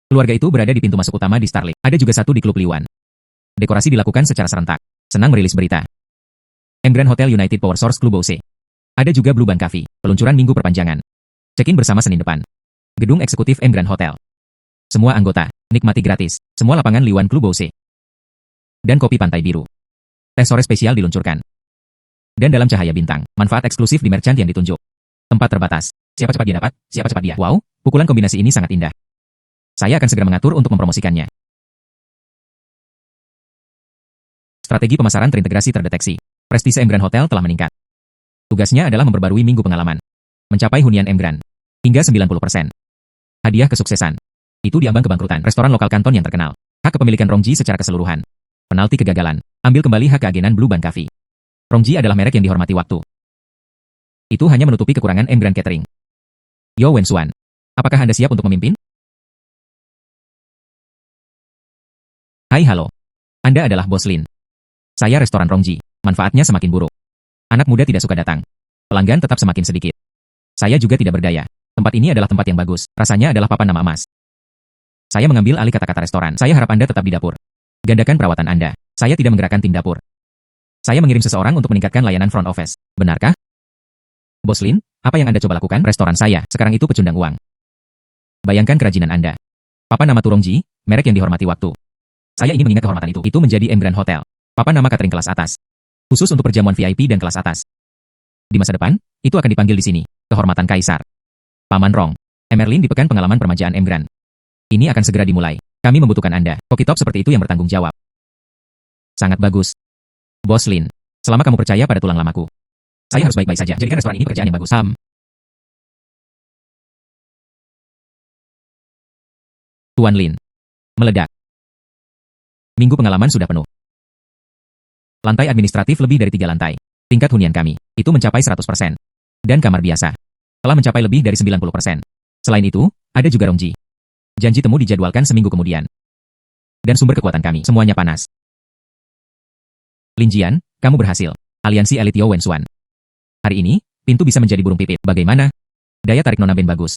Keluarga itu berada di pintu masuk utama di Starlink. Ada juga satu di Klub Liwan. Dekorasi dilakukan secara serentak. Senang merilis berita. Emgran Hotel United Power Source Klub Bose. Ada juga Blue Band Cafe, peluncuran minggu perpanjangan. Check-in bersama Senin depan. Gedung eksekutif Emgran Hotel. Semua anggota, nikmati gratis. Semua lapangan Liwan Klub Bose. Dan kopi pantai biru. Teh sore spesial diluncurkan. Dan dalam cahaya bintang, manfaat eksklusif di merchant yang ditunjuk. Tempat terbatas. Siapa cepat dia dapat, siapa cepat dia. Wow, pukulan kombinasi ini sangat indah. Saya akan segera mengatur untuk mempromosikannya. Strategi pemasaran terintegrasi terdeteksi. Prestise M Grand Hotel telah meningkat. Tugasnya adalah memperbarui minggu pengalaman. Mencapai hunian M Grand. Hingga 90%. Hadiah kesuksesan. Itu diambang kebangkrutan restoran lokal kanton yang terkenal. Hak kepemilikan Rongji secara keseluruhan. Penalti kegagalan. Ambil kembali hak keagenan Blue Band Coffee. Rongji adalah merek yang dihormati waktu. Itu hanya menutupi kekurangan M Grand Catering. Yo Wensuan. Apakah Anda siap untuk memimpin? Hai halo. Anda adalah Bos Lin. Saya restoran Rongji. Manfaatnya semakin buruk. Anak muda tidak suka datang. Pelanggan tetap semakin sedikit. Saya juga tidak berdaya. Tempat ini adalah tempat yang bagus. Rasanya adalah papan nama emas. Saya mengambil alih kata-kata restoran. Saya harap Anda tetap di dapur. Gandakan perawatan Anda. Saya tidak menggerakkan tim dapur. Saya mengirim seseorang untuk meningkatkan layanan front office. Benarkah? Bos Lin, apa yang Anda coba lakukan? Restoran saya, sekarang itu pecundang uang. Bayangkan kerajinan Anda. Papan nama Turongji, merek yang dihormati waktu. Saya ingin mengingat kehormatan itu. Itu menjadi M Grand Hotel. Papan nama catering kelas atas. Khusus untuk perjamuan VIP dan kelas atas. Di masa depan, itu akan dipanggil di sini. Kehormatan Kaisar. Paman Rong. Emerlin di pekan pengalaman permajaan M Grand. Ini akan segera dimulai. Kami membutuhkan Anda. Koki top seperti itu yang bertanggung jawab. Sangat bagus. Bos Lin, selama kamu percaya pada tulang lamaku, saya harus baik-baik saja. Jadikan restoran ini pekerjaan yang bagus. Tuan Lin. Meledak. Minggu pengalaman sudah penuh. Lantai administratif lebih dari 3 lantai. Tingkat hunian kami, itu mencapai 100%. Dan kamar biasa telah mencapai lebih dari 90%. Selain itu, ada juga Rongji. Janji temu dijadwalkan seminggu kemudian. Dan sumber kekuatan kami, semuanya panas. Lin Jian, kamu berhasil. Aliansi elit Yo Wensuan. Hari ini, pintu bisa menjadi burung pipit. Bagaimana? Daya tarik Nona Ben bagus.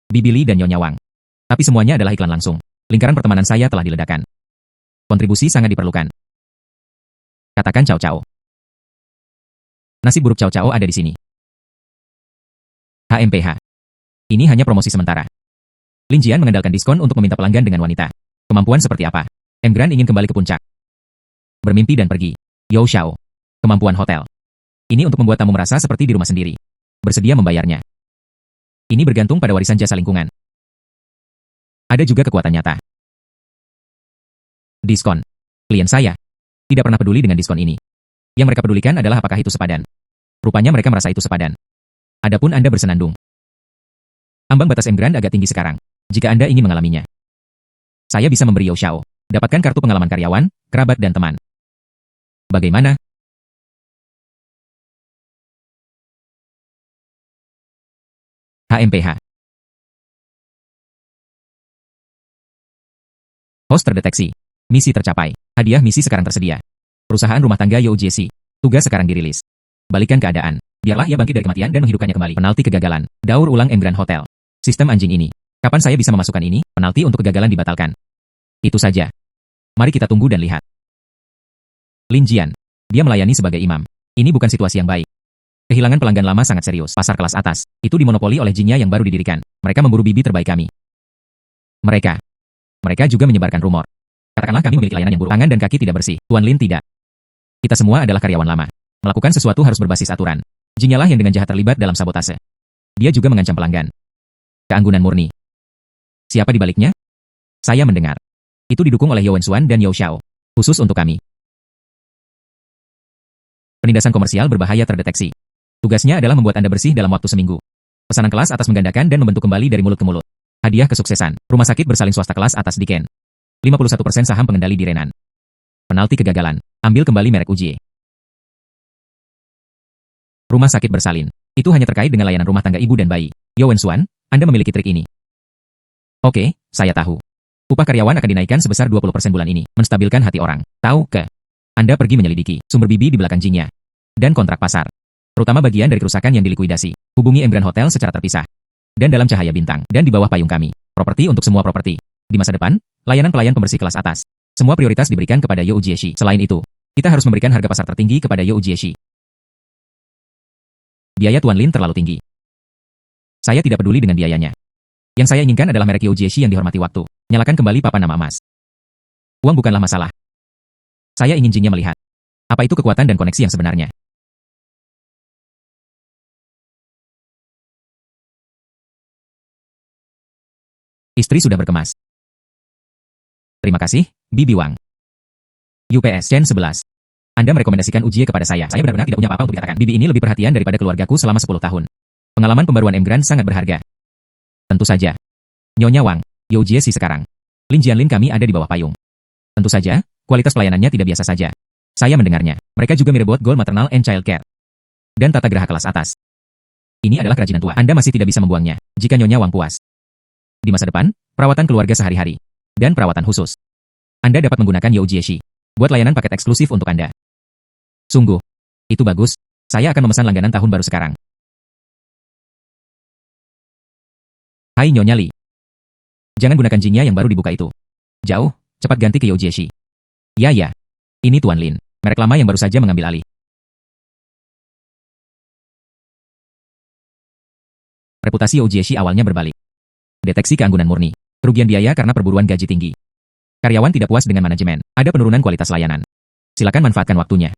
Bibi Li dan Nyonya Wang. Tapi semuanya adalah iklan langsung. Lingkaran pertemanan saya telah diledakkan. Kontribusi sangat diperlukan. Katakan Cao Cao. Nasib buruk Cao Cao ada di sini. HMPH. Ini hanya promosi sementara. Lin Jian mengandalkan diskon untuk meminta pelanggan dengan wanita. Kemampuan seperti apa? M Grand ingin kembali ke puncak. Bermimpi dan pergi. Yo Xiao. Kemampuan hotel. Ini untuk membuat tamu merasa seperti di rumah sendiri. Bersedia membayarnya. Ini bergantung pada warisan jasa lingkungan. Ada juga kekuatan nyata. Diskon. Klien saya tidak pernah peduli dengan diskon ini. Yang mereka pedulikan adalah apakah itu sepadan. Rupanya mereka merasa itu sepadan. Adapun Anda bersenandung. Ambang batas M Grand agak tinggi sekarang. Jika Anda ingin mengalaminya, saya bisa memberi Yo Xiao. Dapatkan kartu pengalaman karyawan, kerabat dan teman. Bagaimana? HMPH. Host terdeteksi. Misi tercapai. Hadiah misi sekarang tersedia. Perusahaan rumah tangga Yo Jesse. Tugas sekarang dirilis. Balikan keadaan. Biarlah ia bangkit dari kematian dan menghidupkannya kembali. Penalti kegagalan. Daur ulang M Grand Hotel. Sistem anjing ini. Kapan saya bisa memasukkan ini? Penalti untuk kegagalan dibatalkan. Itu saja. Mari kita tunggu dan lihat. Lin Jian. Dia melayani sebagai imam. Ini bukan situasi yang baik. Kehilangan pelanggan lama sangat serius. Pasar kelas atas. Itu dimonopoli oleh Jinnya yang baru didirikan. Mereka memburu bibi terbaik kami. Mereka juga menyebarkan rumor. Katakanlah kami memiliki layanan yang buruk. Tangan dan kaki tidak bersih. Tuan Lin tidak. Kita semua adalah karyawan lama. Melakukan sesuatu harus berbasis aturan. Jinyalah yang dengan jahat terlibat dalam sabotase. Dia juga mengancam pelanggan. Keanggunan murni. Siapa di baliknya? Saya mendengar. Itu didukung oleh Yo Wensuan dan Yo Xiao. Khusus untuk kami. Penindasan komersial berbahaya terdeteksi. Tugasnya adalah membuat Anda bersih dalam waktu seminggu. Pesanan kelas atas menggandakan dan membentuk kembali dari mulut ke mulut. Hadiah kesuksesan. Rumah sakit bersalin swasta kelas atas di Ken. 51% saham pengendali di Renan. Penalti kegagalan. Ambil kembali merek Ujie. Rumah sakit bersalin. Itu hanya terkait dengan layanan rumah tangga ibu dan bayi. Yo Wensuan, Anda memiliki trik ini. Oke, saya tahu. Upah karyawan akan dinaikkan sebesar 20% bulan ini. Menstabilkan hati orang. Tahu ke? Anda pergi menyelidiki sumber bibi di belakang Jingnya. Dan kontrak pasar. Terutama bagian dari kerusakan yang dilikuidasi. Hubungi M Grand Hotel secara terpisah. Dan dalam cahaya bintang. Dan di bawah payung kami. Properti untuk semua properti. Di masa depan, layanan pelayan pembersih kelas atas. Semua prioritas diberikan kepada Yo Ujieshi. Selain itu, kita harus memberikan harga pasar tertinggi kepada Yo Ujieshi. Biaya Tuan Lin terlalu tinggi. Saya tidak peduli dengan biayanya. Yang saya inginkan adalah merek Yo Ujieshi yang dihormati waktu. Nyalakan kembali papan nama emas. Uang bukanlah masalah. Saya ingin Jingnya melihat. Apa itu kekuatan dan koneksi yang sebenarnya? Istri sudah berkemas. Terima kasih, Bibi Wang. UPS Chen 11. Anda merekomendasikan Ujie kepada saya. Saya benar-benar tidak punya apa-apa untuk dikatakan. Bibi ini lebih perhatian daripada keluargaku selama 10 tahun. Pengalaman pembaruan emigran sangat berharga. Tentu saja. Nyonya Wang, Yo Jie si sekarang. Lin Jianlin kami ada di bawah payung. Tentu saja, kualitas pelayanannya tidak biasa saja. Saya mendengarnya. Mereka juga mirip Gold Maternal and Child Care. Dan tata geraha kelas atas. Ini adalah kerajinan tua. Anda masih tidak bisa membuangnya, jika Nyonya Wang puas. Di masa depan, perawatan keluarga sehari-hari. Dan perawatan khusus. Anda dapat menggunakan Yo Jie Shi. Buat layanan paket eksklusif untuk Anda. Sungguh. Itu bagus. Saya akan memesan langganan tahun baru sekarang. Hai Nyonya Li. Jangan gunakan Jingya yang baru dibuka itu. Jauh, cepat ganti ke Yo Jie Shi. Ya. Ini Tuan Lin, merek lama yang baru saja mengambil alih. Reputasi Yo Jie Shi awalnya berbalik. Deteksi keanggunan murni. Kerugian biaya karena perburuan gaji tinggi. Karyawan tidak puas dengan manajemen. Ada penurunan kualitas layanan. Silakan manfaatkan waktunya.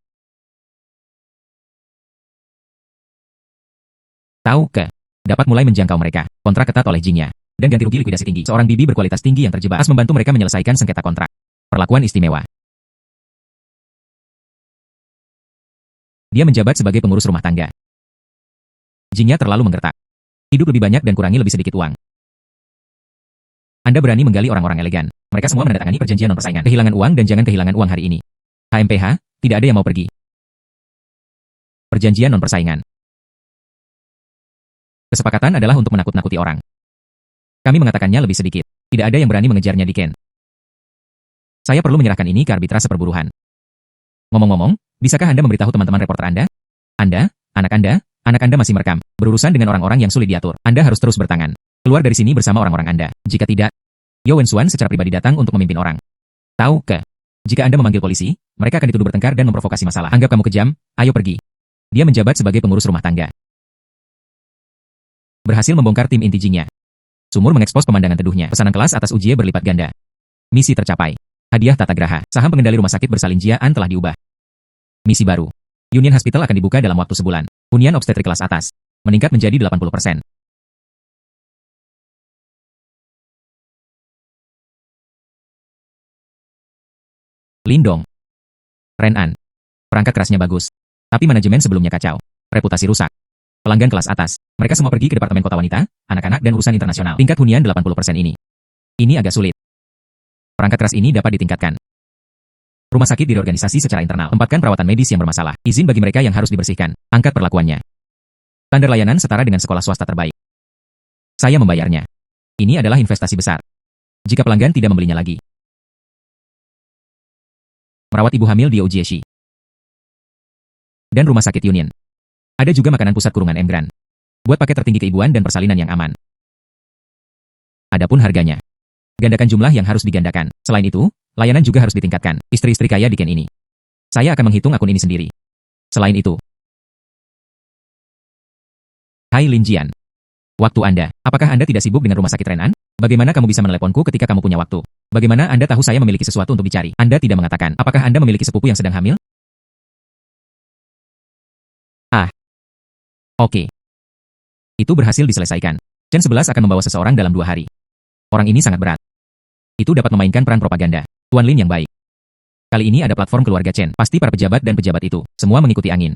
Tahu ke? Dapat mulai menjangkau mereka. Kontrak ketat oleh Jingya. Dan ganti rugi likuidasi tinggi. Seorang bibi berkualitas tinggi yang terjebak membantu mereka menyelesaikan sengketa kontrak. Perlakuan istimewa. Dia menjabat sebagai pengurus rumah tangga. Jingya terlalu menggertak. Hidup lebih banyak dan kurangi lebih sedikit uang. Anda berani menggali orang-orang elegan. Mereka semua menandatangani perjanjian non-persaingan. Kehilangan uang dan jangan kehilangan uang hari ini. HMPH, tidak ada yang mau pergi. Perjanjian non-persaingan. Kesepakatan adalah untuk menakut-nakuti orang. Kami mengatakannya lebih sedikit. Tidak ada yang berani mengejarnya di Ken. Saya perlu menyerahkan ini ke arbitrase perburuhan. Ngomong-ngomong, bisakah Anda memberitahu teman-teman reporter Anda? Anak Anda masih merekam. Berurusan dengan orang-orang yang sulit diatur. Anda harus terus bertangan. Keluar dari sini bersama orang-orang Anda. Jika tidak, Yo Wensuan secara pribadi datang untuk memimpin orang. Tahu ke? Jika Anda memanggil polisi, mereka akan dituduh bertengkar dan memprovokasi masalah. Anggap kamu kejam, ayo pergi. Dia menjabat sebagai pengurus rumah tangga. Berhasil membongkar tim inti Jingya. Sumur mengekspos pemandangan teduhnya. Pesanan kelas atas Ujie berlipat ganda. Misi tercapai. Hadiah tata geraha. Saham pengendali rumah sakit bersalin Jian telah diubah. Misi baru. Union Hospital akan dibuka dalam waktu sebulan. Hunian obstetrik kelas atas. Meningkat menjadi 80%. Lindong. Renan. Perangkat kerasnya bagus. Tapi manajemen sebelumnya kacau. Reputasi rusak. Pelanggan kelas atas. Mereka semua pergi ke Departemen Kota Wanita, Anak-anak dan Urusan Internasional. Tingkat hunian 80% ini. Ini agak sulit. Perangkat keras ini dapat ditingkatkan. Rumah sakit direorganisasi secara internal. Tempatkan perawatan medis yang bermasalah. Izin bagi mereka yang harus dibersihkan. Angkat perlakuannya. Standar layanan setara dengan sekolah swasta terbaik. Saya membayarnya. Ini adalah investasi besar. Jika pelanggan tidak membelinya lagi. Merawat ibu hamil di Ujie Shi. Dan rumah sakit Union. Ada juga makanan pusat kurungan emigran. Buat paket tertinggi keibuan dan persalinan yang aman. Adapun harganya. Gandakan jumlah yang harus digandakan. Selain itu, layanan juga harus ditingkatkan. Istri-istri kaya di Ken ini. Saya akan menghitung akun ini sendiri. Selain itu. Hai Lin Jian. Waktu Anda. Apakah Anda tidak sibuk dengan rumah sakit Renan? Bagaimana kamu bisa meneleponku ketika kamu punya waktu? Bagaimana Anda tahu saya memiliki sesuatu untuk dicari? Anda tidak mengatakan. Apakah Anda memiliki sepupu yang sedang hamil? Oke. Itu berhasil diselesaikan. Chen 11 akan membawa seseorang dalam 2 hari. Orang ini sangat berat. Itu dapat memainkan peran propaganda. Tuan Lin yang baik. Kali ini ada platform keluarga Chen. Pasti para pejabat dan pejabat itu. Semua mengikuti angin.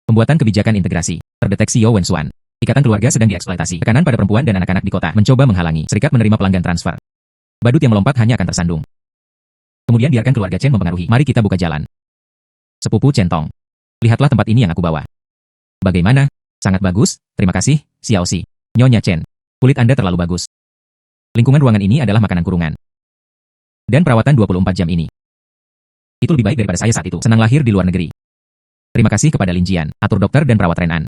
Pembuatan kebijakan integrasi. Terdeteksi Yo Wensuan. Ikatan keluarga sedang dieksploitasi. Tekanan pada perempuan dan anak-anak di kota. Mencoba menghalangi. Serikat menerima pelanggan transfer. Badut yang melompat hanya akan tersandung. Kemudian biarkan keluarga Chen mempengaruhi. Mari kita buka jalan. Sepupu Centong. Lihatlah tempat ini yang aku bawa. Bagaimana? Sangat bagus, terima kasih, Xiaoxi. Nyonya Chen. Kulit Anda terlalu bagus. Lingkungan ruangan ini adalah makanan kurungan. Dan perawatan 24 jam ini. Itu lebih baik daripada saya saat itu. Senang lahir di luar negeri. Terima kasih kepada Lin Jian, atur dokter dan perawat Renan.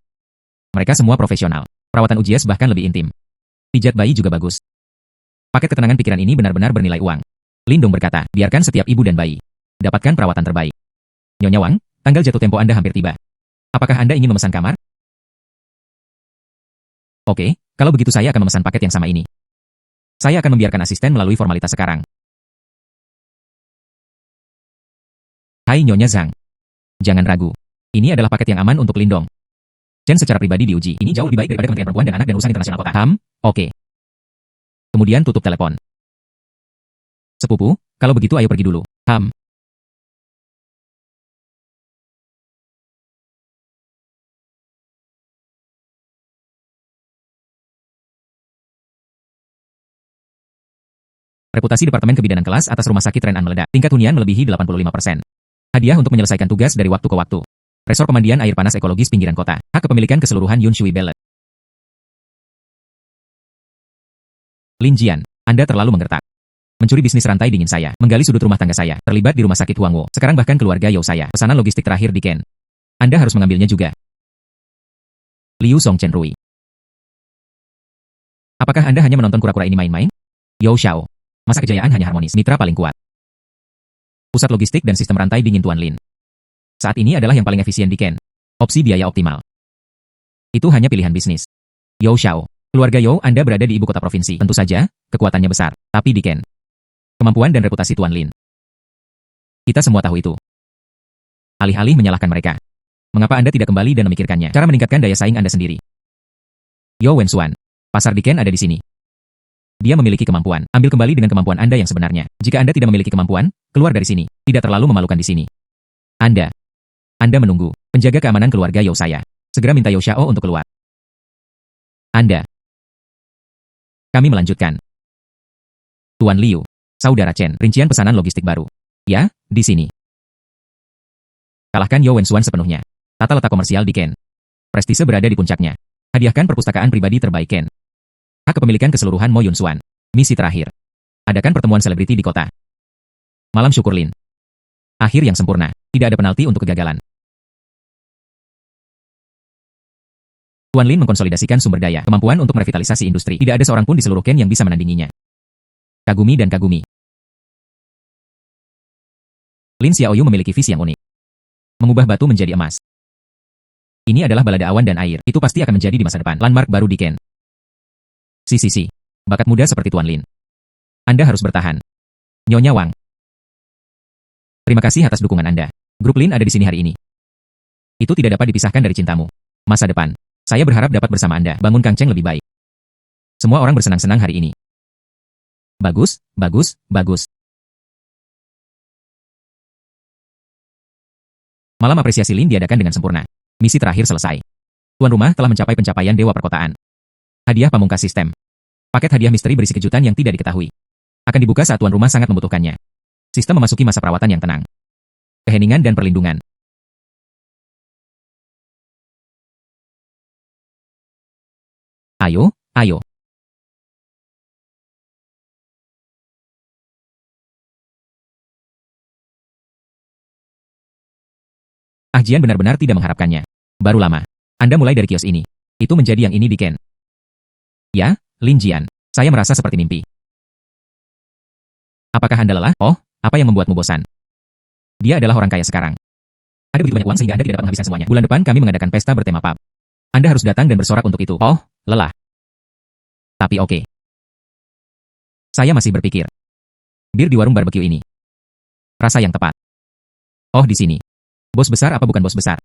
Mereka semua profesional. Perawatan ujian bahkan lebih intim. Pijat bayi juga bagus. Paket ketenangan pikiran ini benar-benar bernilai uang. Lindong berkata, biarkan setiap ibu dan bayi dapatkan perawatan terbaik. Nyonya Wang, tanggal jatuh tempo Anda hampir tiba. Apakah Anda ingin memesan kamar? Oke, kalau begitu saya akan memesan paket yang sama ini. Saya akan membiarkan asisten melalui formalitas sekarang. Hai Nyonya Zhang. Jangan ragu. Ini adalah paket yang aman untuk Lindong. Chen secara pribadi diuji. Ini jauh lebih baik daripada Kementerian Perempuan dan Anak dan Urusan Internasional Kota. Oke. Kemudian tutup telepon. Sepupu, kalau begitu ayo pergi dulu. Reputasi Departemen Kebidanan Kelas atas Rumah Sakit Ren An meledak. Tingkat hunian melebihi 85%. Hadiah untuk menyelesaikan tugas dari waktu ke waktu. Resor Pemandian Air Panas Ekologis Pinggiran Kota. Hak kepemilikan keseluruhan Yun Shui Bellet. Lin Jian, Anda terlalu menggertak. Mencuri bisnis rantai dingin saya, menggali sudut rumah tangga saya, terlibat di rumah sakit Huangwo, sekarang bahkan keluarga Yao saya, pesanan logistik terakhir di Ken. Anda harus mengambilnya juga. Liu Song Chen Rui. Apakah Anda hanya menonton kura-kura ini main-main? Yao Xiao. Masa kejayaan hanya harmonis, mitra paling kuat. Pusat logistik dan sistem rantai dingin Tuan Lin. Saat ini adalah yang paling efisien di Ken. Opsi biaya optimal. Itu hanya pilihan bisnis. Yao Xiao. Keluarga Yao Anda berada di ibu kota provinsi. Tentu saja, kekuatannya besar. Tapi di Ken. Kemampuan dan reputasi Tuan Lin. Kita semua tahu itu. Alih-alih menyalahkan mereka. Mengapa Anda tidak kembali dan memikirkannya? Cara meningkatkan daya saing Anda sendiri. Yao Wenxuan. Pasar di Ken ada di sini. Dia memiliki kemampuan. Ambil kembali dengan kemampuan Anda yang sebenarnya. Jika Anda tidak memiliki kemampuan, keluar dari sini. Tidak terlalu memalukan di sini. Anda menunggu. Penjaga keamanan keluarga Yao saya. Segera minta Yao Xiao untuk keluar. Kami melanjutkan. Tuan Liu. Saudara Chen. Rincian pesanan logistik baru. Ya, di sini. Kalahkan Yao Wenxuan sepenuhnya. Tata letak komersial di Ken. Prestise berada di puncaknya. Hadiahkan perpustakaan pribadi terbaik Ken. Hak kepemilikan keseluruhan Mo Yunxuan. Misi terakhir. Adakan pertemuan selebriti di kota. Malam syukur Lin. Akhir yang sempurna. Tidak ada penalti untuk kegagalan. Tuan Lin mengkonsolidasikan sumber daya, kemampuan untuk merevitalisasi industri. Tidak ada seorang pun di seluruh Ken yang bisa menandinginya. Kagumi dan kagumi. Lin Xiaoyu memiliki visi yang unik. Mengubah batu menjadi emas. Ini adalah balada awan dan air. Itu pasti akan menjadi di masa depan landmark baru di Ken. Si. Bakat muda seperti Tuan Lin. Anda harus bertahan. Nyonya Wang. Terima kasih atas dukungan Anda. Grup Lin ada di sini hari ini. Itu tidak dapat dipisahkan dari cintamu. Masa depan. Saya berharap dapat bersama Anda bangun Kang Cheng lebih baik. Semua orang bersenang-senang hari ini. Bagus. Malam apresiasi Lin diadakan dengan sempurna. Misi terakhir selesai. Tuan rumah telah mencapai pencapaian Dewa Perkotaan. Hadiah pamungkas sistem. Paket hadiah misteri berisi kejutan yang tidak diketahui. Akan dibuka saat tuan rumah sangat membutuhkannya. Sistem memasuki masa perawatan yang tenang. Keheningan dan perlindungan. Ayo. Jian benar-benar tidak mengharapkannya. Baru lama. Anda mulai dari kios ini. Itu menjadi yang ini di Ken. Ya, Lin Jian. Saya merasa seperti mimpi. Apakah Anda lelah? Oh, apa yang membuatmu bosan? Dia adalah orang kaya sekarang. Ada begitu banyak uang sehingga Anda tidak dapat menghabiskan semuanya. Bulan depan kami mengadakan pesta bertema pub. Anda harus datang dan bersorak untuk itu. Oh, lelah. Tapi oke. Saya masih berpikir. Bir di warung barbecue ini. Rasa yang tepat. Oh, di sini. Bos besar apa bukan bos besar?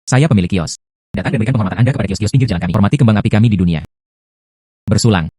Saya pemilik kios. Datang dan berikan penghormatan Anda kepada kios-kios pinggir jalan kami. Hormati kembang api kami di dunia. Bersulang.